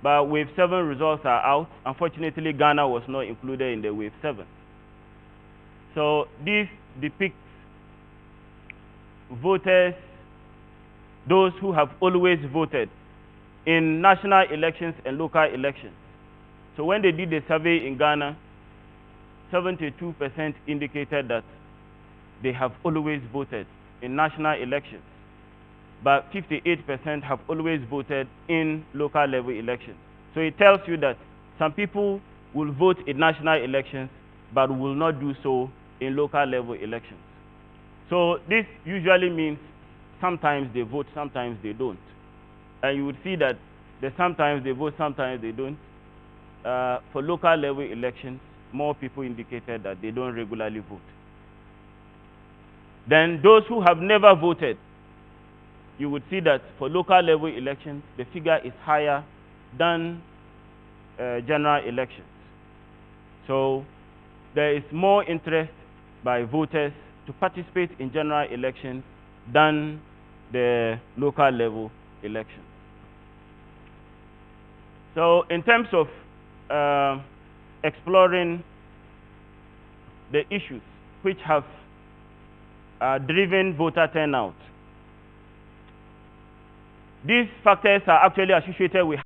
but Wave 7 results are out. Unfortunately, Ghana was not included in the Wave 7. So this depicts voters, those who have always voted in national elections and local elections. So when they did the survey in Ghana, 72% indicated that they have always voted in national elections, but 58% have always voted in local level elections. So it tells you that some people will vote in national elections, but will not do so in local level elections. So this usually means sometimes they vote, sometimes they don't. And you would see that sometimes they vote, sometimes they don't. For local level elections, more people indicated that they don't regularly vote. Then those who have never voted, you would see that for local level elections, the figure is higher than general elections. So there is more interest by voters to participate in general elections than the local level elections. So in terms of exploring the issues which have driven voter turnout, these factors are actually associated with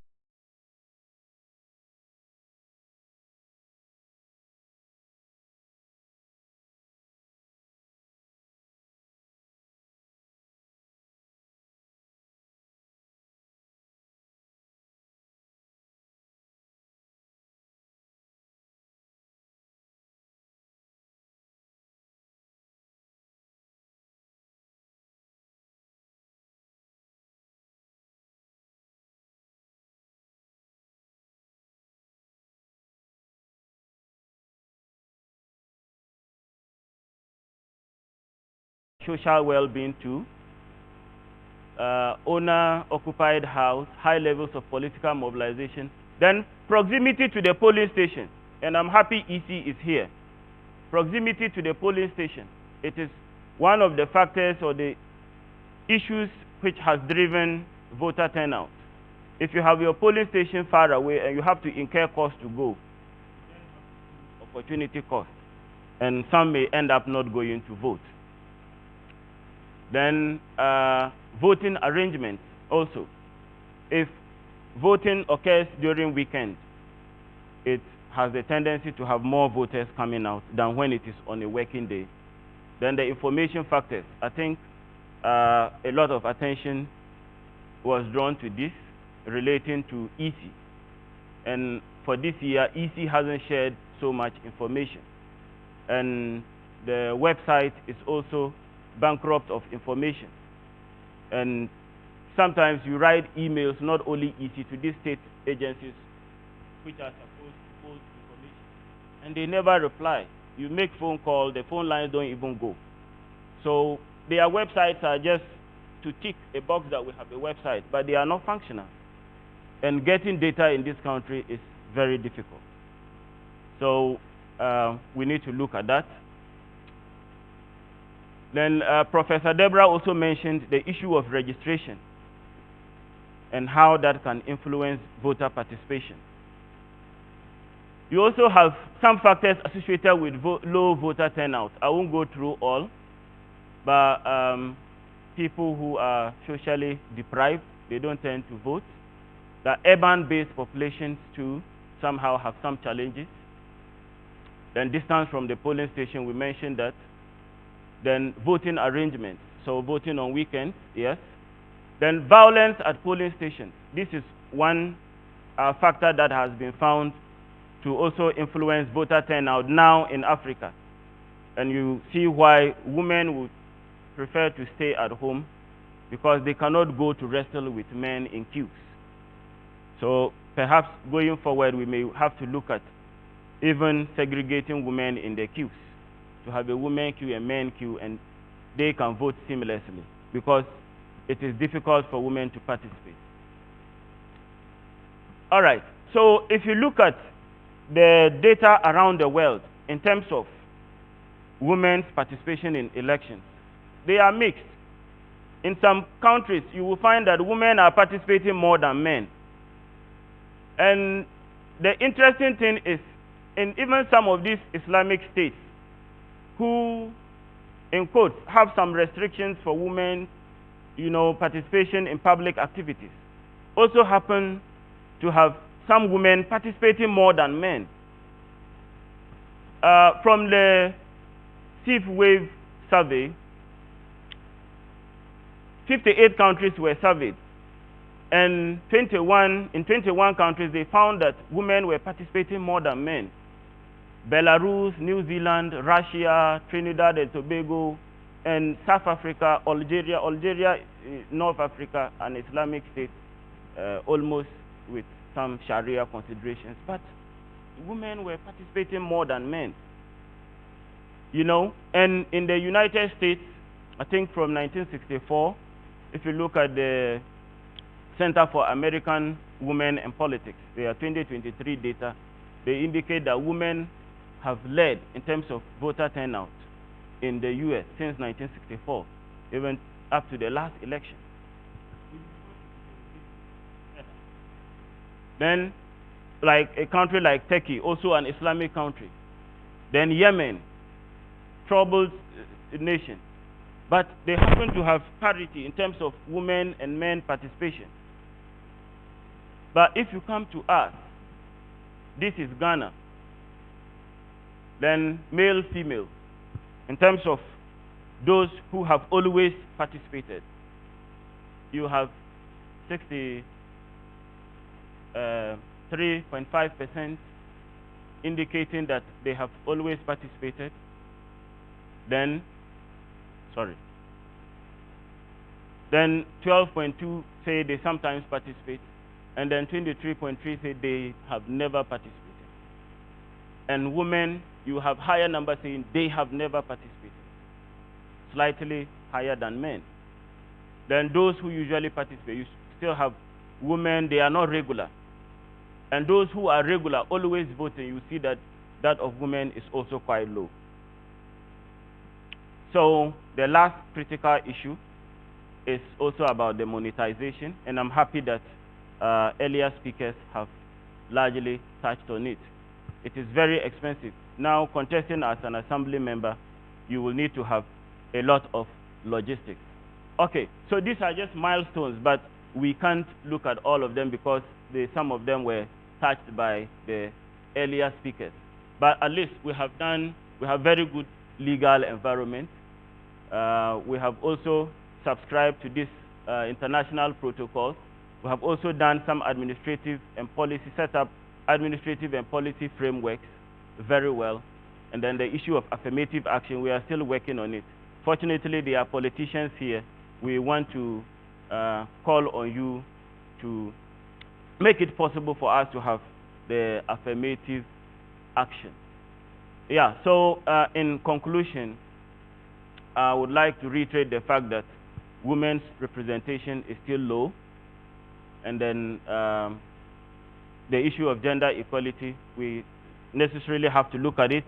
social well-being too, owner-occupied house, high levels of political mobilization, then proximity to the polling station. And I'm happy EC is here. Proximity to the polling station. It is one of the factors or the issues which has driven voter turnout. If you have your polling station far away and you have to incur cost to go, opportunity cost, and some may end up not going to vote. Then voting arrangements also. If voting occurs during weekend, it has a tendency to have more voters coming out than when it is on a working day. Then the information factors. I think a lot of attention was drawn to this relating to EC. And for this year, EC hasn't shared so much information. And the website is also bankrupt of information. And sometimes you write emails, not only EC, to these state agencies which are supposed to hold information, and they never reply. You make phone calls, the phone lines don't even go. So their websites are just to tick a box that we have a website, but they are not functional. And getting data in this country is very difficult. So we need to look at that. Then Professor Deborah also mentioned the issue of registration and how that can influence voter participation. You also have some factors associated with low voter turnout. I won't go through all, but people who are socially deprived, they don't tend to vote. The urban-based populations too somehow have some challenges. Then distance from the polling station, we mentioned that. Then voting arrangements, so voting on weekends, yes. Then violence at polling stations. This is one factor that has been found to also influence voter turnout now in Africa. And you see why women would prefer to stay at home, because they cannot go to wrestle with men in queues. So perhaps going forward we may have to look at even segregating women in the queues, to have a women queue and men queue, and they can vote seamlessly, because it is difficult for women to participate. All right, so if you look at the data around the world in terms of women's participation in elections, they are mixed. In some countries, you will find that women are participating more than men. And the interesting thing is, in even some of these Islamic states who, in quotes, have some restrictions for women, participation in public activities, also happen to have some women participating more than men. From the Fifth Wave survey, 58 countries were surveyed, and in 21 countries they found that women were participating more than men. Belarus, New Zealand, Russia, Trinidad and Tobago, and South Africa, Algeria, North Africa, an Islamic state, almost with some Sharia considerations, but women were participating more than men. And in the United States, I think from 1964, if you look at the Center for American Women and Politics, their 2023 data, they indicate that women have led in terms of voter turnout in the U.S. since 1964, even up to the last election. Then, like a country like Turkey, also an Islamic country. Then Yemen, troubled nation. But they happen to have parity in terms of women and men participation. But if you come to us, this is Ghana. Then male, female, in terms of those who have always participated, you have 63.5% indicating that they have always participated. Then 12.2 say they sometimes participate, and then 23.3 say they have never participated. And women, you have higher numbers saying they have never participated, slightly higher than men. Then those who usually participate, you still have women, they are not regular. And those who are regular, always voting, you see that that of women is also quite low. So the last critical issue is also about the monetization, and I'm happy that earlier speakers have largely touched on it. It is very expensive. Now, contesting as an assembly member, you will need to have a lot of logistics. Okay, so these are just milestones, but we can't look at all of them because some of them were touched by the earlier speakers. But at least we have very good legal environment. We have also subscribed to this international protocols. We have also done some administrative and policy, set up administrative and policy frameworks very well. And then the issue of affirmative action, we are still working on it. Fortunately, there are politicians here. We want to call on you to make it possible for us to have the affirmative action. Yeah, so in conclusion, I would like to reiterate the fact that women's representation is still low. And then the issue of gender equality, we necessarily have to look at it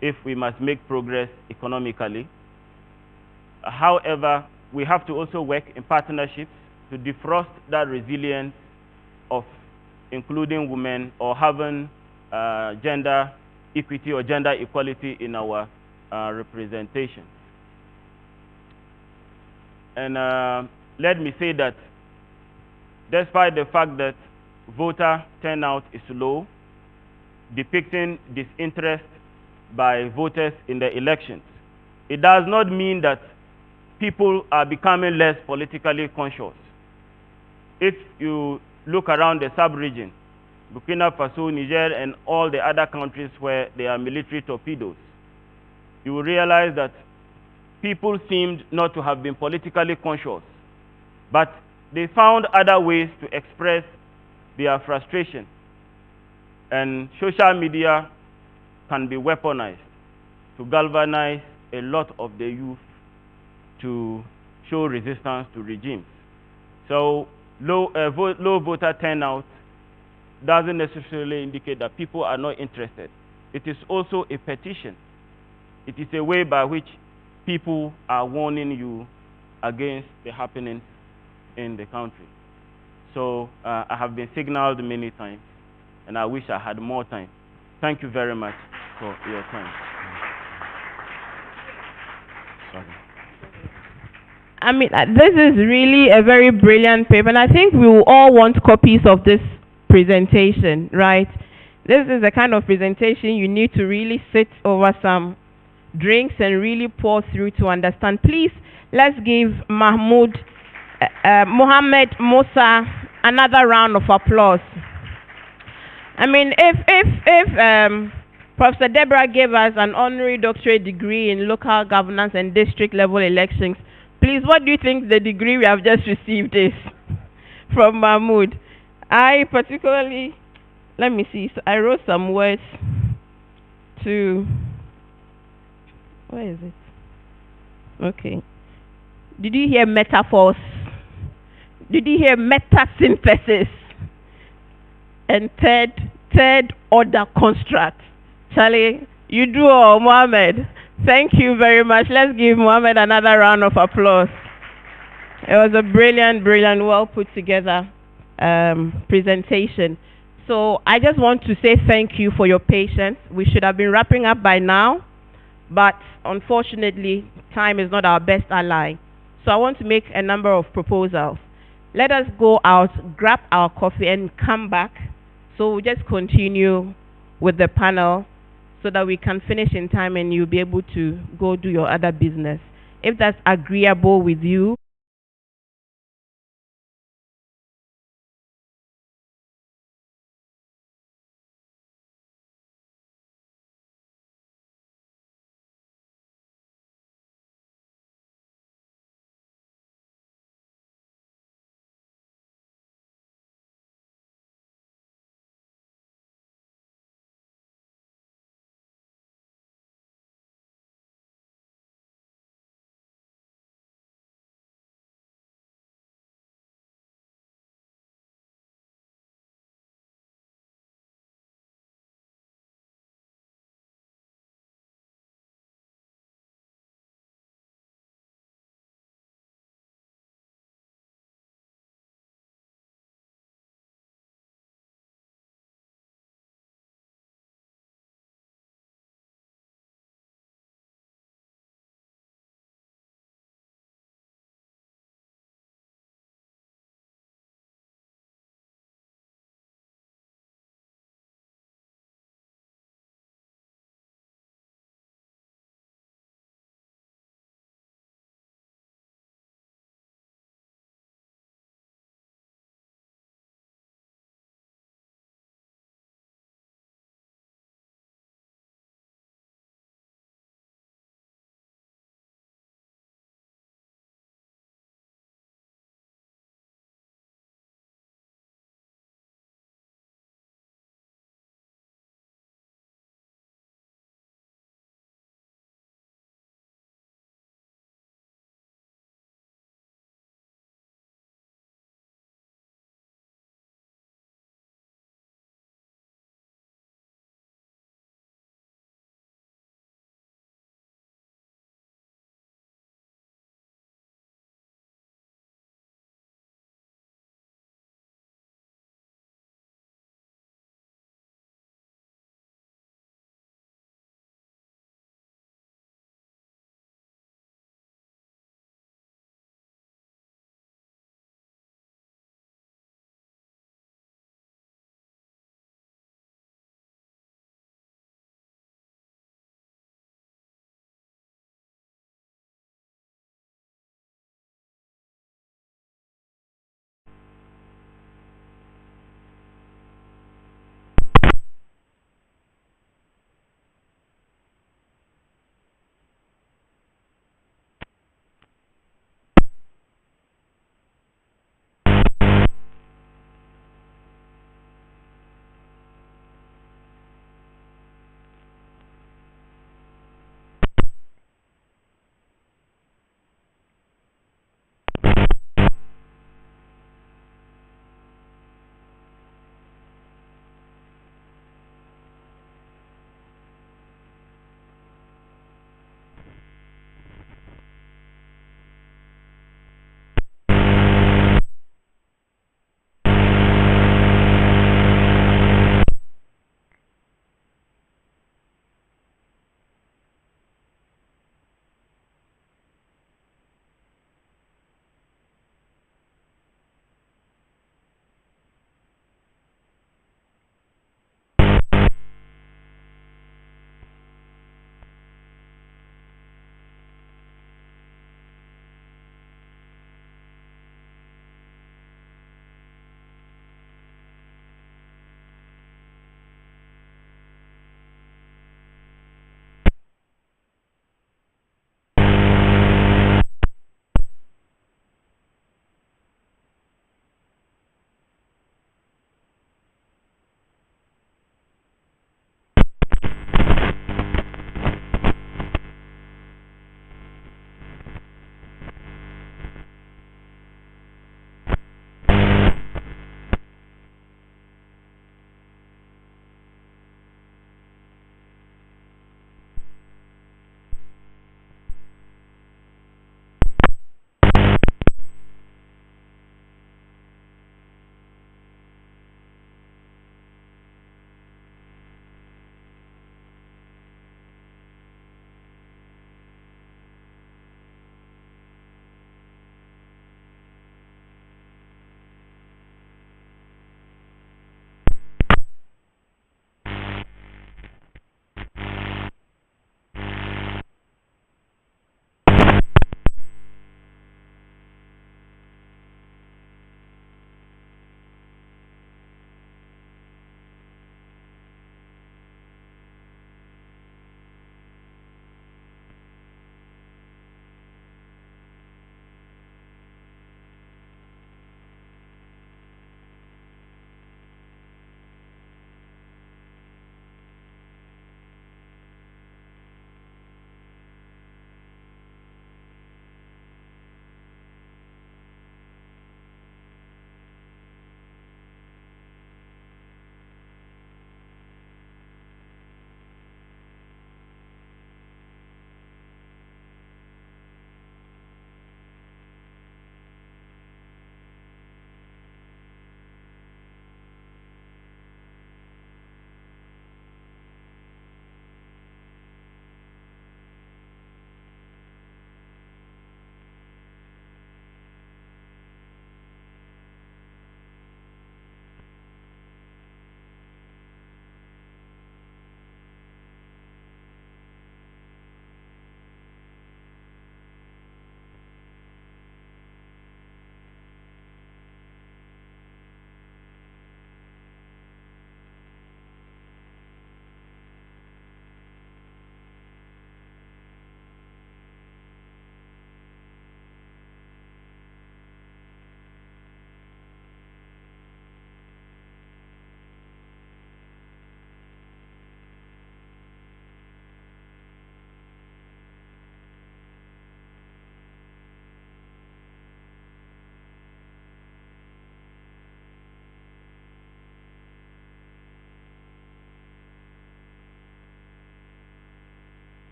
if we must make progress economically. However, we have to also work in partnerships to defrost that resilience of including women or having gender equity or gender equality in our representation. And let me say that despite the fact that voter turnout is low, depicting disinterest by voters in the elections, it does not mean that people are becoming less politically conscious if you look around the sub-region, Burkina Faso, Niger, and all the other countries where there are military torpedoes, you will realize that people seemed not to have been politically conscious, but they found other ways to express their frustration. And social media can be weaponized to galvanize a lot of the youth to show resistance to regimes. So low voter turnout doesn't necessarily indicate that people are not interested. It is also a petition. It is a way by which people are warning you against the happenings in the country. So I have been signaled many times, and I wish I had more time. Thank you very much for your time. Sorry. I mean, this is really a very brilliant paper, and I think we will all want copies of this presentation, right? This is the kind of presentation you need to really sit over some drinks and really pour through to understand. Please, let's give Mohammed Musa another round of applause. I mean, if Professor Deborah gave us an honorary doctorate degree in local governance and district level elections, please, what do you think the degree we have just received is from Mahmoud? I particularly, let me see, so I wrote some words to, where is it? Okay. Did you hear metaphors? Did you hear metasynthesis? And third order construct? Charlie, you do all, Mohammed. Thank you very much. Let's give Mohammed another round of applause. It was a brilliant, well put together presentation. So I just want to say thank you for your patience. We should have been wrapping up by now, but unfortunately, time is not our best ally. So I want to make a number of proposals. Let us go out, grab our coffee, and come back. So we'll just continue with the panel so that we can finish in time and you'll be able to go do your other business. If that's agreeable with you,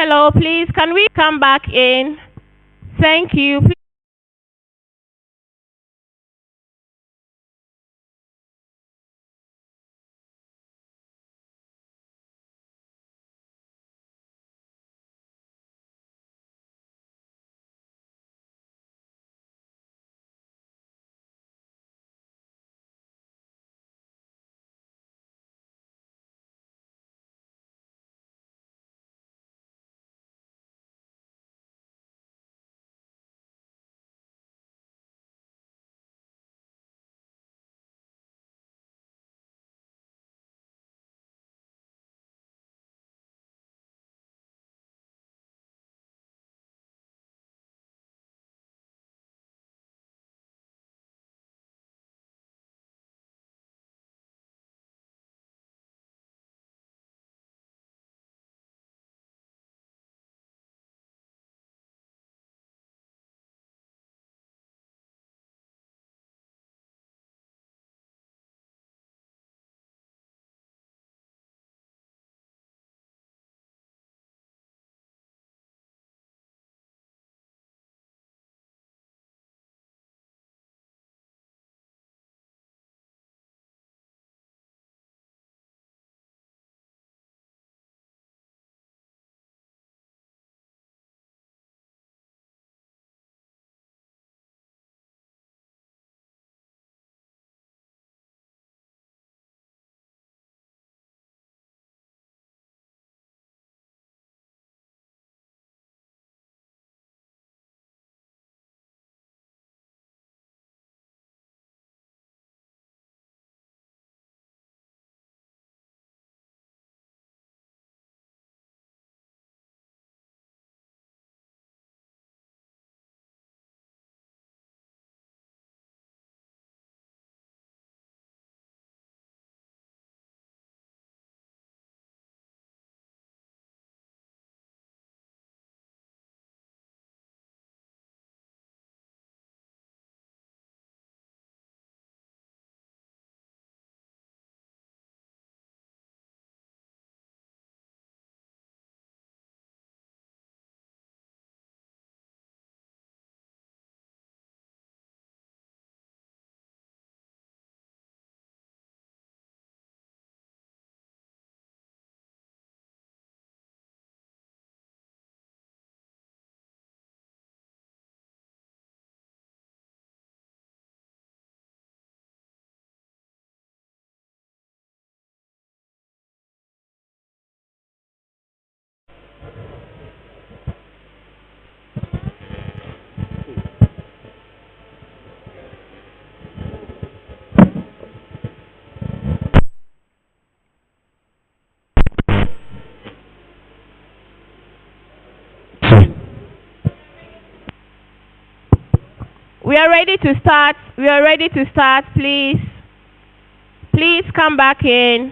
Hello, please, can we come back in? Thank you. We are ready to start. We are ready to start, please. Please come back in.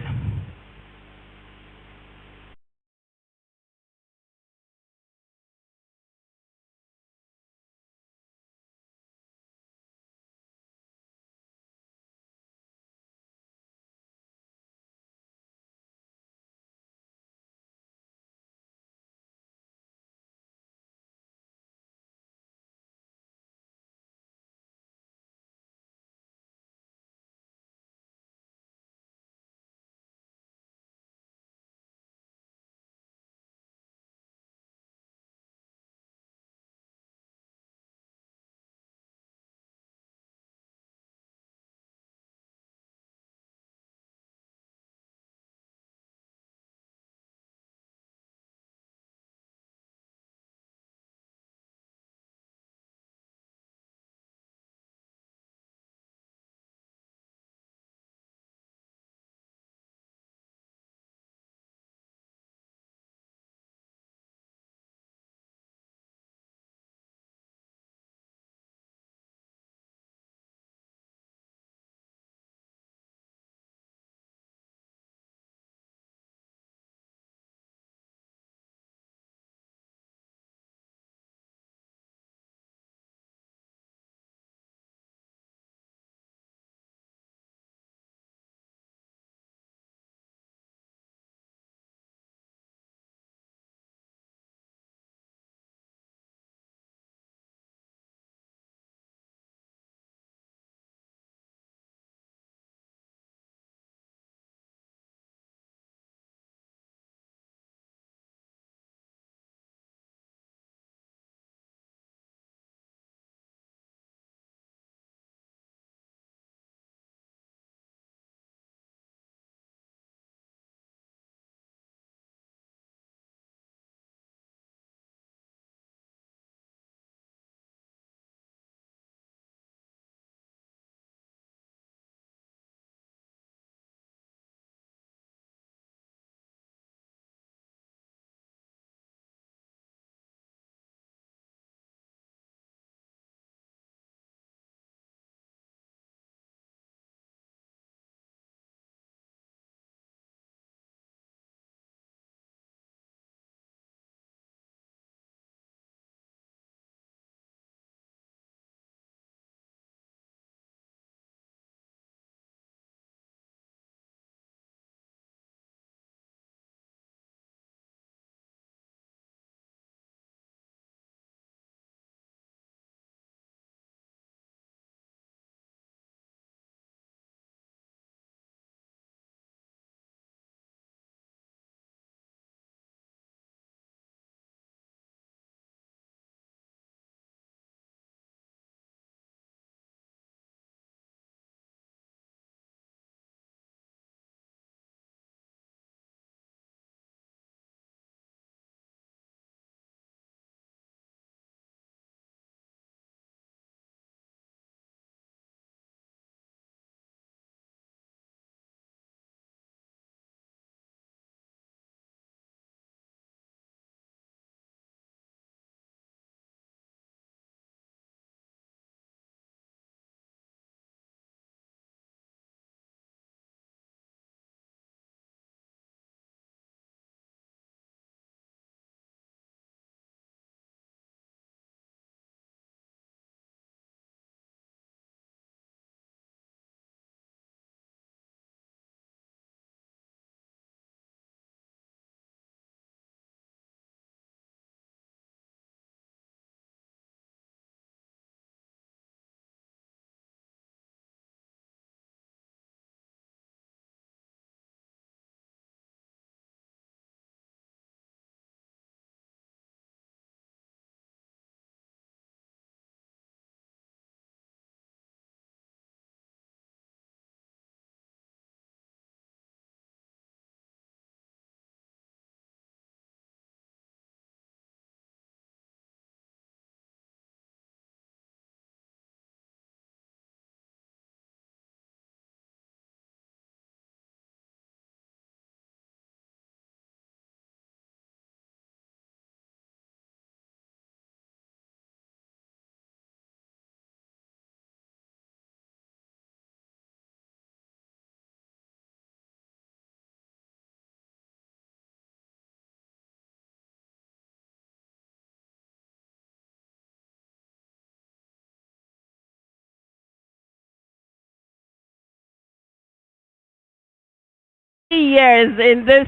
years in this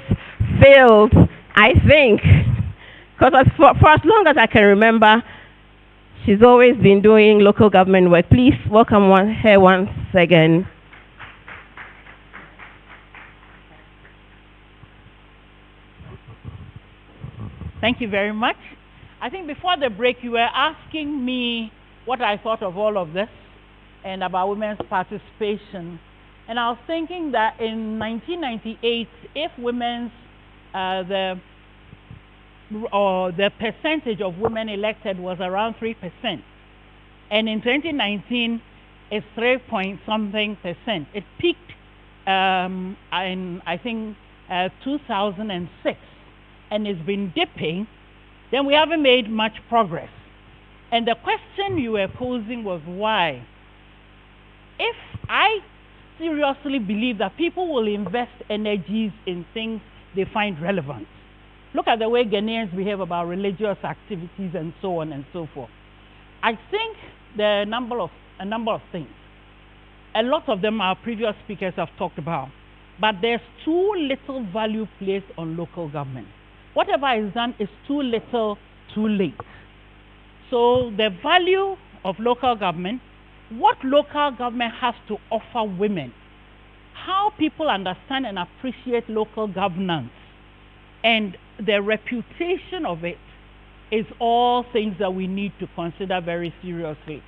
field, I think. Because for as long as I can remember, she's always been doing local government work. Please welcome her once again. Thank you very much. I think before the break, you were asking me what I thought of all of this and about women's participation. And I was thinking that in 1998, if the percentage of women elected was around 3%, and in 2019 it's 3-point-something%. It peaked in I think 2006, and it's been dipping. Then we haven't made much progress. And the question you were posing was why? If I seriously believe that people will invest energies in things they find relevant. Look at the way Ghanaians behave about religious activities and so on and so forth. I think there are a number of things. A lot of them our previous speakers have talked about. But there's too little value placed on local government. Whatever is done is too little, too late. So the value of local government, what local government has to offer women, how people understand and appreciate local governance, and the reputation of it is all things that we need to consider very seriously.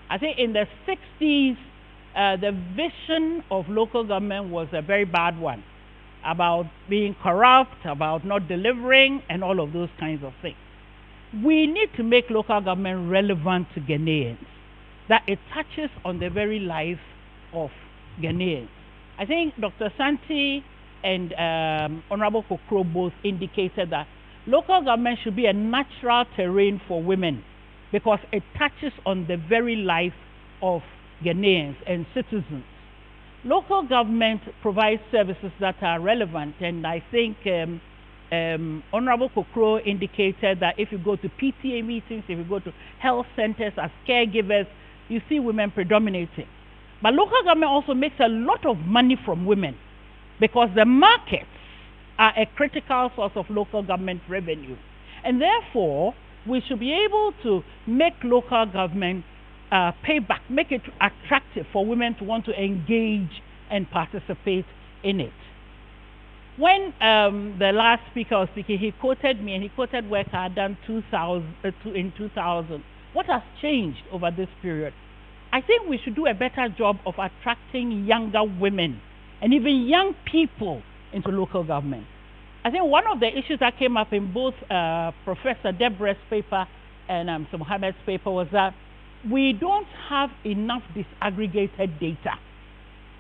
I think in the 60s, the vision of local government was a very bad one, about being corrupt, about not delivering, and all of those kinds of things. We need to make local government relevant to Ghanaians, that it touches on the very life of Ghanaians. I think Dr. Santi and Honorable Kokro both indicated that local government should be a natural terrain for women because it touches on the very life of Ghanaians and citizens. Local government provides services that are relevant, and I think Honorable Kokro indicated that if you go to PTA meetings, if you go to health centers as caregivers, you see women predominating. But local government also makes a lot of money from women because the markets are a critical source of local government revenue. And therefore, we should be able to make local government pay back, make it attractive for women to want to engage and participate in it. When the last speaker was speaking, he quoted me and he quoted work I had done in 2000. What has changed over this period? I think we should do a better job of attracting younger women and even young people into local government. I think one of the issues that came up in both Professor Deborah's paper and Mr. Mohammed's paper was that we don't have enough disaggregated data.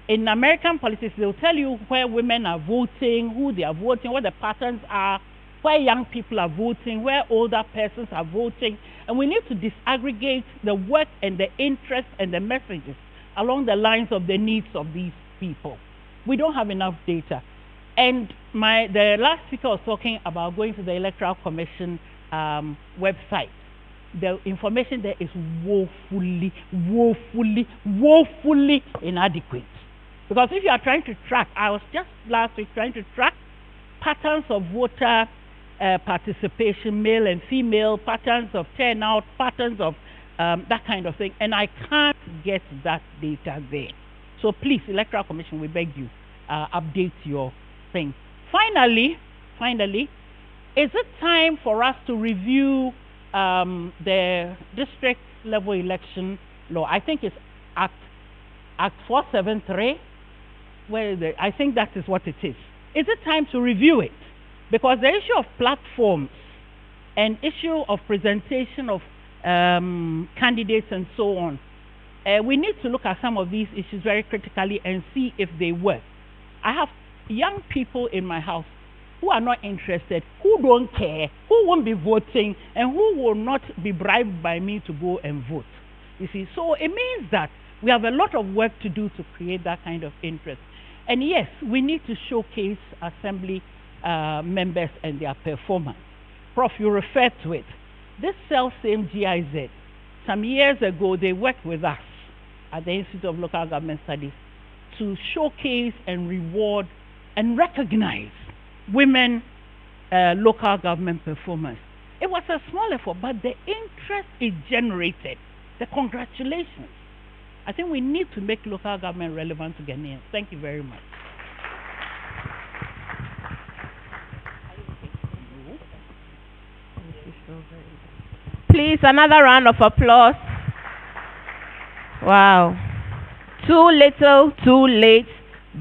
In American politics, they'll tell you where women are voting, who they are voting, what the patterns are, where young people are voting, where older persons are voting, and we need to disaggregate the work and the interests and the messages along the lines of the needs of these people. We don't have enough data. And the last speaker was talking about going to the Electoral Commission website. The information there is woefully inadequate. Because if you are trying to track, I was just last week trying to track patterns of voter participation, male and female, patterns of turnout, patterns of that kind of thing, and I can't get that data there. So please, Electoral Commission, we beg you, update your thing. Finally, is it time for us to review the district level election law? I think it's Act 473. I think that is what it is. Is it time to review it? Because the issue of platforms and issue of presentation of candidates and so on, we need to look at some of these issues very critically and see if they work. I have young people in my house who are not interested, who don't care, who won't be voting, and who will not be bribed by me to go and vote. You see, so it means that we have a lot of work to do to create that kind of interest. And yes, we need to showcase assembly members and their performance. Prof, you referred to it. This self-same GIZ, some years ago, they worked with us at the Institute of Local Government Studies to showcase and reward and recognize women local government performance. It was a small effort, but the interest it generated, the congratulations. I think we need to make local government relevant to Ghanaians. Thank you very much. Please, another round of applause. Wow. Too little, too late,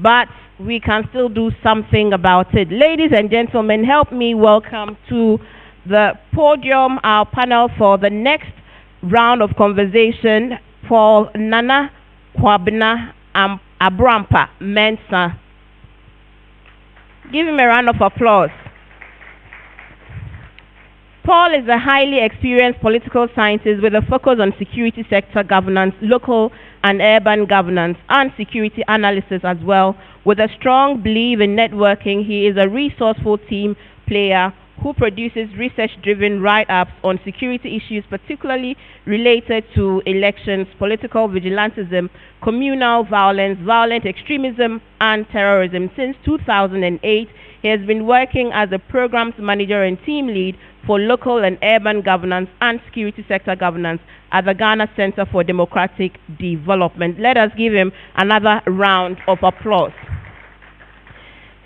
but we can still do something about it. Ladies and gentlemen, help me welcome to the podium our panel for the next round of conversation, Paul Nana Kwabena Abrampa Mensa. Give him a round of applause. Paul is a highly experienced political scientist with a focus on security sector governance, local and urban governance, and security analysis as well. With a strong belief in networking, he is a resourceful team player who produces research-driven write-ups on security issues, particularly related to elections, political vigilantism, communal violence, violent extremism, and terrorism. Since 2008, he has been working as a programs manager and team lead for local and urban governance and security sector governance at the Ghana Center for Democratic Development. Let us give him another round of applause.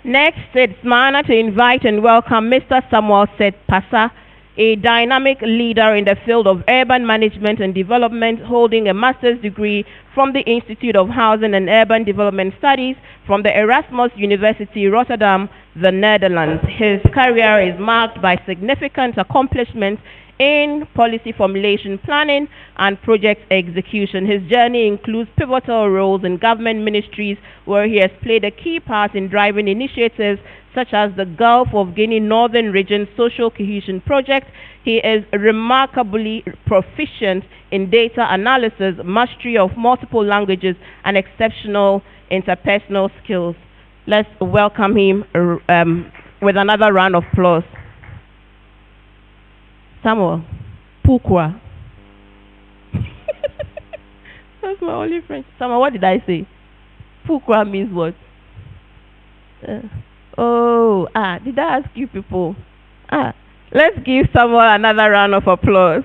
Next, it's my honor to invite and welcome Mr. Samuel Seth Pasa, a dynamic leader in the field of urban management and development, holding a master's degree from the Institute of Housing and Urban Development Studies from the Erasmus University, Rotterdam, the Netherlands. His career is marked by significant accomplishments in policy formulation, planning, and project execution. His journey includes pivotal roles in government ministries where he has played a key part in driving initiatives such as the Gulf of Guinea Northern Region Social Cohesion Project. He is remarkably proficient in data analysis, mastery of multiple languages, and exceptional interpersonal skills. Let's welcome him with another round of applause. Samuel Pukwa. That's my only friend. Samuel, what did I say? Pukwa means what? Did I ask you people? Let's give Samuel another round of applause.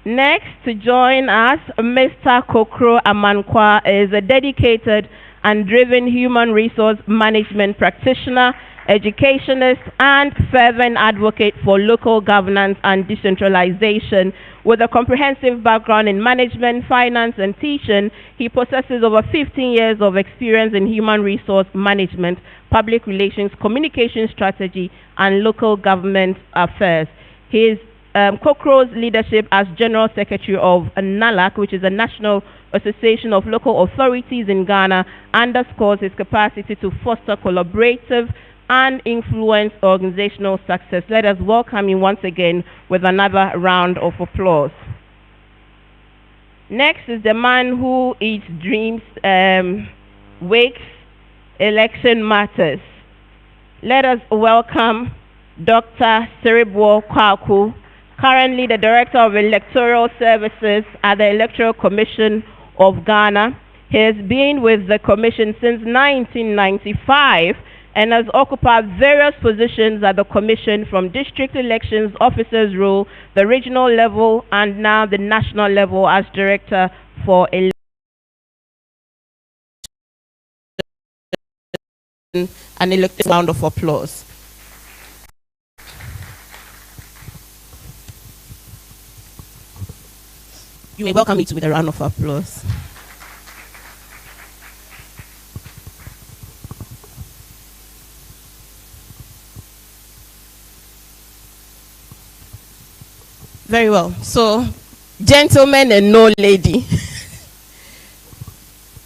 Next to join us, Mr. Kokro Amankwa is a dedicated and driven human resource management practitioner, educationist, and fervent advocate for local governance and decentralization. With a comprehensive background in management, finance, and teaching, he possesses over 15 years of experience in human resource management, public relations, communication strategy, and local government affairs. His Kokro's leadership as General Secretary of NALAC, which is the National Association of Local Authorities in Ghana, underscores his capacity to foster collaborative and influence organizational success. Let us welcome him once again with another round of applause. Next is the man who eats, dreams, wakes, election matters. Let us welcome Dr. Seribwo Kwaku, currently the Director of Electoral Services at the Electoral Commission of Ghana. He has been with the Commission since 1995 and has occupied various positions at the Commission, from district elections officers role, the regional level, and now the national level as Director for Elections. An elected round of applause. You may welcome me with a round of applause. Very well. So, gentlemen and no lady,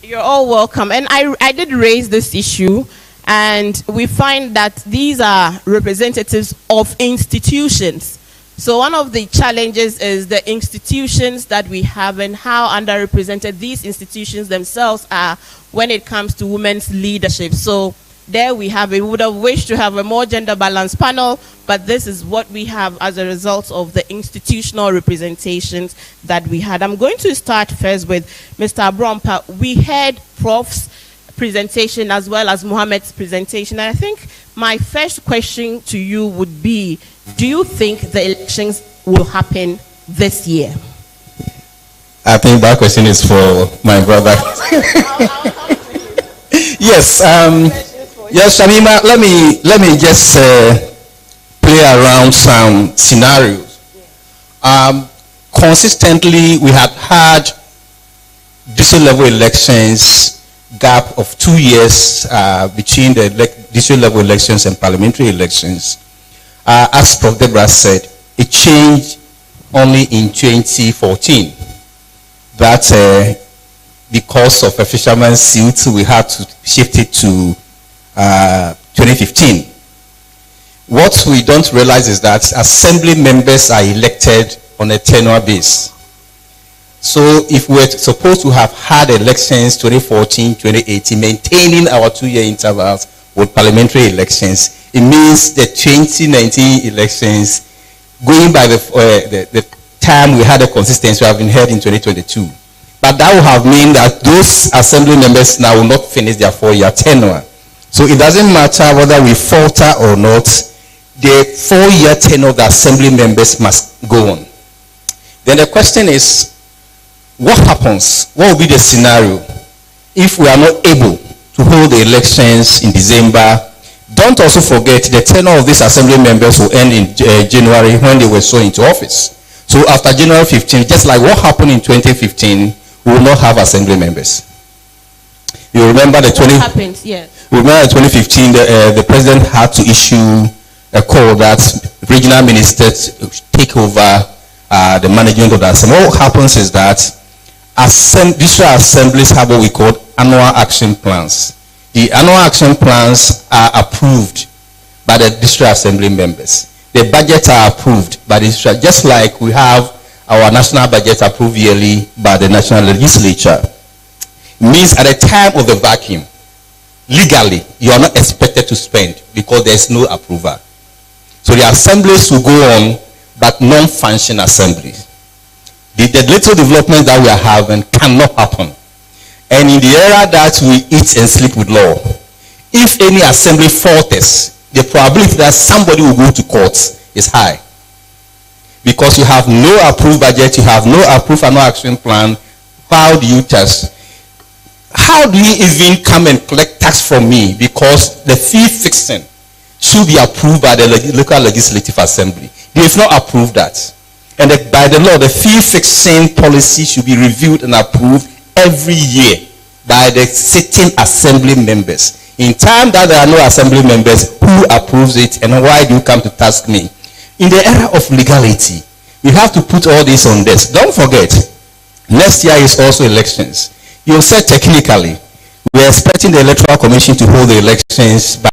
you're all welcome. And I did raise this issue, and we find that these are representatives of institutions. So one of the challenges is the institutions that we have and how underrepresented these institutions themselves are when it comes to women's leadership. So there we have it. We would have wished to have a more gender balanced panel, but this is what we have as a result of the institutional representations that we had. I'm going to start first with Mr. Abrompa. We heard Prof's presentation as well as Mohammed's presentation, and I think my first question to you would be, do you think the elections will happen this year? I think that question is for my brother. Yes, yes, Shamima, let me just play around some scenarios. Consistently, we have had district level elections gap of 2 years between the district level elections and parliamentary elections. As Prof. Deborah said, it changed only in 2014. That because of a fisherman's suit, we had to shift it to 2015. What we don't realize is that assembly members are elected on a tenure base. So if we're supposed to have had elections 2014, 2018, maintaining our 2-year intervals with parliamentary elections, it means the 2019 elections, going by the time we had a consistency, we have been held in 2022. But that would have meant that those assembly members now will not finish their 4-year tenure. So it doesn't matter whether we falter or not, the 4-year tenure of the assembly members must go on. Then the question is, what happens? What will be the scenario if we are not able to hold the elections in December? Don't also forget the tenure of these assembly members will end in January when they were sworn into office. So after January 15, just like what happened in 2015, we will not have assembly members. You remember the 2015? Yes. Remember in 2015, the president had to issue a call that regional ministers take over the management of the assembly. What happens is that district assemblies have what we call annual action plans. The annual action plans are approved by the district assembly members. The budgets are approved by the district, just like we have our national budget approved yearly by the national legislature. It means at the time of the vacuum, legally, you are not expected to spend because there is no approval. So the assemblies will go on, but non-function assemblies. The little development that we are having cannot happen. And in the era that we eat and sleep with law, if any assembly falters, the probability that somebody will go to court is high. Because you have no approved budget, you have no approved annual action plan, how do you test? How do you even come and collect tax from me? Because the fee fixing should be approved by the local legislative assembly. They have not approved that. And by the law, the fee fixing policy should be reviewed and approved every year by the sitting assembly members. In time that there are no assembly members, who approves it and why do you come to task me? In the era of legality, we have to put all this on this. Don't forget, next year is also elections. You said technically, we are expecting the Electoral Commission to hold the elections by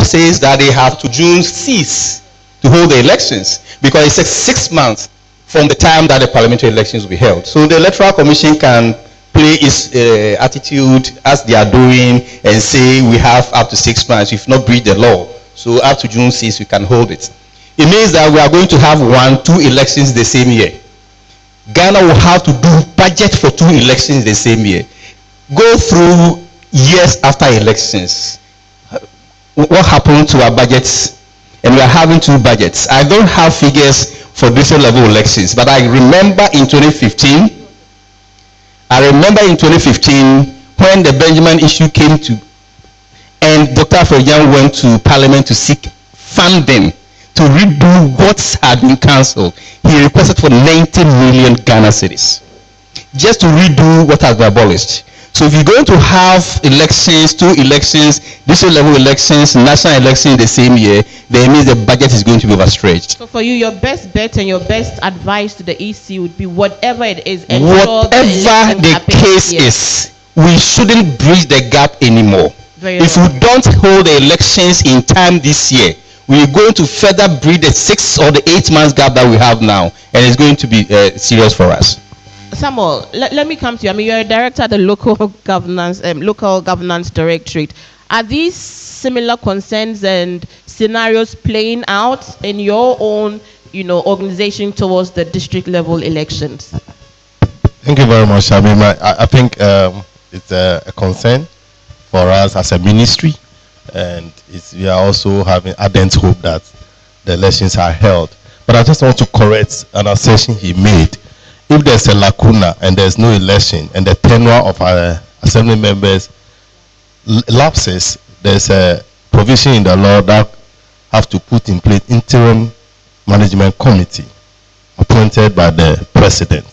says that they have to June 6 to hold the elections because it takes 6 months from the time that the parliamentary elections will be held. So the Electoral Commission can play its attitude as they are doing and say we have up to 6 months if not breach the law. So up to June 6 we can hold it. It means that we are going to have 2 elections the same year. Ghana will have to do budget for 2 elections the same year. Go through years after elections. What happened to our budgets? And we are having 2 budgets. I don't have figures for district level elections, but I remember in 2015, when the Benjamin issue came to, and Dr. Afrojan went to Parliament to seek funding to redo what had been cancelled. He requested for 90 million Ghana cedis just to redo what has been abolished. So if you're going to have elections, 2 elections, district level elections, national elections the same year, then it means the budget is going to be overstretched. So for you, your best bet and your best advice to the EC would be whatever it is, whatever the case is, we shouldn't bridge the gap anymore. If we don't hold the elections in time this year, we're going to further bridge the 6 or the 8 months gap that we have now, and it's going to be serious for us. Samuel, let me come to you. I mean, you're a director at the local governance directorate. Are these similar concerns and scenarios playing out in your own, organization towards the district level elections? Thank you very much. I mean, I think it's a concern for us as a ministry, and we are also having ardent hope that the elections are held. But I just want to correct an assertion he made. If there's a lacuna and there's no election and the tenure of our assembly members lapses, there's a provision in the law that have to put in place interim management committee appointed by the president.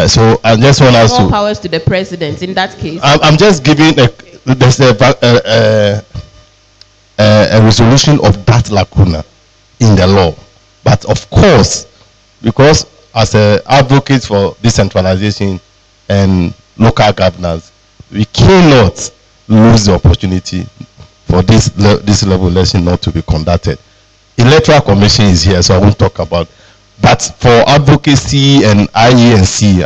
So I just want us to... More powers to the president in that case. I'm just giving there's a resolution of that lacuna in the law. But of course, because as an advocate for decentralization and local governance, we cannot lose the opportunity for this level election not to be conducted. Electoral Commission is here, so I won't talk about. But for advocacy and IENC,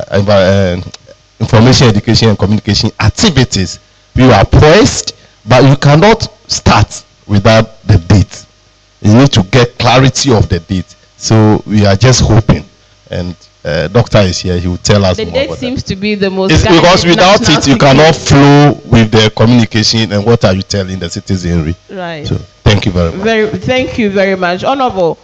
information, education, and communication activities, we are poised, but you cannot start without the date. You need to get clarity of the date. So we are just hoping, and Doctor is here, he will tell us more about that. The date seems to be the most... It's because without it, you cannot flow with the communication and what are you telling the citizenry. Right. So thank you very much. Thank you very much. Honorable,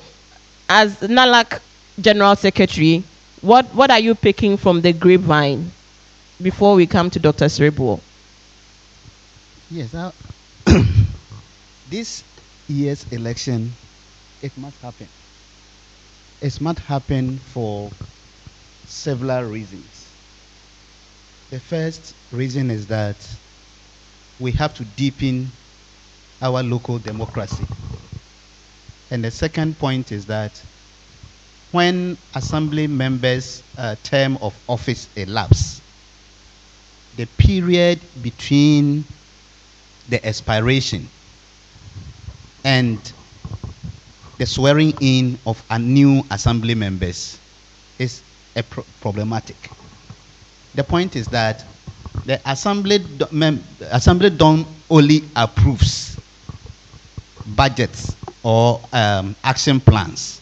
as NALAC General Secretary, what are you picking from the grapevine before we come to Dr. Sribuo? Yes, this year's election, it must happen. It must happen for several reasons. The first reason is that we have to deepen our local democracy. And the second point is that when assembly members' term of office elapses, the period between the expiration and the swearing in of a new assembly members is problematic. The point is that the assembly don't only approves budgets or action plans,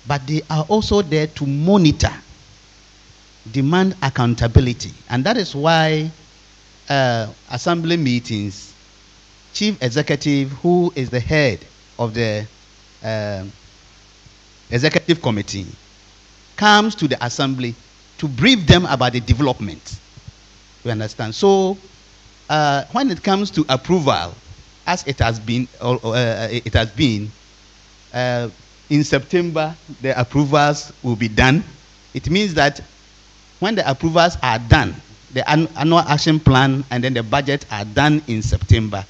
but they are also there to monitor, demand accountability. And that is why assembly meetings, chief executive, who is the head of the executive committee, comes to the assembly to brief them about the development. You understand? So when it comes to approval, as it has been, in September, the approvals will be done. It means that when the approvals are done, the annual action plan and then the budget are done in September,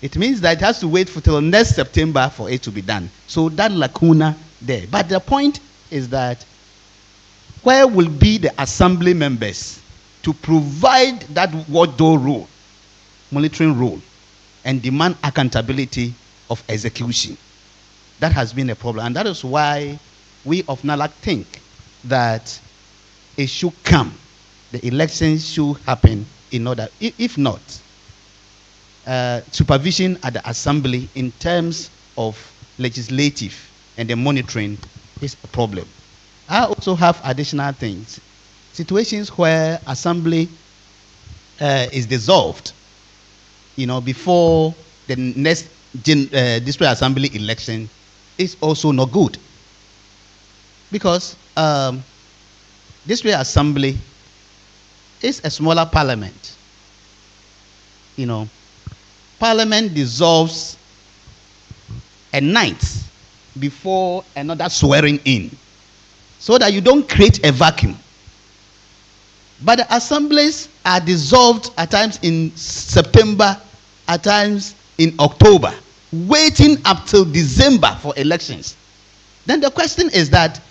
it means that it has to wait till next September for it to be done. So that lacuna there. But the point is that where will be the assembly members to provide that watchdog role, monitoring role, and demand accountability of execution? That has been a problem. And that is why we of NALAC think that it should come. The elections should happen in order. If not, supervision at the assembly in terms of legislative and the monitoring is a problem. I also have additional things. Situations where assembly is dissolved, before the next district assembly election is also not good. Because district assembly is a smaller parliament. Parliament dissolves a night before another swearing in, so that you don't create a vacuum. But the assemblies are dissolved at times in September, at times in October, waiting up till December for elections. Then the question is that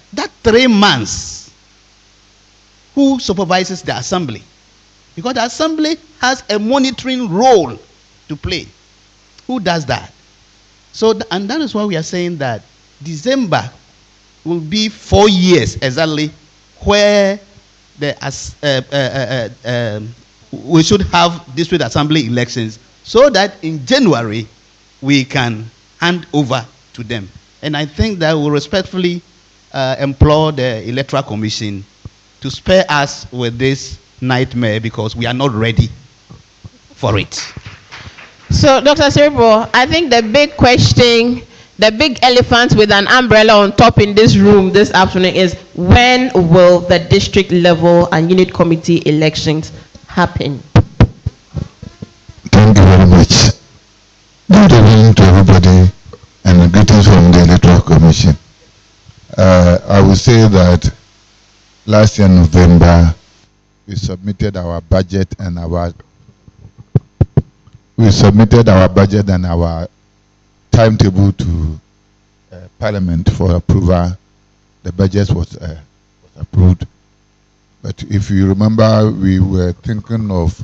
3 months, who supervises the assembly? Because the assembly has a monitoring role to play. Who does that? So, and that is why we are saying that December will be 4 years exactly where we should have district assembly elections so that in January we can hand over to them. And I think that we respectfully implore the Electoral Commission to spare us with this nightmare because we are not ready for it. So, Dr. Siribo, I think the big question, the big elephant with an umbrella on top in this room this afternoon is when will the district level and unit committee elections happen? Thank you very much. Good evening to everybody and greetings from the Electoral Commission. I will say that last year November we submitted our budget and our timetable to Parliament for approval. The budget was approved. But if you remember, we were thinking of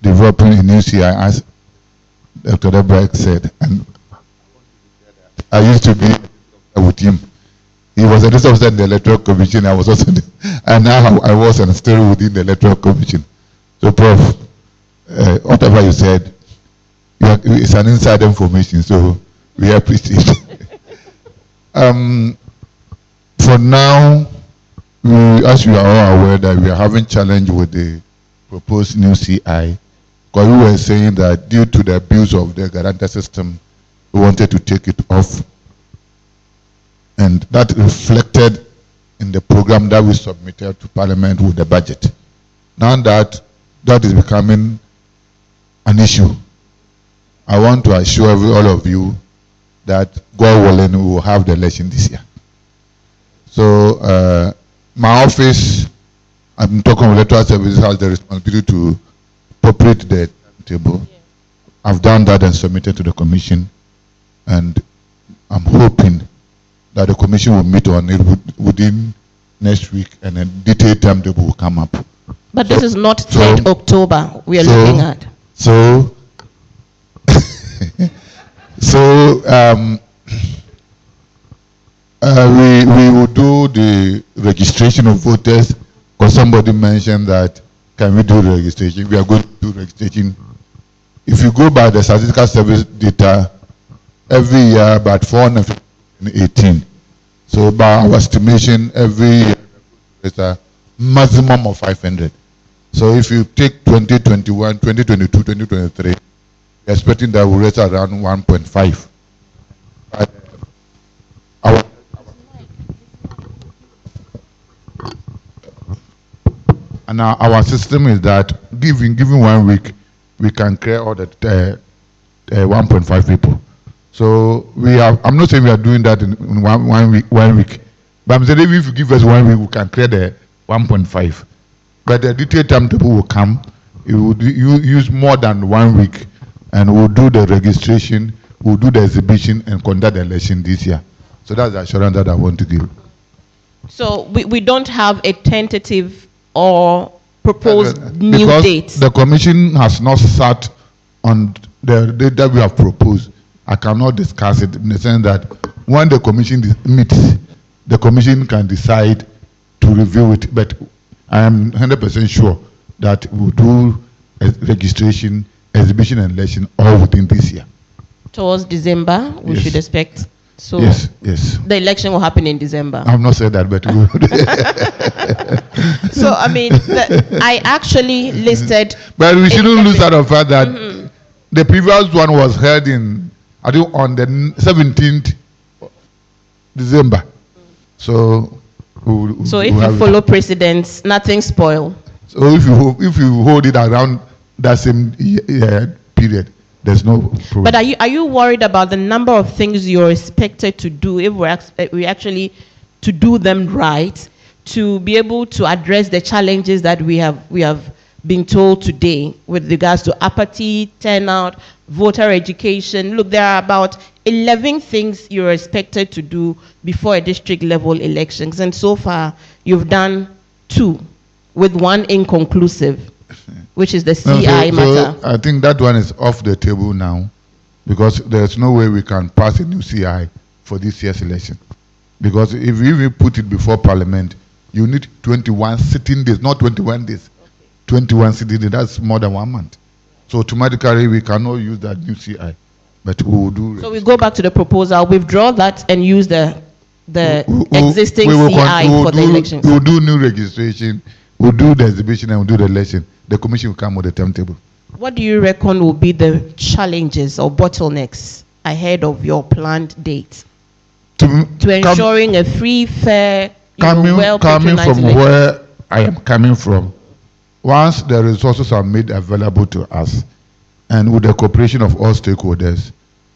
developing a new CI, as Dr. Debrek said, and I used to be with him. He was a resource officer in the Electoral Commission. I was also, and now I was and still within the Electoral Commission. So, Prof, whatever you said, it's an inside information, so we appreciate it. For now, as you are all aware that we are having challenge with the proposed new CI, because we were saying that due to the abuse of the guarantor system, we wanted to take it off. And that reflected in the program that we submitted to Parliament with the budget. Now that is becoming an issue, I want to assure all of you that God willing, we will have the election this year. So my office, I'm talking with electoral services, has the responsibility to appropriate the table. Yeah. I've done that and submitted to the commission, and I'm hoping that the commission will meet on it within next week, and a detailed timetable will come up. But this is not 3rd October we are looking at. So, we will do the registration of voters, because somebody mentioned that, can we do registration? We are going to do registration. If you go by the statistical service data, every year about 418. So by our estimation, every year it's a maximum of 500. So if you take 2021, 2022, 2023, we're expecting that we'll raise around 1.5. And our system is that given 1 week, we can clear all the 1.5 people. So we have. I'm not saying we are doing that in one week, but I'm saying if you give us 1 week, we can clear the 1.5. But the detailed timetable will come. It will use more than 1 week, and we'll do the registration, we'll do the exhibition, and conduct the election this year. So that's the assurance that I want to give. So we don't have a tentative or proposed new date. The commission has not sat on the date that we have proposed. I cannot discuss it in the sense that when the commission meets, the commission can decide to review it. But I am 100% sure that we'll do a registration, exhibition, and election all within this year. Towards December, we should expect. So yes. The election will happen in December. I've not said that, but so I mean, I actually listed. But we shouldn't lose out of fact that the previous one was held on the 17th December. So if you follow precedents, nothing spoil. So if you hold it around that same period, there's no problem. But are you worried about the number of things you're expected to do if we actually to do them right, to be able to address the challenges that we have been told today with regards to apathy, turnout, voter education? Look, there are about 11 things you're expected to do before a district level elections, and so far you've done 2, with 1 inconclusive, which is the CI matter. So I think that one is off the table now, because there's no way we can pass a new CI for this year's election. Because if we put it before Parliament, you need 21 sitting days, not 21 days. 21 sitting days, that's more than 1 month. So automatically we cannot use that new CI, but we will do. So we go back to the proposal, withdraw that and use the existing CI for the elections. We'll do new registration, we'll do the exhibition, and we'll do the election. The commission will come with the timetable. What do you reckon will be the challenges or bottlenecks ahead of your planned date to ensuring a free, fair, coming from where I am coming from? Once the resources are made available to us, and with the cooperation of all stakeholders,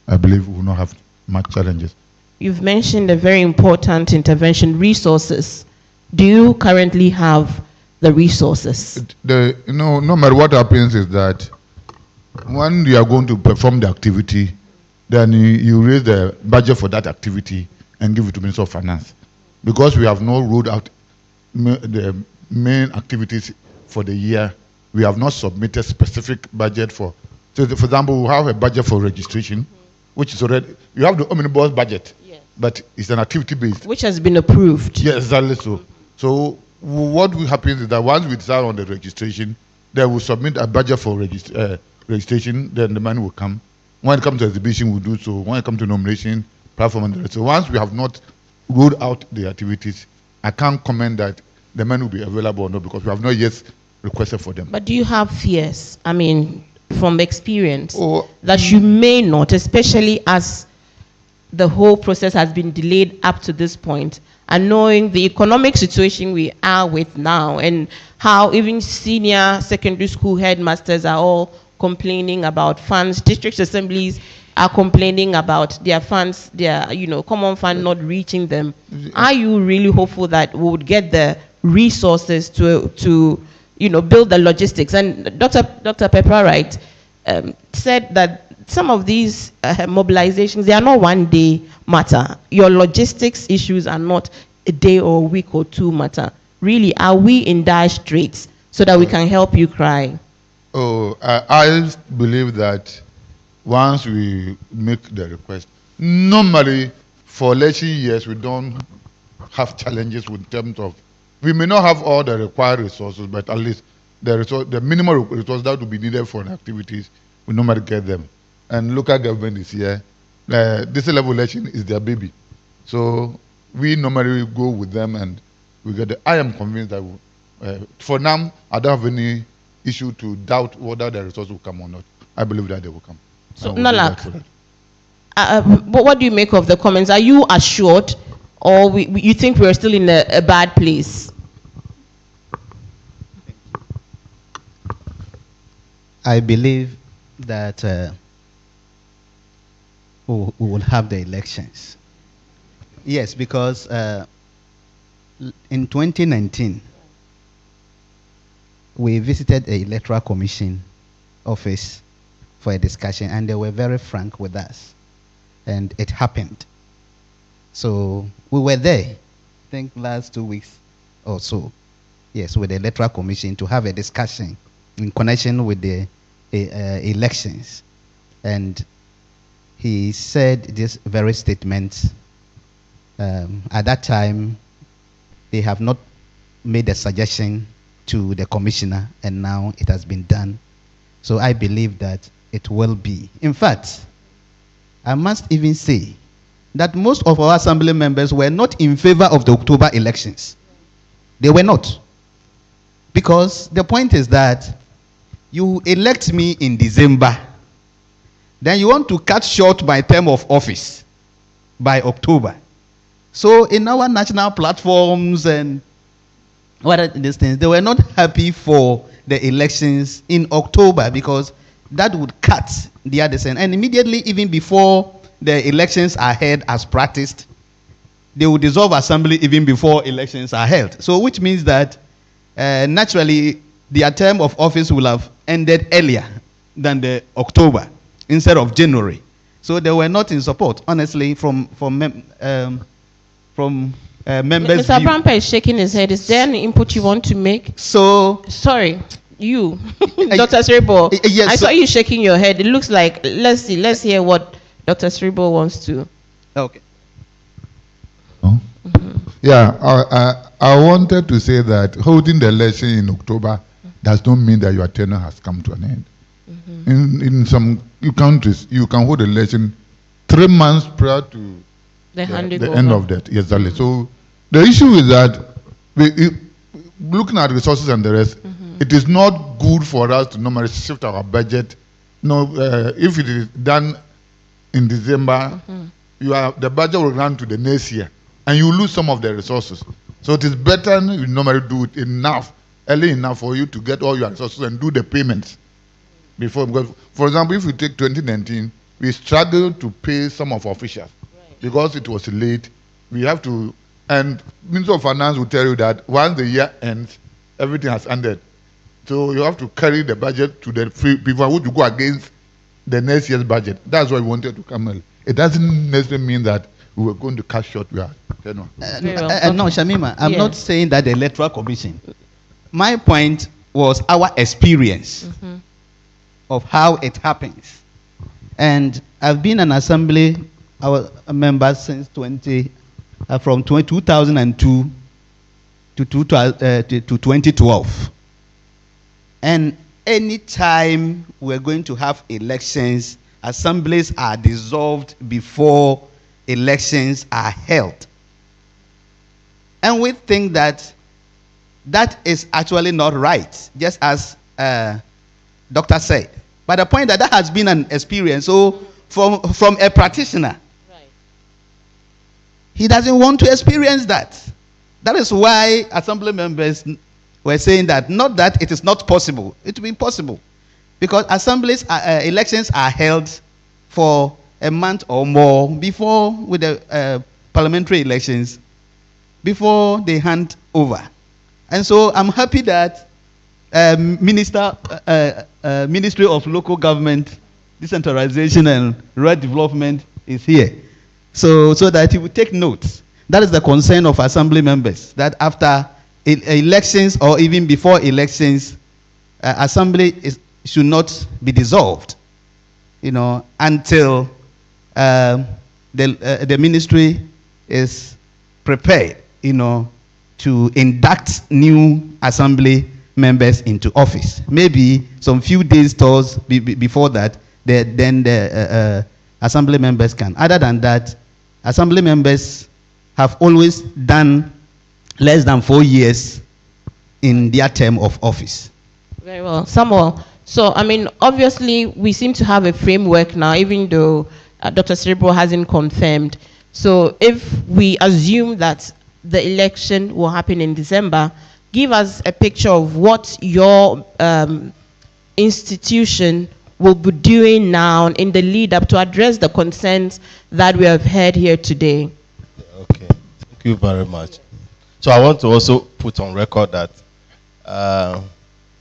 I believe we will not have much challenges. You've mentioned a very important intervention, resources. Do you currently have the resources? No matter what happens is that when you are going to perform the activity, then you raise the budget for that activity and give it to Minister of Finance. Because we have not rolled out the main activities for the year, we have not submitted specific budget for. So, for example, we have a budget for registration, which is already, you have the omnibus budget, but it's an activity-based. Which has been approved. Yes, exactly so. So what will happen is that once we decide on the registration, then we'll submit a budget for registration, then the money will come. When it comes to exhibition, we'll do so. When it comes to nomination, platform, and the rest. So once we have not rolled out the activities, I can't comment that the money will be available or not because we have not yet requested for them. But do you have fears, I mean, from experience, that you may not, especially as the whole process has been delayed up to this point, and knowing the economic situation we are with now, and how even senior secondary school headmasters are all complaining about funds, district assemblies are complaining about their funds, their common fund not reaching them. Are you really hopeful that we would get the resources to build the logistics? And Dr. Pepper said that some of these mobilizations, they are not one day matter. Your logistics issues are not a day or a week or two matter. Really, are we in dire straits so that we can help you cry? I believe that once we make the request, normally for election years, we don't have challenges in terms of, we may not have all the required resources, but at least the minimum resources that will be needed for activities, we normally get them. And local government is here. This level election is their baby. So we normally go with them and we get it. I am convinced that for now, I don't have any issue to doubt whether the resources will come or not. I believe that they will come. So, Nalak, what do you make of the comments? Are you assured, or you think we're still in a bad place? I believe that we will have the elections. Yes, because in 2019, we visited the Electoral Commission office for a discussion, and they were very frank with us, and it happened. So we were there, I think last 2 weeks or so, yes, with the Electoral Commission to have a discussion in connection with the elections. And he said this very statement. At that time, they have not made a suggestion to the commissioner, and now it has been done. So I believe that it will be. In fact, I must even say that most of our assembly members were not in favor of the October elections. They were not. Because the point is that you elect me in December, then you want to cut short my term of office by October. So in our national platforms and what are these things, they were not happy for the elections in October because that would cut the other side. And immediately, even before the elections are held as practiced, they will dissolve assembly even before elections are held. So which means that naturally their term of office will have ended earlier than the October instead of January. So they were not in support, honestly, from members. Mr. Brampa is shaking his head. Is there any input you want to make? So sorry, you, Dr. Sribo. Yes, I saw you shaking your head. It looks like, let's hear what Dr. Sribo wants to. Okay. Oh? Yeah, I wanted to say that holding the election in October does not mean that your tenure has come to an end. In some countries, you can hold the election 3 months prior to the end of that. Yes, exactly. So the issue is that looking at resources and the rest, it is not good for us to normally shift our budget. No, if it is done in December, the budget will run to the next year, and you lose some of the resources. So it is better you normally do it early enough for you to get all your resources and do the payments before. Because, for example, if you take 2019, we struggled to pay some of our officials because it was late. We have to, and Minister of Finance will tell you that once the year ends, everything has ended. So you have to carry the budget to the people who to go against the next year's budget. That's why we wanted to come early. It doesn't necessarily mean that we were going to cut short. We are no, Shamima, I'm not saying that the Electoral Commission. My point was our experience of how it happens. And I've been an assembly member since from 2002 to 2012. And any time we're going to have elections, assemblies are dissolved before elections are held. And we think that that is actually not right, just as Doctor said. But the point that has been an experience, so from a practitioner, he doesn't want to experience that. That is why assembly members were saying that, not that it is not possible, it will be possible. Because elections are held for a month or more before, with the parliamentary elections, before they hand over. And so I'm happy that Ministry of Local Government, Decentralization and Rural Development is here. So that he will take note. That is the concern of assembly members, that after elections or even before elections, assembly should not be dissolved, until the ministry is prepared, to induct new assembly members into office. Maybe some few days before that, then the assembly members can. Other than that, assembly members have always done less than 4 years in their term of office. Very well. Samuel, so, obviously, we seem to have a framework now, even though Dr. Cerebro hasn't confirmed. So, if we assume that the election will happen in December, give us a picture of what your institution will be doing now in the lead up to address the concerns that we have heard here today. Okay, thank you very much. So I want to also put on record that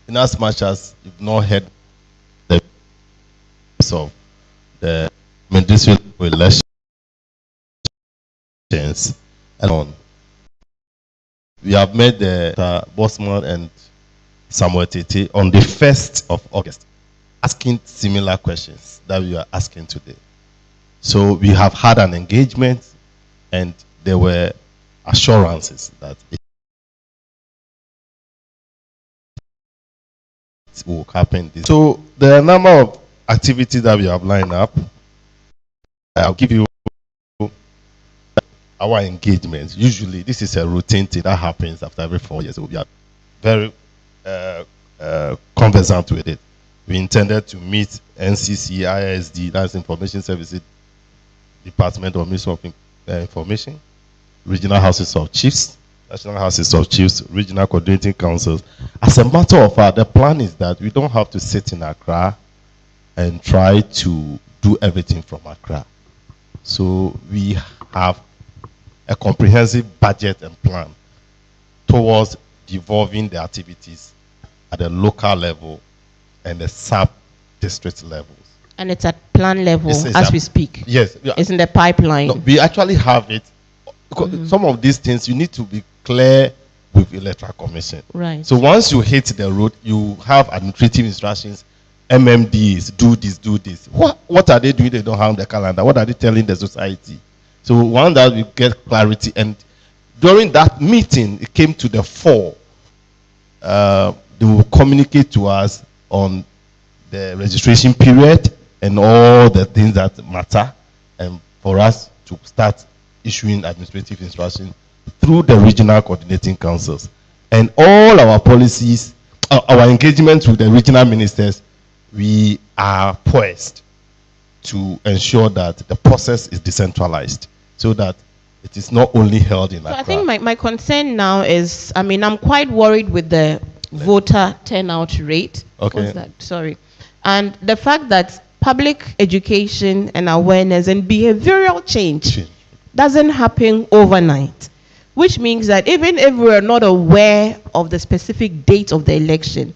in as much as you've not heard the of the ministerial elections and on, we have met the Bosman and Samuel Tete on the 1st of August, asking similar questions that we are asking today. So we have had an engagement, and there were assurances that it will happen. So there are a number of activities that we have lined up. I'll give you our engagement. Usually, this is a routine thing that happens after every 4 years. So we are very conversant with it. We intended to meet NCC, ISD, that's Information Services Department of Ministry of Information, Regional Houses of Chiefs, National Houses of Chiefs, Regional Coordinating Councils. As a matter of fact, the plan is that we don't have to sit in Accra and try to do everything from Accra. So we have a comprehensive budget and plan towards devolving the activities at the local level and the sub-district levels. And it's at plan level as we speak? Yes. It's in the pipeline? No, we actually have it. Because some of these things, you need to be clear with the Electoral Commission. Right. So once you hit the road, you have administrative instructions, MMDs, do this, do this. What are they doing? They don't have the calendar. What are they telling the society? So one that we get clarity, and during that meeting, it came to the fore. They will communicate to us on the registration period and all the things that matter, and for us to start issuing administrative instructions through the regional coordinating councils. And all our policies, our engagement with the regional ministers, we are poised to ensure that the process is decentralized so that it is not only held in Accra. I think my concern now is, I mean, I'm quite worried with the voter turnout rate. Okay. What's that? Sorry. And the fact that public education and awareness and behavioral change doesn't happen overnight, which means that even if we're not aware of the specific date of the election,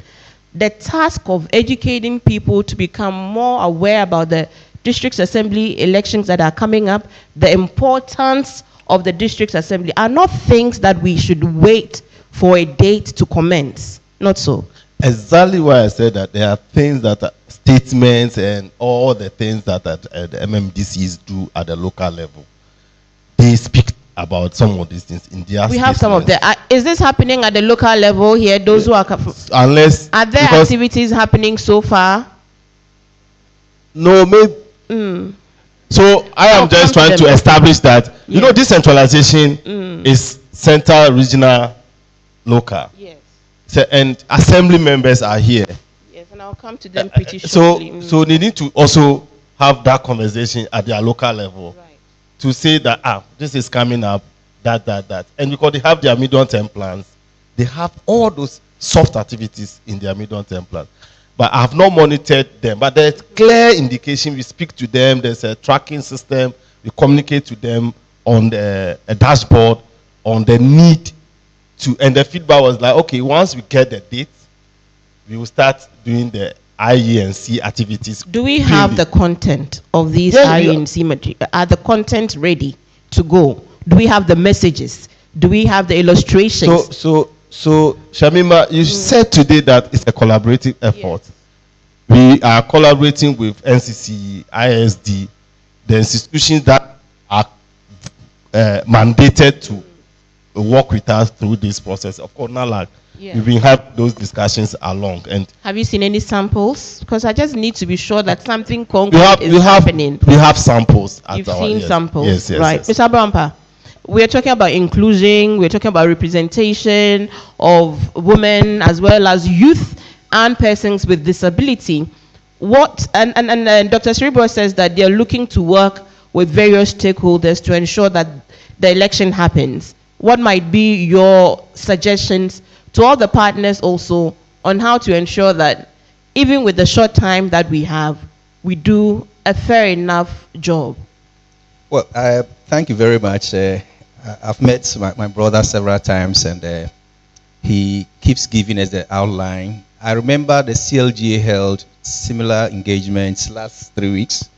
the task of educating people to become more aware about the district assembly elections that are coming up, the importance of the district assembly, are not things that we should wait for a date to commence. Not so. Exactly why I said that there are things that are statements and all the things that the MMDCs do at the local level. They speak about some of these things in their We have some of them. Is this happening at the local level here? Those who are... Unless... Are there activities happening so far? No, maybe... So I am just trying to establish that, you know, decentralization is central, regional, local. Yes. So, and assembly members are here. Yes, and I'll come to them pretty shortly. So they need to also have that conversation at their local level, right, to say that, this is coming up, that. And because they have their medium-term plans, they have all those soft activities in their medium-term plans. But I have not monitored them. But there's clear indication. We speak to them. There's a tracking system. We communicate to them on a dashboard on the need to. And the feedback was like, okay, once we get the date, we will start doing the IENC activities. Do we have the content of these IENC material? Are the content ready to go? Do we have the messages? Do we have the illustrations? So Shamima, you said today that it's a collaborative effort. Yes. We are collaborating with NCC, ISD, the institutions that are mandated to work with us through this process. Of course, not like we've been having those discussions along. And have you seen any samples? Because I just need to be sure that something concrete is happening. We have samples. You've seen samples, yes, right? Yes. Mr. Brampa, we're talking about inclusion, we're talking about representation of women as well as youth and persons with disability. And Dr. Sribo says that they're looking to work with various stakeholders to ensure that the election happens. What might be your suggestions to all the partners also on how to ensure that even with the short time that we have, we do a fair enough job? Well, thank you very much. I've met my brother several times, and he keeps giving us the outline. I remember the CLGA held similar engagements last 3 weeks.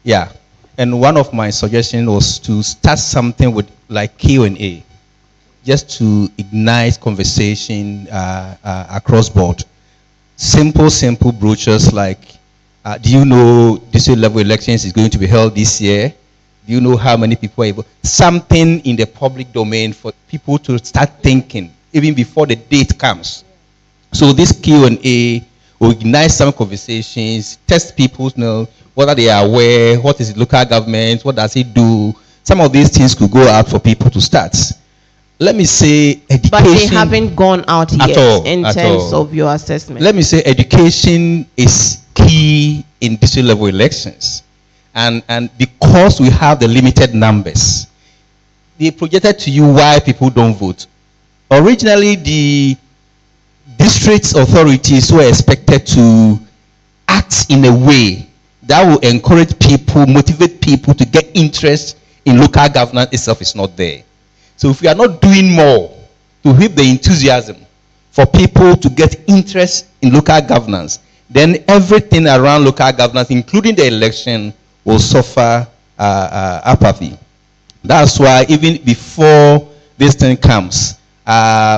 Yeah, and one of my suggestions was to start something with like Q&A, just to ignite conversation across board. Simple brochures like, do you know district level elections is going to be held this year? Do you know how many people are able? Something in the public domain for people to start thinking, even before the date comes. So this Q&A will ignite some conversations, test people to know whether they are aware, what is the local government, what does it do. Some of these things could go out for people to start. Let me say education. But they haven't gone out yet in terms of your assessment. Let me say education is key in district level elections. And because we have the limited numbers, they projected to you why people don't vote. Originally, the district authorities were expected to act in a way that will encourage people, motivate people to get interest in local governance itself is not there. So if we are not doing more to whip the enthusiasm for people to get interest in local governance, then everything around local governance, including the election, will suffer apathy. That's why even before this thing comes,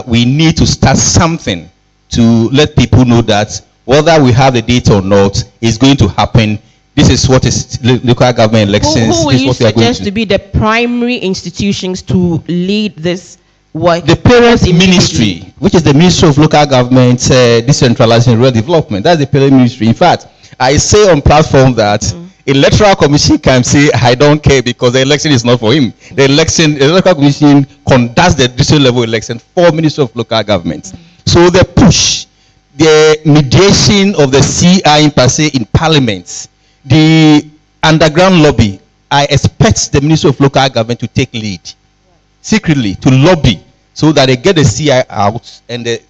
we need to start something to let people know that whether we have the date or not, it's going to happen. This is what is local government elections. Who will you suggest to be the primary institutions to lead this work. The Parents Ministry, which is the Ministry of Local Government, Decentralization and Rural Development. That's the Parent Ministry. In fact, I say on platform that Electoral Commission can say, I don't care because the election is not for him. The Electoral Commission conducts the district level election for Ministry of Local Government. So the push, the mediation of the CI in per se in Parliament, the underground lobby, I expect the Ministry of Local Government to take lead secretly to lobby so that they get the CI out and the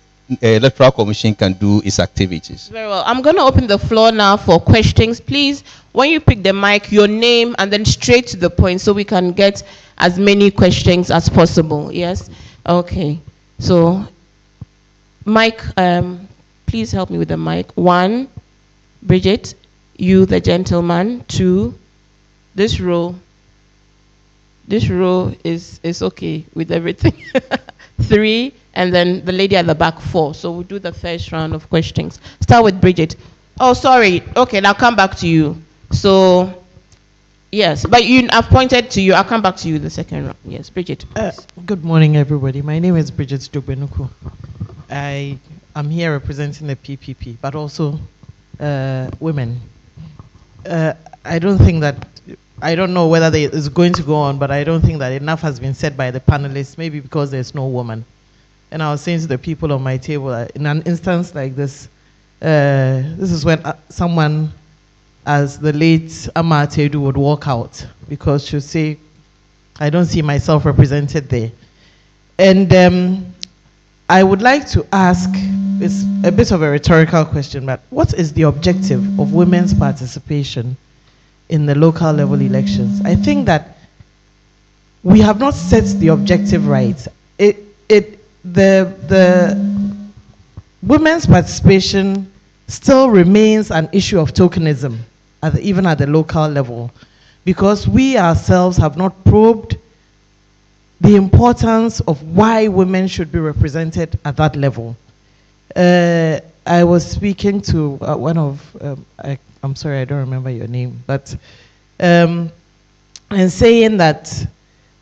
Electoral Commission can do its activities. Very well. I'm going to open the floor now for questions. Please, when you pick the mic, your name and then straight to the point so we can get as many questions as possible. Yes? Okay. So, Mike, please help me with the mic. 1, Bridget, you the gentleman. 2, this row. This row is okay with everything. 3, and then the lady at the back, 4. So we'll do the first round of questions. Start with Bridget. Oh, sorry. Okay, I'll come back to you. So, yes, but I've pointed to you. I'll come back to you the second round. Yes, Bridget. Good morning, everybody. My name is Bridget Stugbenuku. I am here representing the PPP, but also women. I don't know whether it's going to go on, but I don't think that enough has been said by the panelists, maybe because there's no woman. And I was saying to the people on my table, in an instance like this, this is when someone, as the late Ama Tedu, would walk out because she'll say, I don't see myself represented there. And I would like to ask, it's a bit of a rhetorical question, but what is the objective of women's participation in the local level elections? I think that we have not set the objective right. The women's participation still remains an issue of tokenism, even at the local level, because we ourselves have not probed the importance of why women should be represented at that level. I was speaking to one of, I'm sorry, I don't remember your name, but and saying that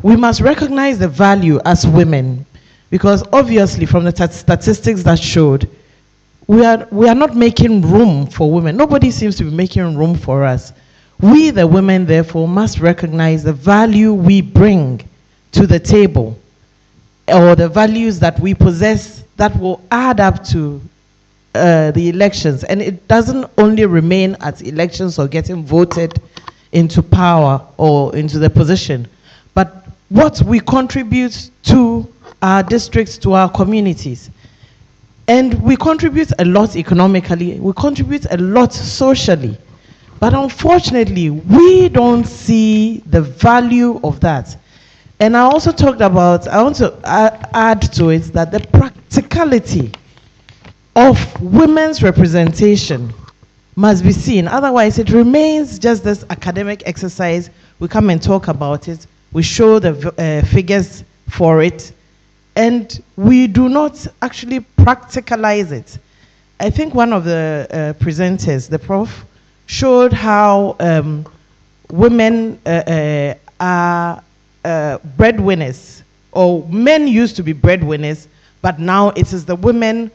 we must recognize the value as women, because obviously from the statistics that showed, we are not making room for women. Nobody seems to be making room for us. We, the women, therefore, must recognize the value we bring to the table, or the values that we possess that will add up to the elections. And it doesn't only remain at elections or getting voted into power or into the position, but what we contribute to our districts, to our communities. And we contribute a lot economically, we contribute a lot socially, but unfortunately, we don't see the value of that. And I also talked about, I want to add to it that the practicality of women's representation must be seen. Otherwise, it remains just this academic exercise. We come and talk about it. We show the figures for it. And we do not actually practicalize it. I think one of the presenters, the prof, showed how women are breadwinners, or men used to be breadwinners, but now it is the women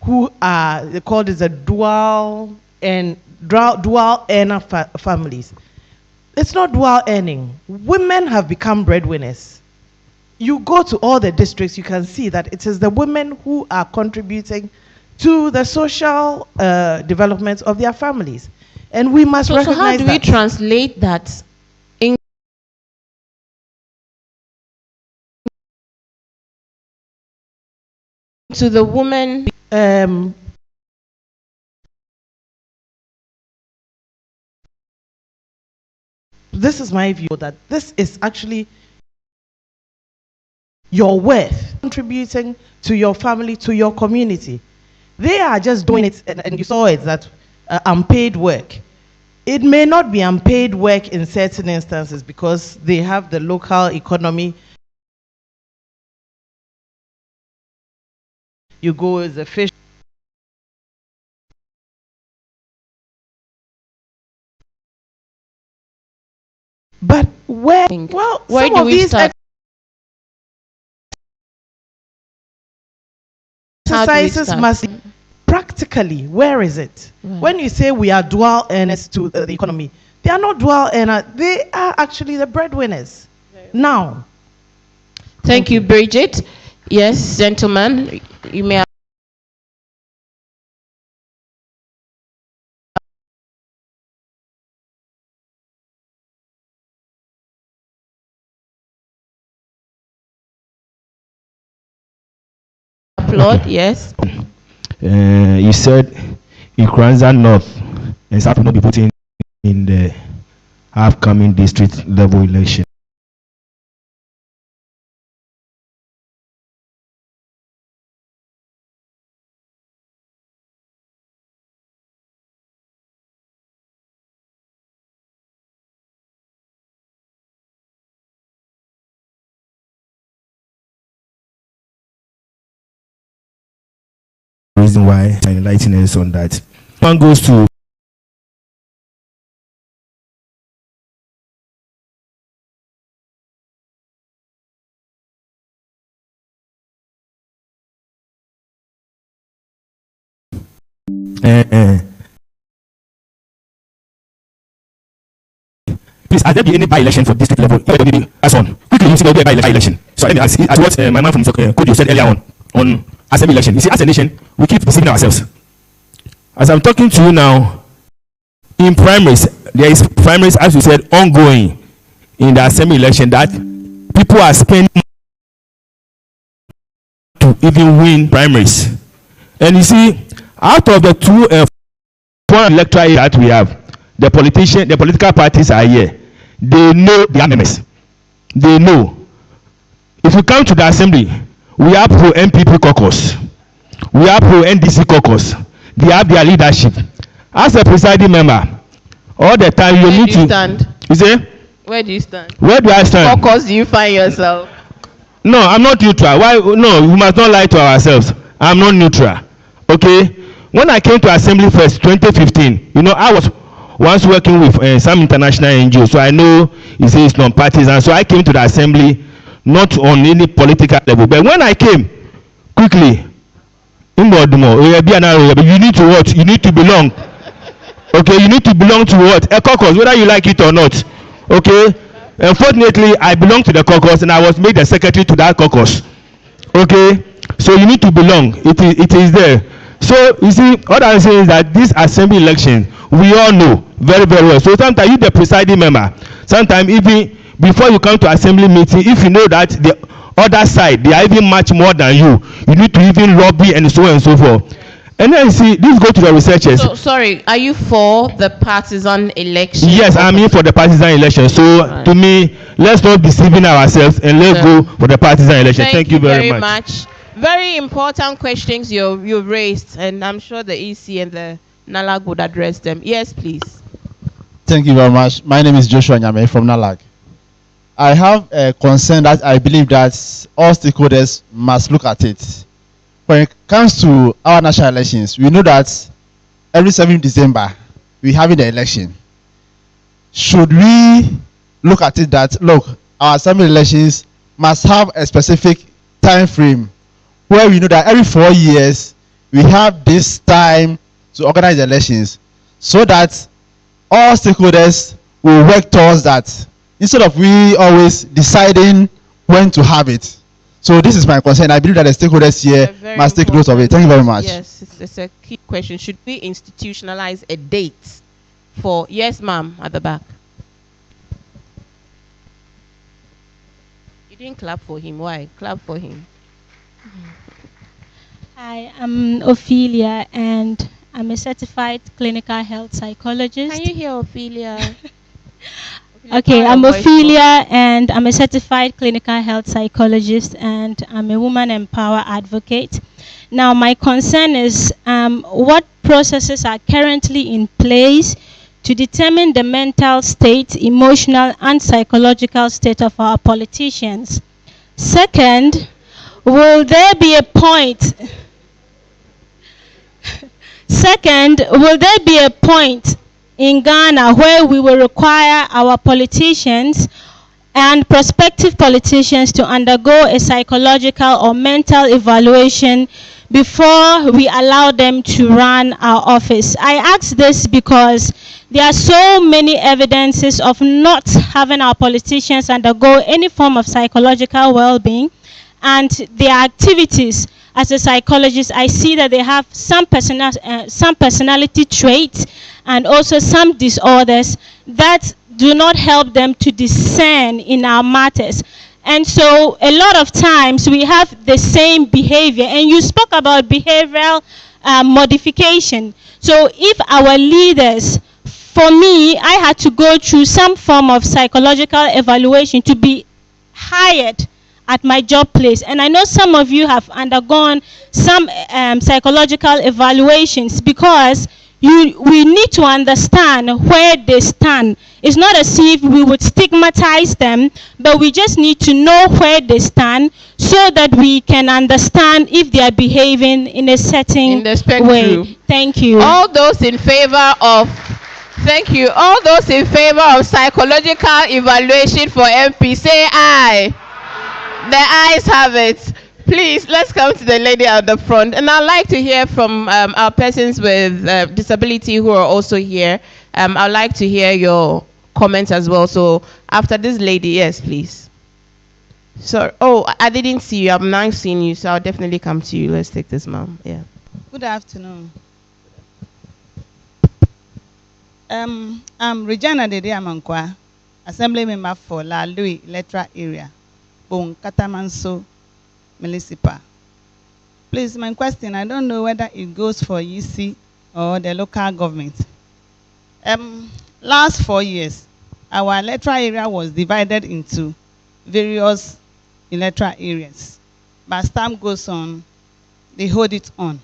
who are, they call it a dual earner families. It's not dual earning. Women have become breadwinners. You go to all the districts, you can see that it is the women who are contributing to the social development of their families. And we must recognize that. So how do we translate that to the woman? This is my view, that this is actually your worth, contributing to your family, to your community. They are just doing it, and you saw it, that unpaid work. It may not be unpaid work in certain instances because they have the local economy. You go as a fish. But where, well, where some do of we these start? exercises must practically, where is it? Right. When you say we are dual earners to the economy, they are not dual earners. They are actually the breadwinners. Now. Thank you, Bridget. Yes, gentlemen, you may applaud. Yes. You said Ikranza North and South will not be putting in the upcoming district level election. Reason why I enlighten us on that. One goes to please, has there been any by-election for district level? As on quickly, you see there will be a by-election. So as what my man from Kojo said earlier on assembly election. You see, as a nation, we keep deceiving ourselves. As I'm talking to you now, in primaries, there is primaries, as you said, ongoing in the assembly election that people are spending to even win primaries. And you see, out of the two electoral areas that we have, the political parties are here. They know their members. They know. If you come to the assembly, we have pro MPP caucus. We have pro NDC caucus. They have their leadership. As a presiding member, all the time you need to stand. You say? Where do you stand? Where do I stand? Caucus do you find yourself? No, I'm not neutral. Why? No, we must not lie to ourselves. I'm not neutral. Okay? When I came to assembly first, 2015, I was once working with some international NGOs, so I know it's non-partisan. So I came to the assembly not on any political level. But when I came, quickly, you need to what? You need to belong. Okay, you need to belong to what? A caucus, whether you like it or not. Okay? Unfortunately, I belong to the caucus and I was made the secretary to that caucus. Okay? So you need to belong. It is there. So you see, what I'm saying is that this assembly election, we all know very, very well. So sometimes you the presiding member, sometimes even before you come to assembly meeting, if you know that the other side, they are even much more than you need to even lobby and so on and so forth. And then you see, this go to the researchers. So, sorry, are you for the partisan election? Yes, I'm in for the partisan election. So to me, let's not be deceiving ourselves and let's go for the partisan election. Thank you very much. Very important questions you've raised, and I'm sure the EC and the NALAG would address them. Yes, please. Thank you very much. My name is Joshua Nyame from NALAG. I have a concern that I believe that all stakeholders must look at it. When it comes to our national elections, we know that every 7th December, we're having the election. Should we look at it that, look, our assembly elections must have a specific time frame where we know that every 4 years, we have this time to organize the elections so that all stakeholders will work towards that instead of we always deciding when to have it. So this is my concern. I believe that the stakeholders here must take note of it. Thank you very much. Yes, it's a key question. Should we institutionalize a date for... Yes, ma'am, at the back. You didn't clap for him. Why? Clap for him. Hi, I'm Ophelia, and I'm a certified clinical health psychologist. Can you hear Ophelia? Okay, I'm Ophelia, and I'm a certified clinical health psychologist, and I'm a woman empower advocate. Now, my concern is what processes are currently in place to determine the mental state, emotional, and psychological state of our politicians. Second, will there be a point... Second, will there be a point in Ghana where we will require our politicians and prospective politicians to undergo a psychological or mental evaluation before we allow them to run our office. I ask this because there are so many evidences of not having our politicians undergo any form of psychological well-being, and their activities as a psychologist, I see that they have some personality traits and also some disorders that do not help them to discern in our matters. And so a lot of times we have the same behavior, and you spoke about behavioral modification. So if our leaders, for me, I had to go through some form of psychological evaluation to be hired at my job place. And I know some of you have undergone some psychological evaluations because we need to understand where they stand. It's not as if we would stigmatize them, but we just need to know where they stand so that we can understand if they are behaving in a certain way. Thank you. All those in favor of All those in favor of psychological evaluation for MP, say aye. The ayes have it. Please, let's come to the lady at the front. And I'd like to hear from our persons with disability who are also here. I'd like to hear your comments as well. So after this lady, yes, please. So, I didn't see you. I'm now seeing you, so I'll definitely come to you. Let's take this, ma'am. Yeah. Good afternoon. I'm Regina Dede Amankwa, Assembly Member for La Louis Electoral Area, Bon Katamanso Municipal. Please, my question, I don't know whether it goes for EC or the local government. Last 4 years, our electoral area was divided into various electoral areas. But as time goes on, they hold it on.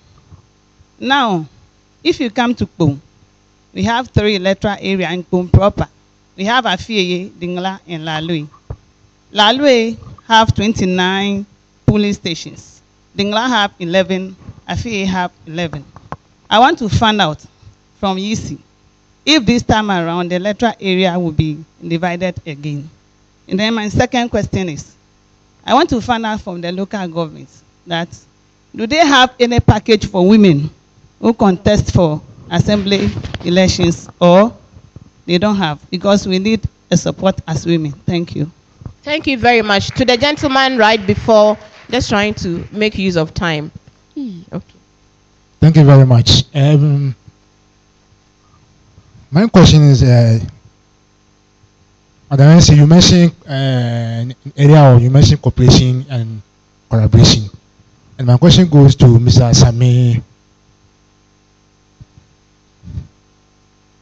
Now, if you come to Pong, we have 3 electoral areas in Pong proper. We have Afieye, Dingla, and La Louis. La Louis have 29 polling stations. Dingla have 11, Afieye have 11. I want to find out from EC if this time around the electoral area will be divided again. And then my second question is, I want to find out from the local governments that do they have any package for women who contest for assembly elections, or they don't have, because we need a support as women. Thank you. Thank you very much. To the gentleman right before, just trying to make use of time. Okay. Thank you very much. My question is, Madam NC, you mentioned an area, or you mentioned cooperation and collaboration. And my question goes to Mr. Sami.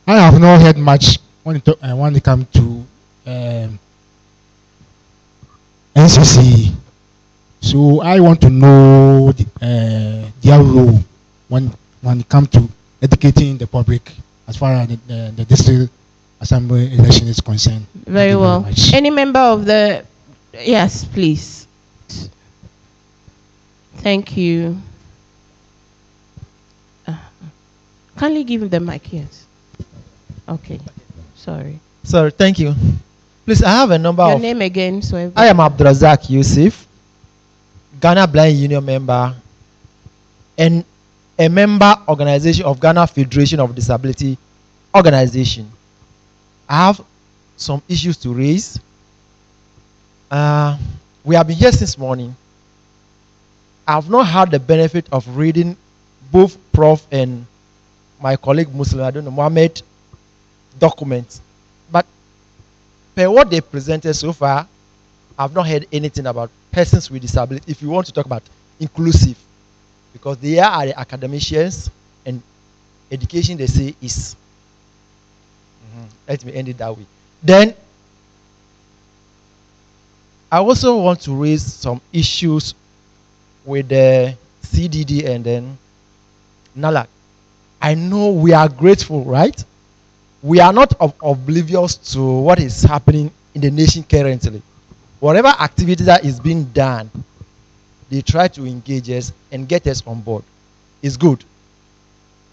I have not heard much when it comes to NCC. So I want to know their role when it comes to educating the public as far as the district assembly election is concerned. Very well. Any member of the... Yes, please. Thank you. Kindly give him the mic, yes. Okay. Sorry. Sorry, thank you. Please, I have a number Your of... name again, so... I am Abdurazak Yusuf, Ghana Blind Union member, and a member organization of Ghana Federation of Disability Organization. I have some issues to raise. We have been here since morning. I have not had the benefit of reading both Prof and my colleague Muslim, I don't know, Mohammed, documents. But per what they presented so far, I've not heard anything about persons with disability. If you want to talk about inclusive, because they are the academicians, and education, they say, is. Let me end it that way. Then, I also want to raise some issues with the CDD and then NALAC. I know we are grateful, right? We are not oblivious to what is happening in the nation currently. Whatever activity that is being done, they try to engage us and get us on board. It's good.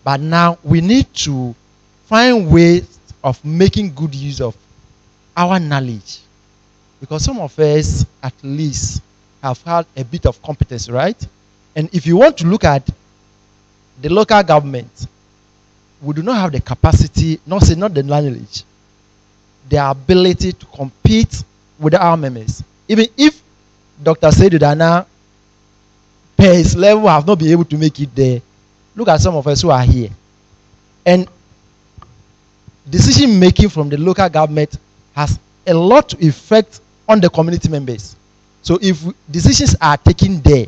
But now we need to find ways of making good use of our knowledge. Because some of us, at least, have had a bit of competence, right? And if you want to look at the local government, we do not have the capacity, not the knowledge, the ability to compete with our members. Even if Dr. CDD-Ghana, per his level, have not been able to make it there, look at some of us who are here. And decision making from the local government has a lot to effect on the community members. So if decisions are taken there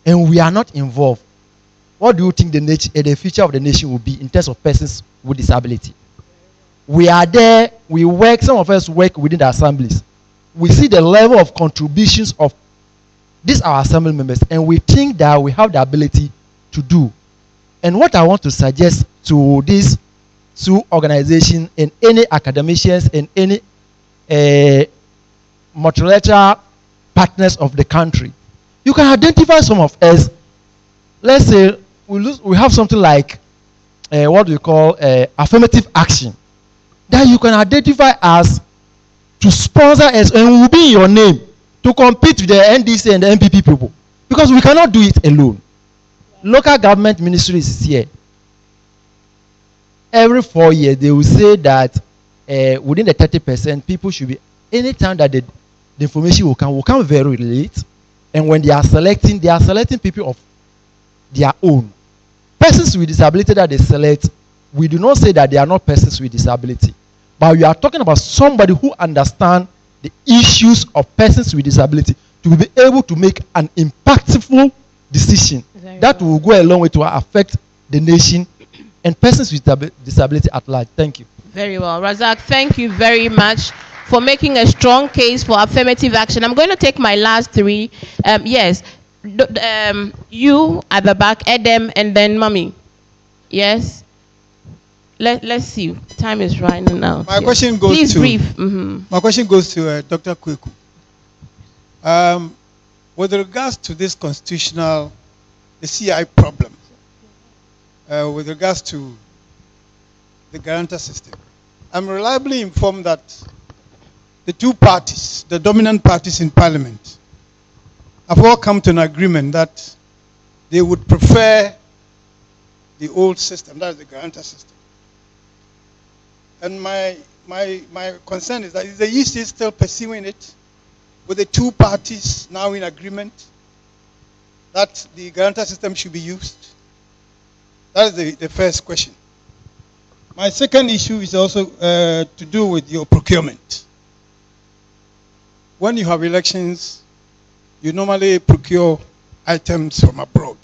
and we are not involved, what do you think the future of the nation will be in terms of persons with disability? We are there, we work, some of us work within the assemblies. We see the level of contributions of these our assembly members, and we think that we have the ability to do. And what I want to suggest to these two organizations and any academicians and any multilateral partners of the country, you can identify some of us. Let's say we have something like what we call affirmative action that you can identify as to sponsor us, and will be in your name to compete with the NDC and the MPP people, because we cannot do it alone. Local government ministries is here. Every 4 years they will say that within the 30%, people should be, anytime that the information will come very late, and when they are selecting people of their own. Persons with disability that they select, we do not say that they are not persons with disability, but we are talking about somebody who understands the issues of persons with disability to be able to make an impactful decision that will go a long way to affect the nation and persons with disability at large. Thank you. Very well. Razak, thank you very much for making a strong case for affirmative action. I'm going to take my last three. Yes. You at the back, Adam, and then Mommy. Yes. Let's see. Time is running out. My question goes Please to brief. My question goes to Dr. Kweku. With regards to this constitutional, the CI problem, with regards to the guarantor system, I'm reliably informed that the two parties, the dominant parties in Parliament, have all come to an agreement that they would prefer the old system, that is the guarantor system. And my concern is that is the EC still pursuing it with the two parties now in agreement that the guarantor system should be used? That is the first question. My second issue is also to do with your procurement. When you have elections, you normally procure items from abroad.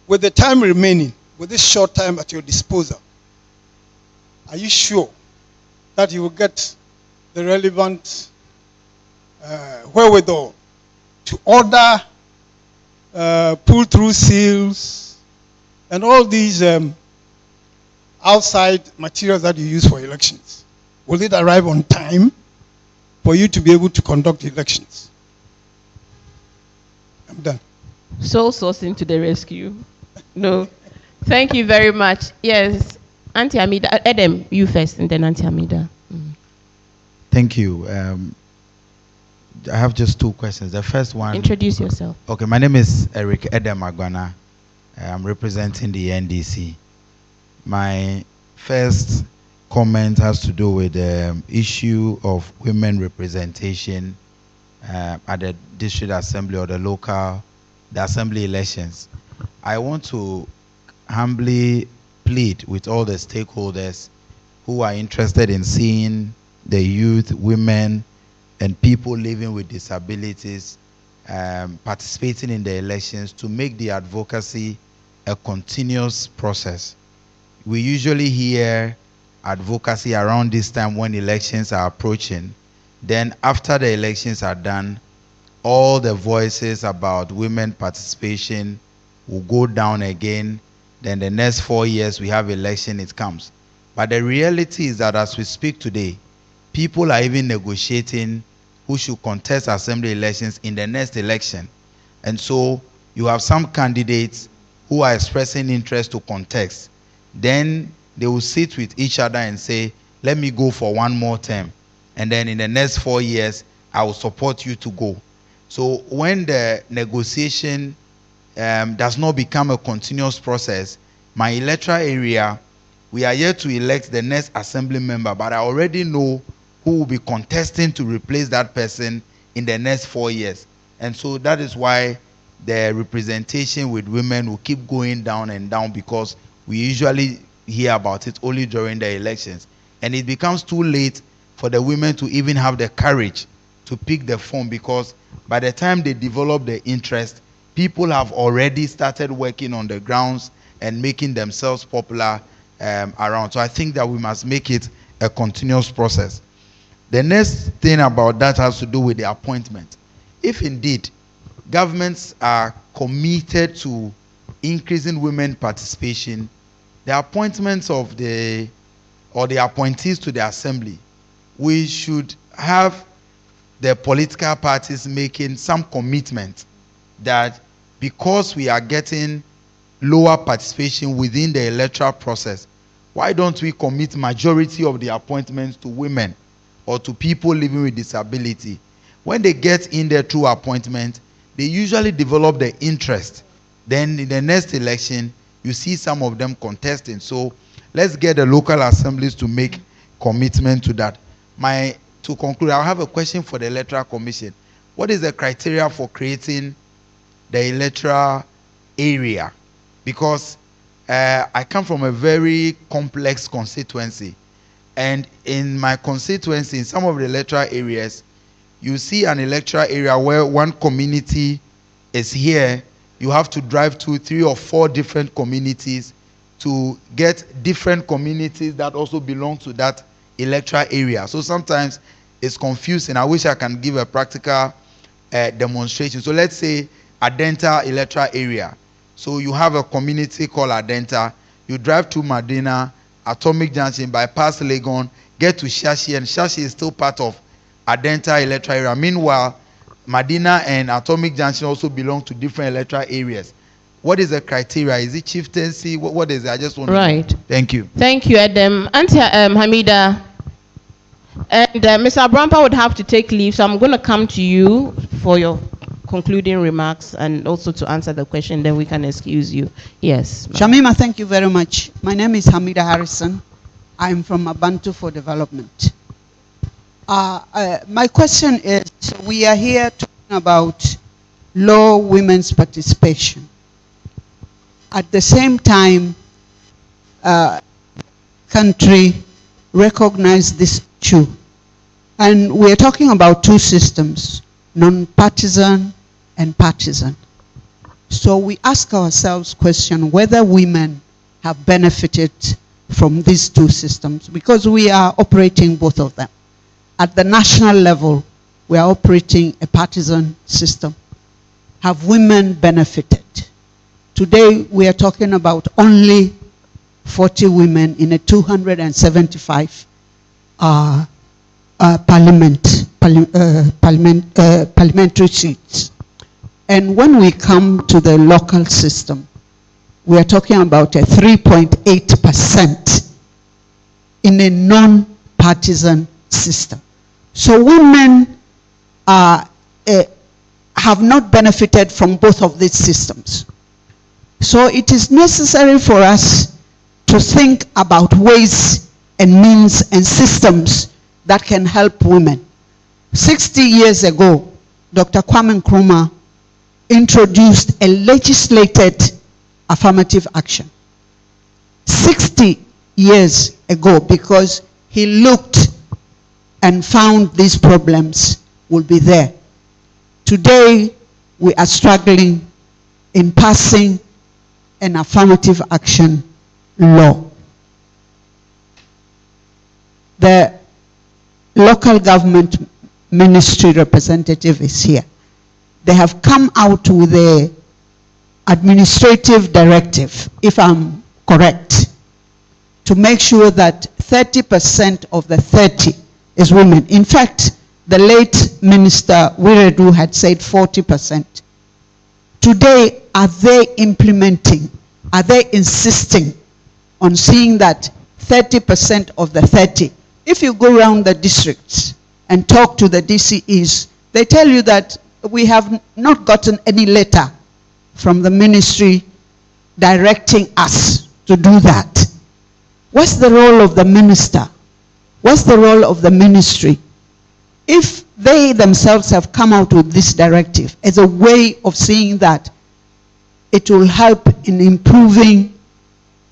With the time remaining, with this short time at your disposal, are you sure that you will get the relevant wherewithal to order pull-through seals and all these outside materials that you use for elections? Will it arrive on time for you to be able to conduct elections? I'm done. Soul sourcing to the rescue. No. Thank you very much. Yes. Auntie Amida. Adam, you first, and then Auntie Amida. Thank you. I have just two questions. The first one. Introduce yourself. Okay, my name is Eric Edem Agwana. I'm representing the NDC. My first comment has to do with the issue of women representation at the district assembly or the assembly elections. I want to humbly plead with all the stakeholders who are interested in seeing the youth, women, and people living with disabilities participating in the elections to make the advocacy a continuous process. We usually hear advocacy around this time when elections are approaching. Then after the elections are done, all the voices about women participation will go down again. Then the next 4 years we have election, it comes. But the reality is that as we speak today, people are even negotiating who should contest assembly elections in the next election. And so you have some candidates who are expressing interest to contest. Then they will sit with each other and say, let me go for one more term. and then in the next 4 years, I will support you to go. So when the negotiation does not become a continuous process, my electoral area, we are yet to elect the next assembly member, but I already know who will be contesting to replace that person in the next 4 years. And so that is why the representation with women will keep going down and down, because we usually hear about it only during the elections. And it becomes too late for the women to even have the courage to pick the form, because by the time they develop the interest, people have already started working on the grounds and making themselves popular around. So I think that we must make it a continuous process. The next thing about that has to do with the appointment. If indeed governments are committed to increasing women participation, the appointments of the appointees to the assembly, we should have the political parties making some commitment that because we are getting lower participation within the electoral process, why don't we commit majority of the appointments to women or to people living with disability? When they get in there through appointment, they usually develop the interest. Then in the next election, you see some of them contesting. So let's get the local assemblies to make commitment to that. To conclude, I have a question for the Electoral Commission. What is the criteria for creating the electoral area? Because I come from a very complex constituency. And in my constituency, in some of the electoral areas, you see an electoral area where one community is here, you have to drive to 3 or 4 different communities to get different communities that also belong to that electoral area. So sometimes it's confusing. I wish I can give a practical demonstration. So let's say Adenta electoral area. So you have a community called Adenta. You drive to Medina, Atomic Junction, bypass Legon, get to Shashi, and Shashi is still part of Adenta electoral area. Meanwhile, Medina and Atomic Junction also belong to different electoral areas. What is the criteria? Is it chieftaincy? What is it? I just want to know. Thank you. Thank you, Adam. Auntie Hamida, and Mr. Abrampa would have to take leave, so I'm going to come to you for your concluding remarks and also to answer the question, then we can excuse you. Yes. Shamima, thank you very much. My name is Hamida Harrison. I'm from Abantu for Development. My question is, we are here talking about low women's participation. At the same time, country recognize this issue. And we're talking about 2 systems, non-partisan and partisan. So we ask ourselves question whether women have benefited from these 2 systems, because we are operating both of them. At the national level, we are operating a partisan system. Have women benefited? Today, we are talking about only 40 women in a 275 parliamentary seats. And when we come to the local system, we are talking about a 3.8% in a non-partisan system. So women have not benefited from both of these systems. So it is necessary for us to think about ways and means and systems that can help women. 60 years ago, Dr. Kwame Nkrumah introduced a legislated affirmative action. 60 years ago, because he looked and found these problems will be there. Today, we are struggling in passing an affirmative action law. The local government ministry representative is here. They have come out with an administrative directive, if I'm correct, to make sure that 30% of the 30 is women. In fact, the late Minister Wiredu had said 40%. Today, are they implementing? Are they insisting on seeing that 30% of the 30? If you go around the districts, and talk to the DCEs, they tell you that we have not gotten any letter from the ministry directing us to do that. What's the role of the minister? What's the role of the ministry? If they themselves have come out with this directive as a way of seeing that it will help in improving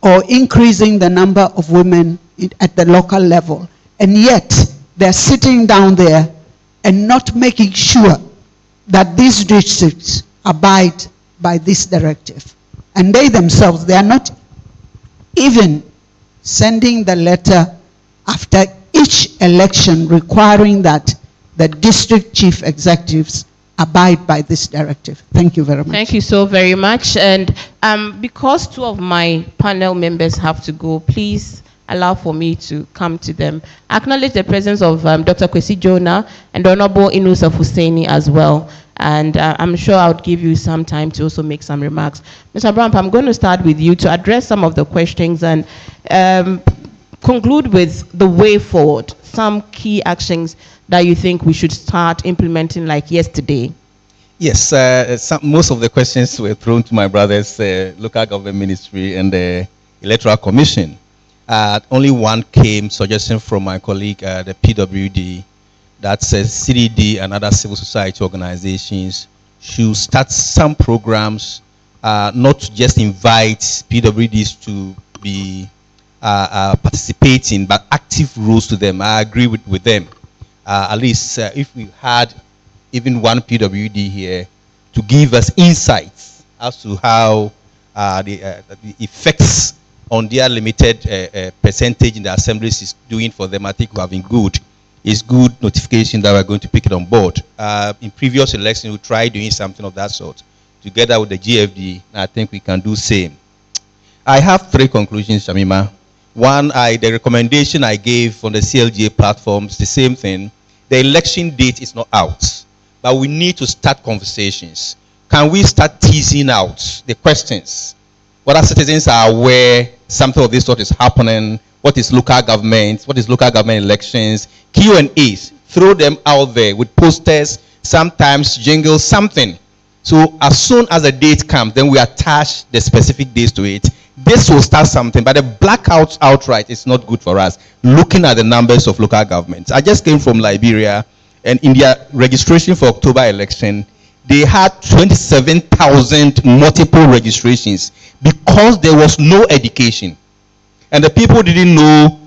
or increasing the number of women at the local level, and yet they're sitting down there and not making sure that these districts abide by this directive. And they themselves, they are not even sending the letter after each election requiring that the district chief executives abide by this directive. Thank you very much. Thank you so very much. And because two of my panel members have to go, please allow for me to come to them. I acknowledge the presence of Dr. Kwesi Jonah and Honorable Inus of Husseini as well. And I'm sure I would give you some time to also make some remarks. Mr. Bramp, I'm going to start with you to address some of the questions and conclude with the way forward, some key actions that you think we should start implementing like yesterday. Yes, most of the questions were thrown to my brother's local government ministry and the Electoral Commission. Only one came, suggestion from my colleague, the PWD, that says CDD and other civil society organizations should start some programs, not to just invite PWDs to be participating, but active roles to them. I agree with them. At least if we had even one PWD here to give us insights as to how the effects on their limited percentage in the assemblies is doing for them, I think we have been good. It's good notification that we're going to pick it on board. In previous elections, we tried doing something of that sort together with the GFD, and I think we can do same. I have three conclusions, Shamima. One, the recommendation I gave on the CLGA platforms, the same thing. The election date is not out, but we need to start conversations. Can we start teasing out the questions? What our citizens are aware something of this sort is happening? What is local government? What is local government elections? Q&As, throw them out there with posters, sometimes jingles, something. So as soon as the date comes, then we attach the specific dates to it. This will start something, but the blackouts outright is not good for us, looking at the numbers of local governments. I just came from Liberia, and in their registration for October election, they had 27,000 multiple registrations because there was no education. And the people didn't know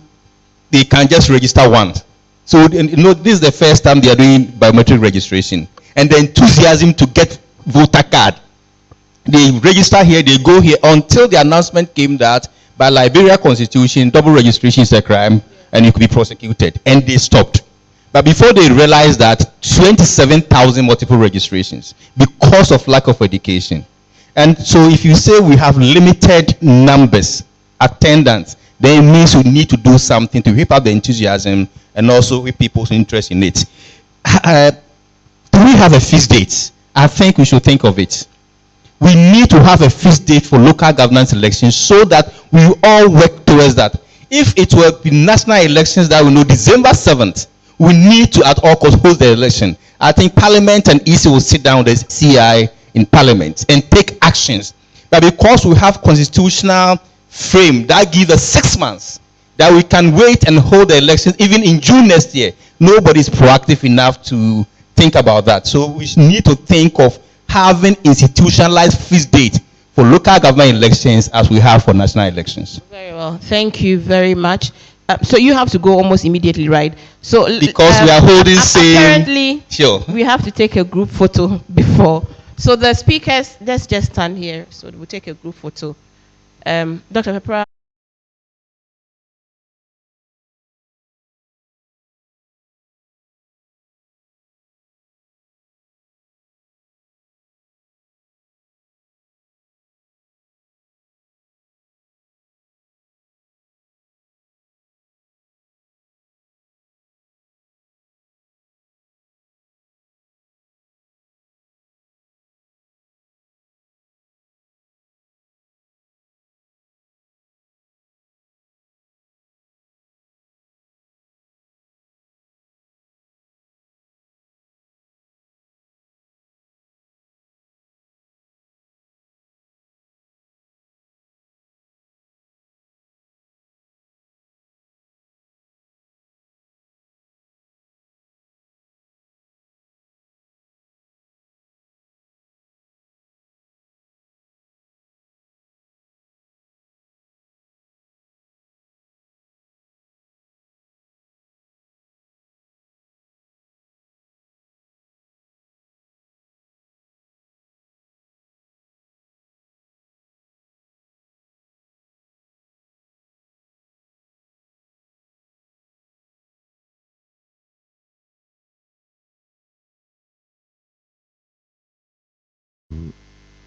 they can just register once. So this is the first time they are doing biometric registration. And the enthusiasm to get voter card. They register here, they go here, until the announcement came that by Liberia Constitution, double registration is a crime and you could be prosecuted. And they stopped. But before they realized that 27,000 multiple registrations because of lack of education. And so if you say we have limited numbers, attendance, then it means we need to do something to whip up the enthusiasm and also with people's interest in it. Do we have a fixed date? I think we should think of it. We need to have a fixed date for local governance elections so that we all work towards that. If it were the national elections that we know December 7th, we need to at all costs hold the election. I think Parliament and EC will sit down with the CI in Parliament and take actions. But because we have constitutional frame that gives us 6 months, that we can wait and hold the elections even in June next year, nobody is proactive enough to think about that. So we need to think of having institutionalized fixed date for local government elections as we have for national elections. Very well. Thank you very much. So you have to go almost immediately, right? So because we are holding apparently, sure, we have to take a group photo before. So the speakers, let's just stand here. So we'll take a group photo. Dr. Pepper.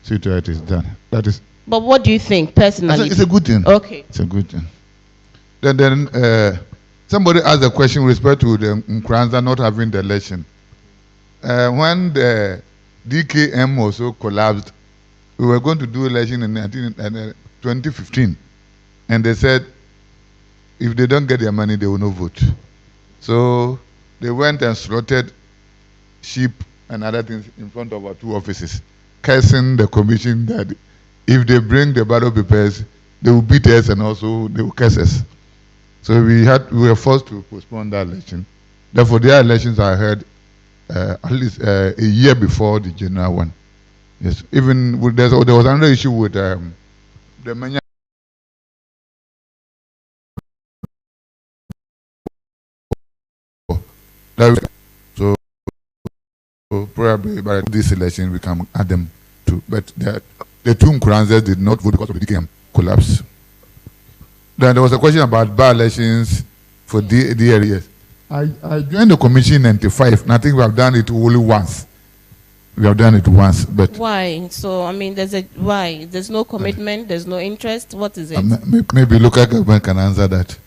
see to it is done. That is. But what do you think personally? It's a good thing. Okay. It's a good thing. Then somebody asked a question with respect to the Nkranza not having the election. When the DKM also collapsed, we were going to do election in 2015, and they said if they don't get their money, they will not vote. So they went and slaughtered sheep and other things in front of our two offices, cursing the commission that if they bring the ballot papers, they will beat us and also they will curse us. So we were forced to postpone that election. Therefore, their elections are held at least a year before the general one. Yes, even with there was another issue with the Manya. So probably by this election we can add them to, but the two Nkuranzas did not vote because of the DKM collapse. Then there was a question about by-elections for the areas. I joined the commission in 95, and I think we have done it only once. We have done it once, but why? So I mean, why? There's no commitment. There's no interest. What is it? Maybe local government can answer that.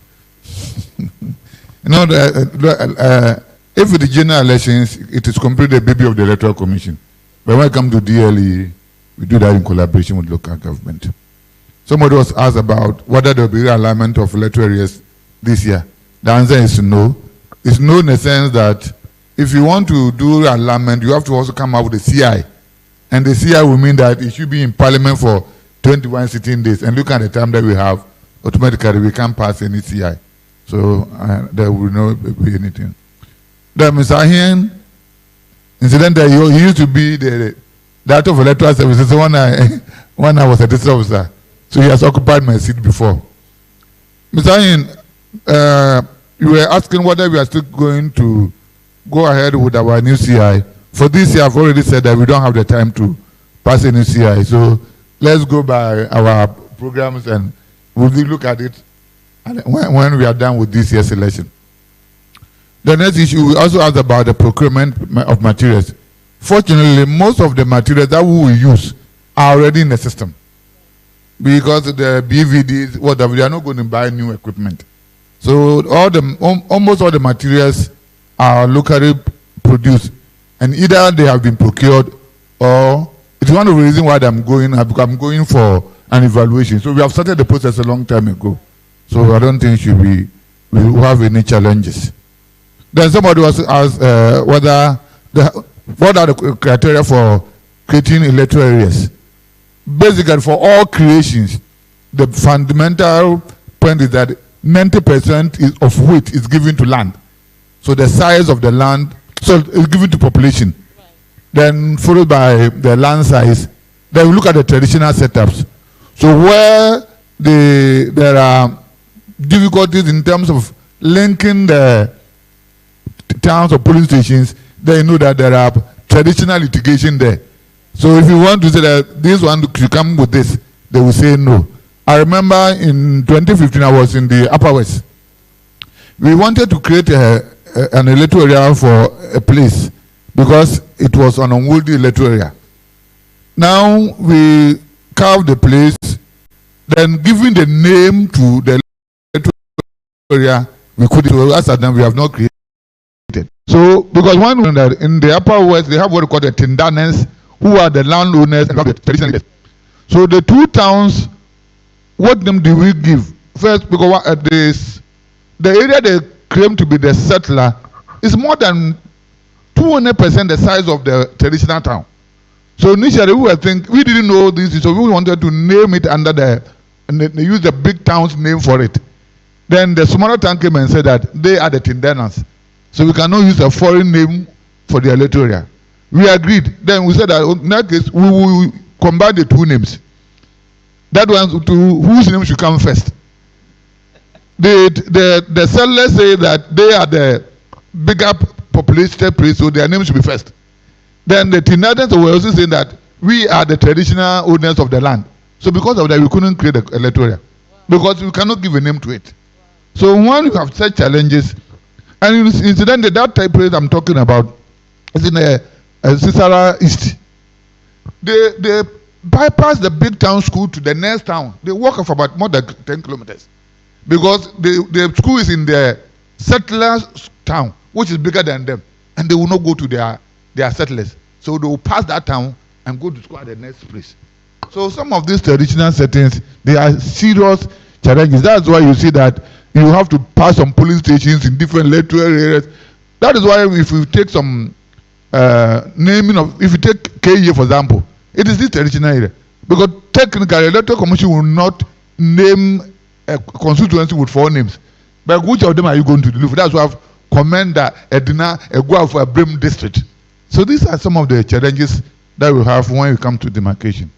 If the general elections, it is completely the baby of the electoral commission. But when it comes to DLE, we do that in collaboration with local government. Somebody was asked about whether there will be realignment of electoral areas this year. The answer is no. It's no in the sense that if you want to do alignment, you have to also come up with a CI. And the CI will mean that it should be in parliament for 21 sitting days. And look at the time that we have, automatically we can't pass any CI. So there will not be anything. Then Mr. Ahin, incidentally, he used to be the director of electoral services when I was a district officer. So he has occupied my seat before. Mr. Ahin, you were asking whether we are still going to go ahead with our new CI. For this year, I've already said that we don't have the time to pass any CI. So let's go by our programs and we'll look at it when we are done with this year's election. The next issue, we also asked about the procurement of materials. Fortunately, most of the materials that we will use are already in the system. Because the BVDs, whatever, they are not going to buy new equipment. So almost all the materials are locally produced, and either they have been procured or it's one of the reasons why I'm going for an evaluation. So we have started the process a long time ago. So I don't think we will have any challenges. Then somebody was asked what are the criteria for creating electoral areas. Basically, for all creations, the fundamental point is that 90% of which is given to land. So the size of the land, so it's given to population. Right. Then followed by the land size. Then we look at the traditional setups. So where there are difficulties in terms of linking the towns or polling stations, then you know that there are traditional litigation there. So if you want to say that this one should come with this, they will say no. I remember in 2015 I was in the Upper West. We wanted to create an electoral area for a place because it was an unwieldy electoral area. Now we carved the place, then giving the name to the electoral area, we could, as at then we have not created. So because one that in the Upper West they have what we call the Tindanens, who are the landowners and the traditional leaders. So the two towns, what name do we give? First, because the area they claim to be the settler is more than 200% the size of the traditional town. So initially we didn't know this, so we wanted to name it under and they used the big town's name for it. Then the smaller town came and said that they are the Tindanans. So we cannot use a foreign name for the electoral area. We agreed. Then we said that in that case we will combine the two names. That one to whose name should come first. The settlers say that they are the bigger populated place, so their name should be first. Then the Tinadans were also saying that we are the traditional owners of the land. So because of that, we couldn't create an electoral because we cannot give a name to it. So when you have such challenges, and incidentally, that type place I'm talking about is in Sisara East. The bypass the big town school to the next town. They walk for about more than 10 kilometers. Because the school is in the settlers' town, which is bigger than them. And they will not go to their settlers. So they will pass that town and go to school at the next place. So some of these traditional settings, they are serious challenges. That's why you see that you have to pass some police stations in different electoral areas. That is why if you take some naming of, if you take KE for example, it is this traditional area. Because technically, electoral commission will not name a constituency with 4 names. But which of them are you going to deliver? That's why I've commended Edina, Egua for a Brim district. So these are some of the challenges that we have when we come to demarcation.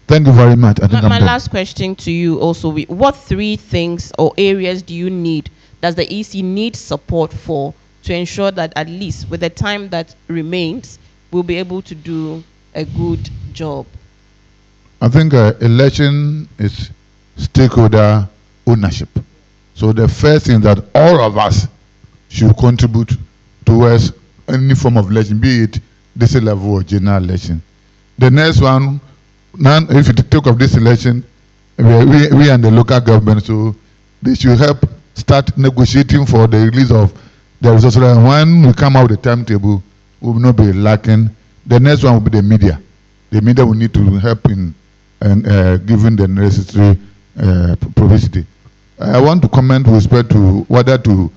Thank you very much. I think My last question to you also, what 3 things or areas do you need, does the EC need support for to ensure that at least with the time that remains, we'll be able to do a good job? I think election is stakeholder ownership. So the first thing that all of us should contribute towards any form of election, be it district level or general election. The next one, now if you take of this election, we and the local government, so they should help start negotiating for the release of the resources. When we come out with the timetable, we will not be lacking. The next one will be the media. The media will need to help in giving the necessary publicity. I want to comment with respect to whether to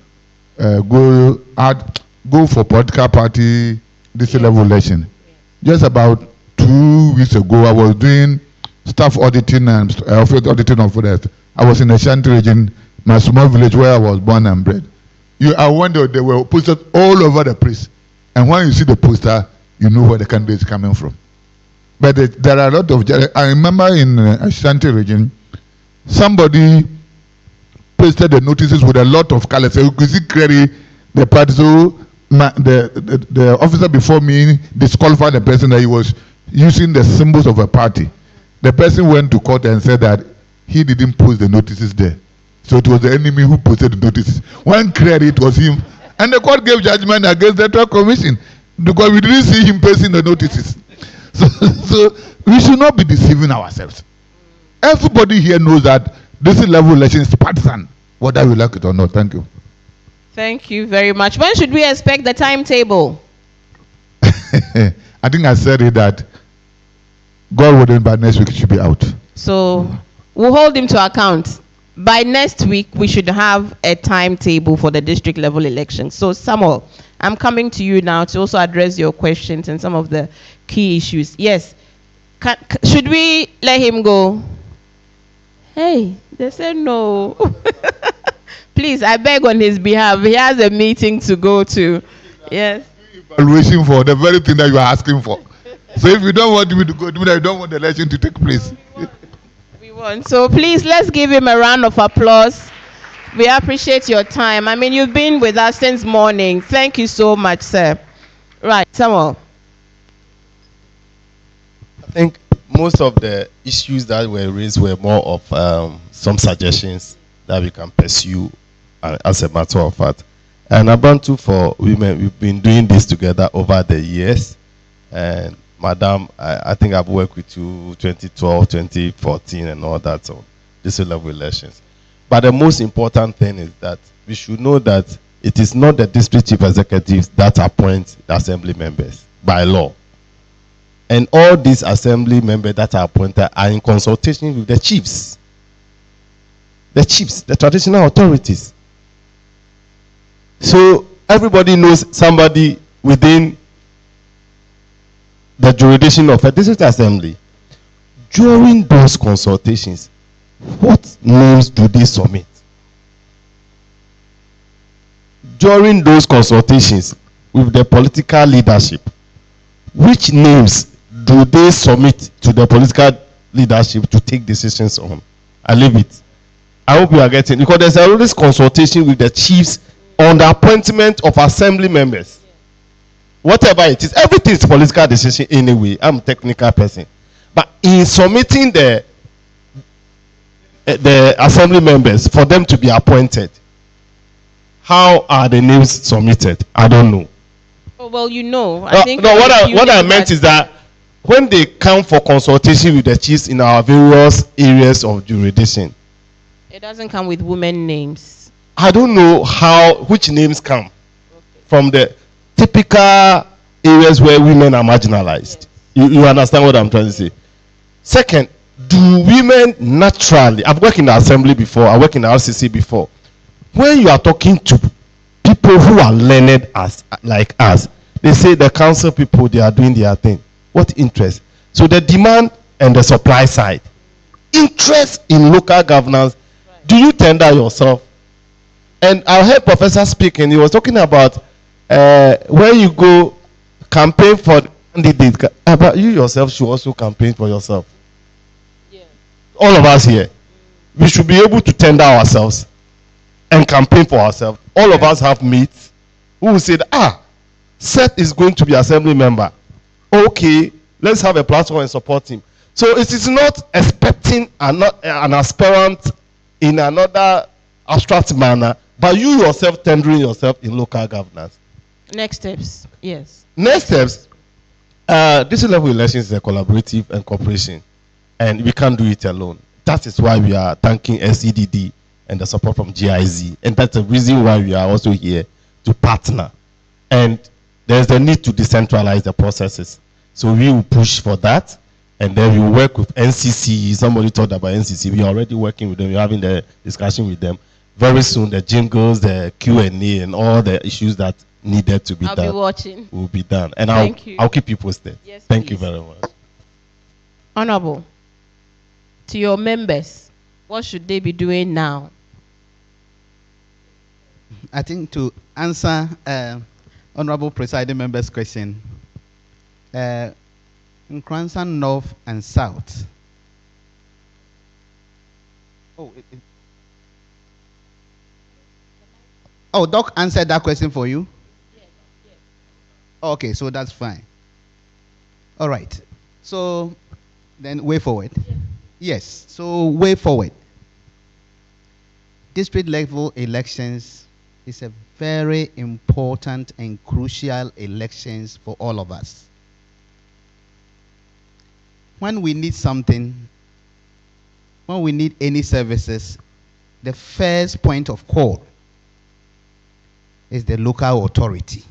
go for political party district level election. Just about 2 weeks ago, I was doing staff auditing and office auditing of forest. I was in the Ashanti region, my small village where I was born and bred. I wonder, they were posted all over the place. And when you see the poster, you know where the candidate is coming from. But there are a lot of, I remember in Ashanti region, somebody pasted the notices with a lot of colors. So you could see clearly the party. So the officer before me disqualified the person that he was using the symbols of a party. The person went to court and said that he didn't post the notices there. So it was the enemy who posted the notices. When clearly it was him. And the court gave judgment against the Electoral Commission because we didn't see him pasting the notices. So we should not be deceiving ourselves. Everybody here knows that this level election is partisan, whether we like it or not. Thank you. Thank you very much. When should we expect the timetable? I think I said it that God willing by next week it should be out. So we'll hold him to account. By next week, we should have a timetable for the district level elections. So Samuel, I'm coming to you now to also address your questions and some of the key issues. Yes. Should we let him go? Hey, they said no. Please, I beg on his behalf. He has a meeting to go to. Yes. Evaluation for the very thing that you are asking for. So if you don't want me to go, you don't want the election to take place. We want. So please, let's give him a round of applause. We appreciate your time. I mean, you've been with us since morning. Thank you so much, sir. Right, Samuel. I think most of the issues that were raised were more of some suggestions that we can pursue as a matter of fact. And Abantu for Women, we've been doing this together over the years. And Madam, I think I've worked with you 2012, 2014 and all that, so this level elections. But the most important thing is that we should know that it is not the district chief executives that appoint the assembly members by law. And all these assembly members that are appointed are in consultation with the chiefs. The chiefs, the traditional authorities. So everybody knows somebody within the jurisdiction of a district assembly. During those consultations, what names do they submit? During those consultations with the political leadership, which names do they submit to the political leadership to take decisions on? I leave it. I hope you are getting, because there's always consultation with the chiefs on the appointment of assembly members. Whatever it is, everything is political decision anyway. I'm a technical person. But in submitting the assembly members for them to be appointed, how are the names submitted? I don't know. Oh, well, you know. I think what I meant is that when they come for consultation with the chiefs in our various areas of jurisdiction, It doesn't come with women names. I don't know which names come from the typical areas where women are marginalized. Yes. You understand what I'm trying to say? Second, do women naturally, I've worked in the assembly before, I worked in the RCC before. When you are talking to people who are learned like us, they say the council people, they are doing their thing. What interest? So the demand and the supply side. Interest in local governance. Right. Do you tender yourself? And I heard Professor speaking, he was talking about when you go campaign for candidate, but you yourself should also campaign for yourself. Yeah. All of us here, we should be able to tender ourselves and campaign for ourselves. All of us have mates who will say that, Seth is going to be assembly member. Okay, let's have a platform and support him. So it is not expecting an aspirant in another abstract manner, but you yourself tendering yourself in local governance. Next steps, yes. Next steps, district level elections is a collaborative and cooperation, and we can't do it alone. That is why we are thanking CDD and the support from GIZ, and that's the reason why we are also here to partner. And there's a need to decentralize the processes. So we will push for that, and then we will work with NCC. Somebody talked about NCC. We are already working with them. We're having the discussion with them. Very soon, the jingles, the Q&A, and all the issues that needed to be done. I'll be watching. Will be done. And I'll keep you posted. Yes, Thank please. you very much. Honorable, to your members, what should they be doing now? I think to answer Honorable Presiding Member's question, in Cranston North and South. Doc answered that question for you? Yes. Okay, so that's fine. All right. So then way forward. Yes. So way forward. District level elections is a very important and crucial elections for all of us. When we need something, when we need any services, the first point of call is the local authority.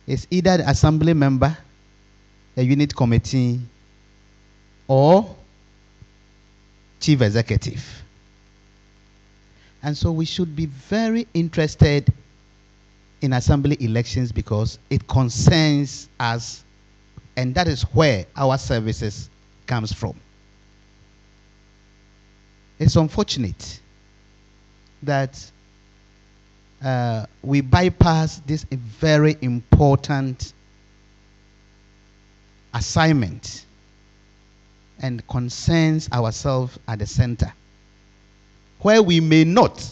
It's either the assembly member, a unit committee, or chief executive. And so we should be very interested in assembly elections because it concerns us, and that is where our services comes from. It's unfortunate that we bypass this very important assignment and concerns ourselves at the center, where we may not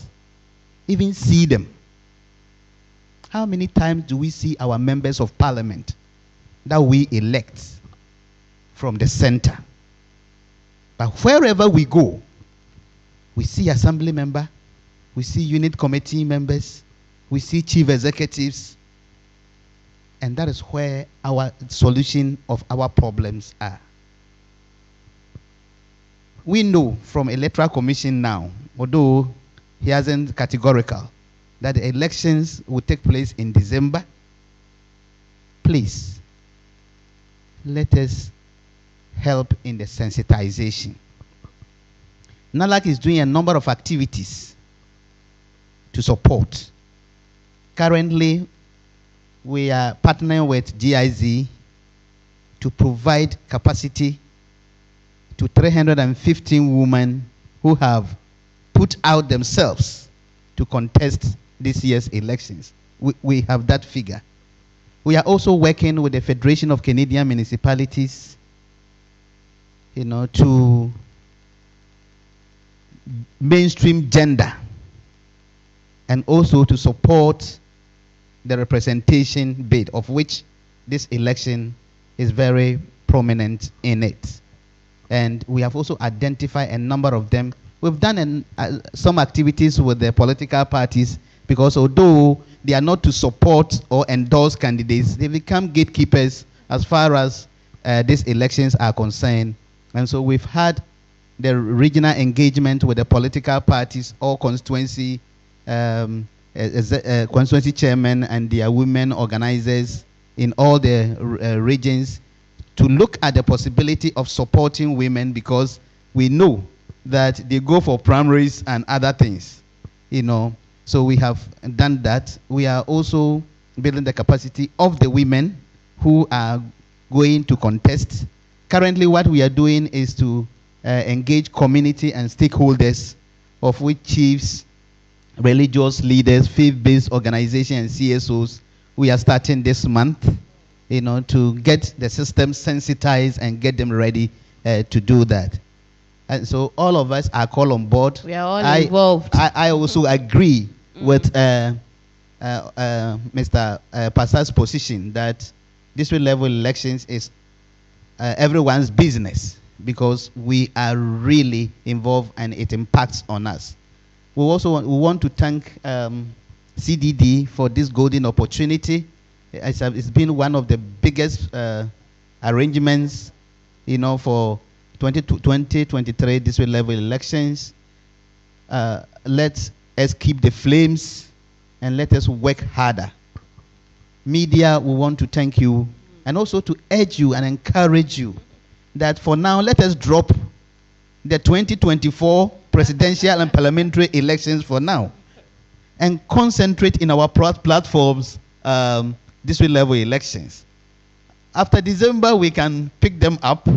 even see them. How many times do we see our members of parliament that we elect from the center? But wherever we go, we see assembly member, we see unit committee members, we see chief executives, and that is where our solution of our problems are. We know from Electoral Commission now, although he hasn't categorical, that the elections will take place in December. Please, let us help in the sensitization. NALAC is doing a number of activities to support. Currently, we are partnering with GIZ to provide capacity to 315 women who have put out themselves to contest this year's elections. We have that figure. We are also working with the Federation of Canadian Municipalities, to mainstream gender and also to support the representation bid, of which this election is very prominent in it. And we have also identified a number of them. We've done some activities with the political parties because although they are not to support or endorse candidates, they become gatekeepers as far as these elections are concerned. And so we've had the regional engagement with the political parties, all constituency constituency chairmen and their women organizers in all the regions to look at the possibility of supporting women, because we know that they go for primaries and other things, you know. So we have done that. We are also building the capacity of the women who are going to contest. Currently, what we are doing is to engage community and stakeholders, of which chiefs, religious leaders, faith-based organizations, and CSOs. We are starting this month, you know, to get the system sensitized and get them ready to do that. And so all of us are called on board. We are all involved. I also agree with Mr. Passa's position that district level elections is everyone's business, because we are really involved and it impacts on us. We also want to thank CDD for this golden opportunity. It's been one of the biggest arrangements, you know, for 2023 district level elections. Let us keep the flames and let us work harder. Media, we want to thank you and also to urge you and encourage you that for now, let us drop the 2024 presidential and parliamentary elections for now and concentrate in our platforms, district level elections. After December, we can pick them up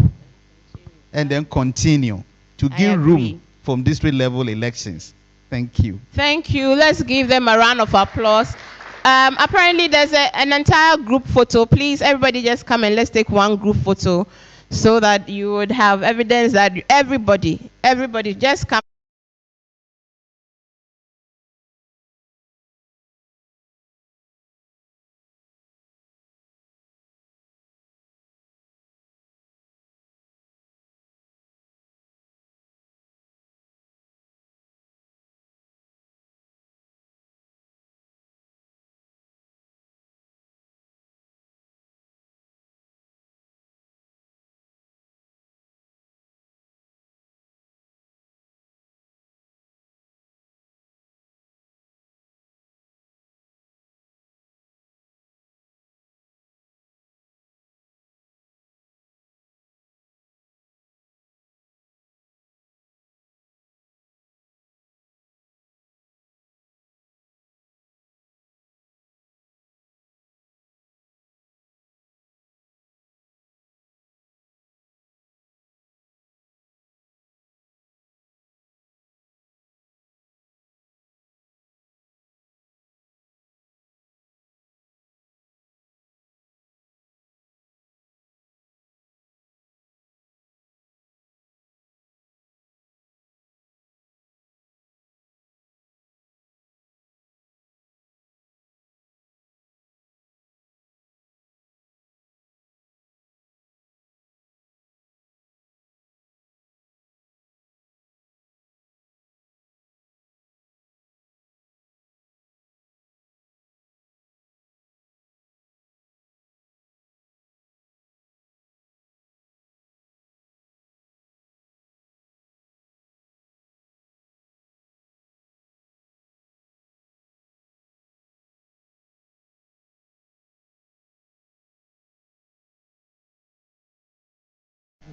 and then continue to give room for district level elections. Thank you. Thank you. Let's give them a round of applause. Apparently, there's an entire group photo. Please, everybody just come and let's take one group photo so that you would have evidence that everybody just come.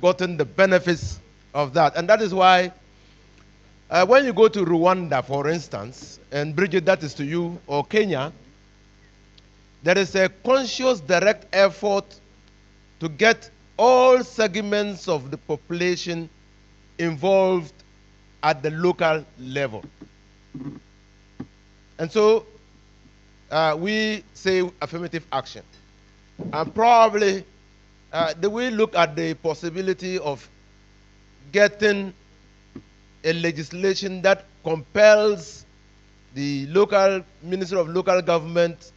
Gotten the benefits of that. And that is why when you go to Rwanda, for instance, and Bridget, that is to you, or Kenya, there is a conscious direct effort to get all segments of the population involved at the local level. And so we say affirmative action. And probably we look at the possibility of getting a legislation that compels the local Ministry of Local Government,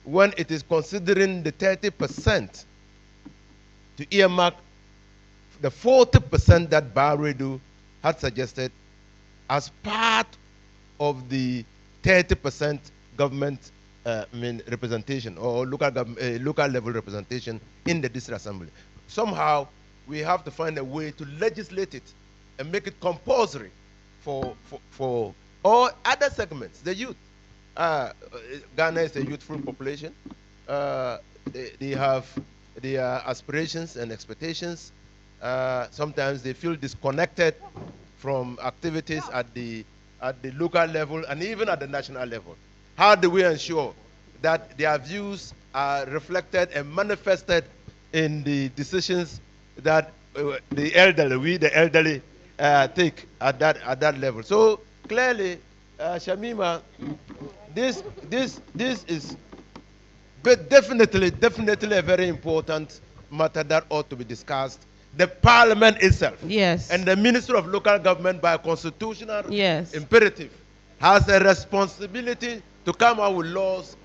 when it is considering the 30%, to earmark the 40% that Barredo had suggested as part of the 30% government representation or local level representation in the district assembly. Somehow, we have to find a way to legislate it and make it compulsory for all other segments. The youth. Ghana is a youthful population. They have their aspirations and expectations. Sometimes they feel disconnected from activities at the local level and even at the national level. How do we ensure that their views are reflected and manifested in the decisions that the elderly take at that level? So clearly, Shamima, this is definitely a very important matter that ought to be discussed. The parliament itself, yes, and the Minister of Local Government by constitutional imperative has a responsibility to come out with laws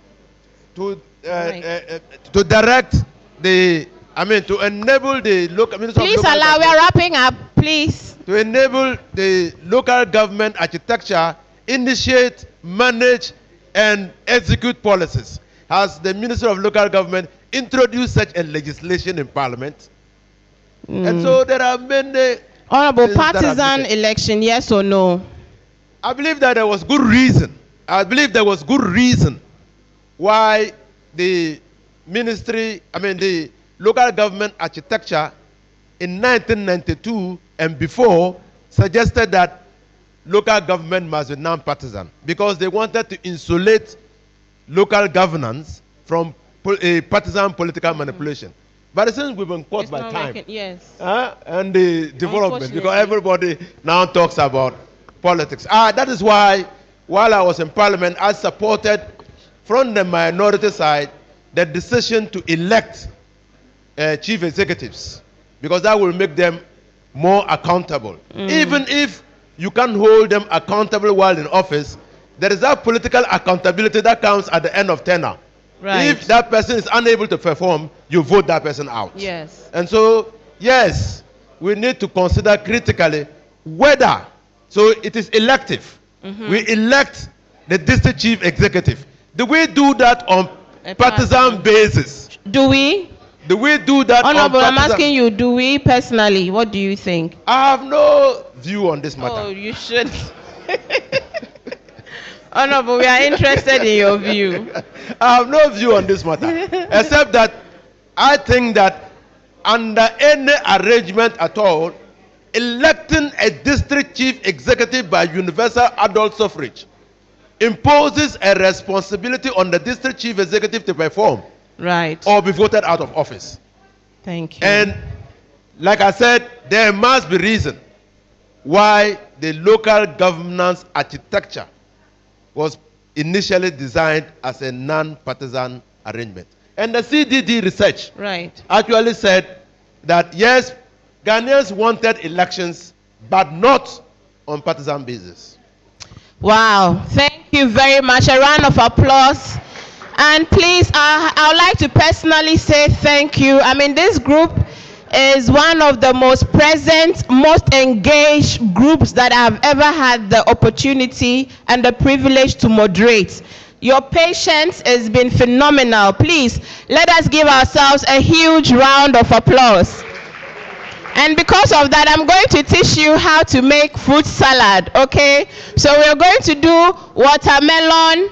to direct the, to enable the local Minister of Local Government. We are wrapping up, please. To enable the local government architecture, initiate, manage, and execute policies. Has the Minister of Local Government introduced such a legislation in Parliament? And so there are many. Honorable, partisan election, yes or no? I believe that there was good reason. Why the ministry, the local government architecture in 1992 and before suggested that local government must be non-partisan, because they wanted to insulate local governance from partisan political manipulation. But since we've been caught by time, and the development, because everybody now talks about politics. That is why, while I was in Parliament, I supported from the minority side the decision to elect chief executives, because that will make them more accountable. Even if you can't hold them accountable while in office, there is that political accountability that comes at the end of tenure. Right. If that person is unable to perform, you vote that person out. Yes. And so, yes, we need to consider critically whether, so it is elective. We elect the district chief executive. Do we do that on partisan basis? Do we? Do we do that Honorable, on I'm partisan? asking you, do we personally? What do you think? I have no view on this matter. Oh, you should. Honorable, we are interested in your view. I have no view on this matter, except that I think that under any arrangement at all, electing a district chief executive by universal adult suffrage imposes a responsibility on the district chief executive to perform, right, or be voted out of office. Thank you. And like I said, there must be reason why the local governance architecture was initially designed as a non-partisan arrangement. And the CDD research actually said that yes, Ghanaians wanted elections, but not on partisan basis. Wow, thank you very much. A round of applause. And please, I would like to personally say thank you. This group is one of the most present, most engaged groups that I've ever had the opportunity and the privilege to moderate. Your patience has been phenomenal. Please, let us give ourselves a huge round of applause. And because of that, I'm going to teach you how to make fruit salad, okay? So we're going to do watermelon,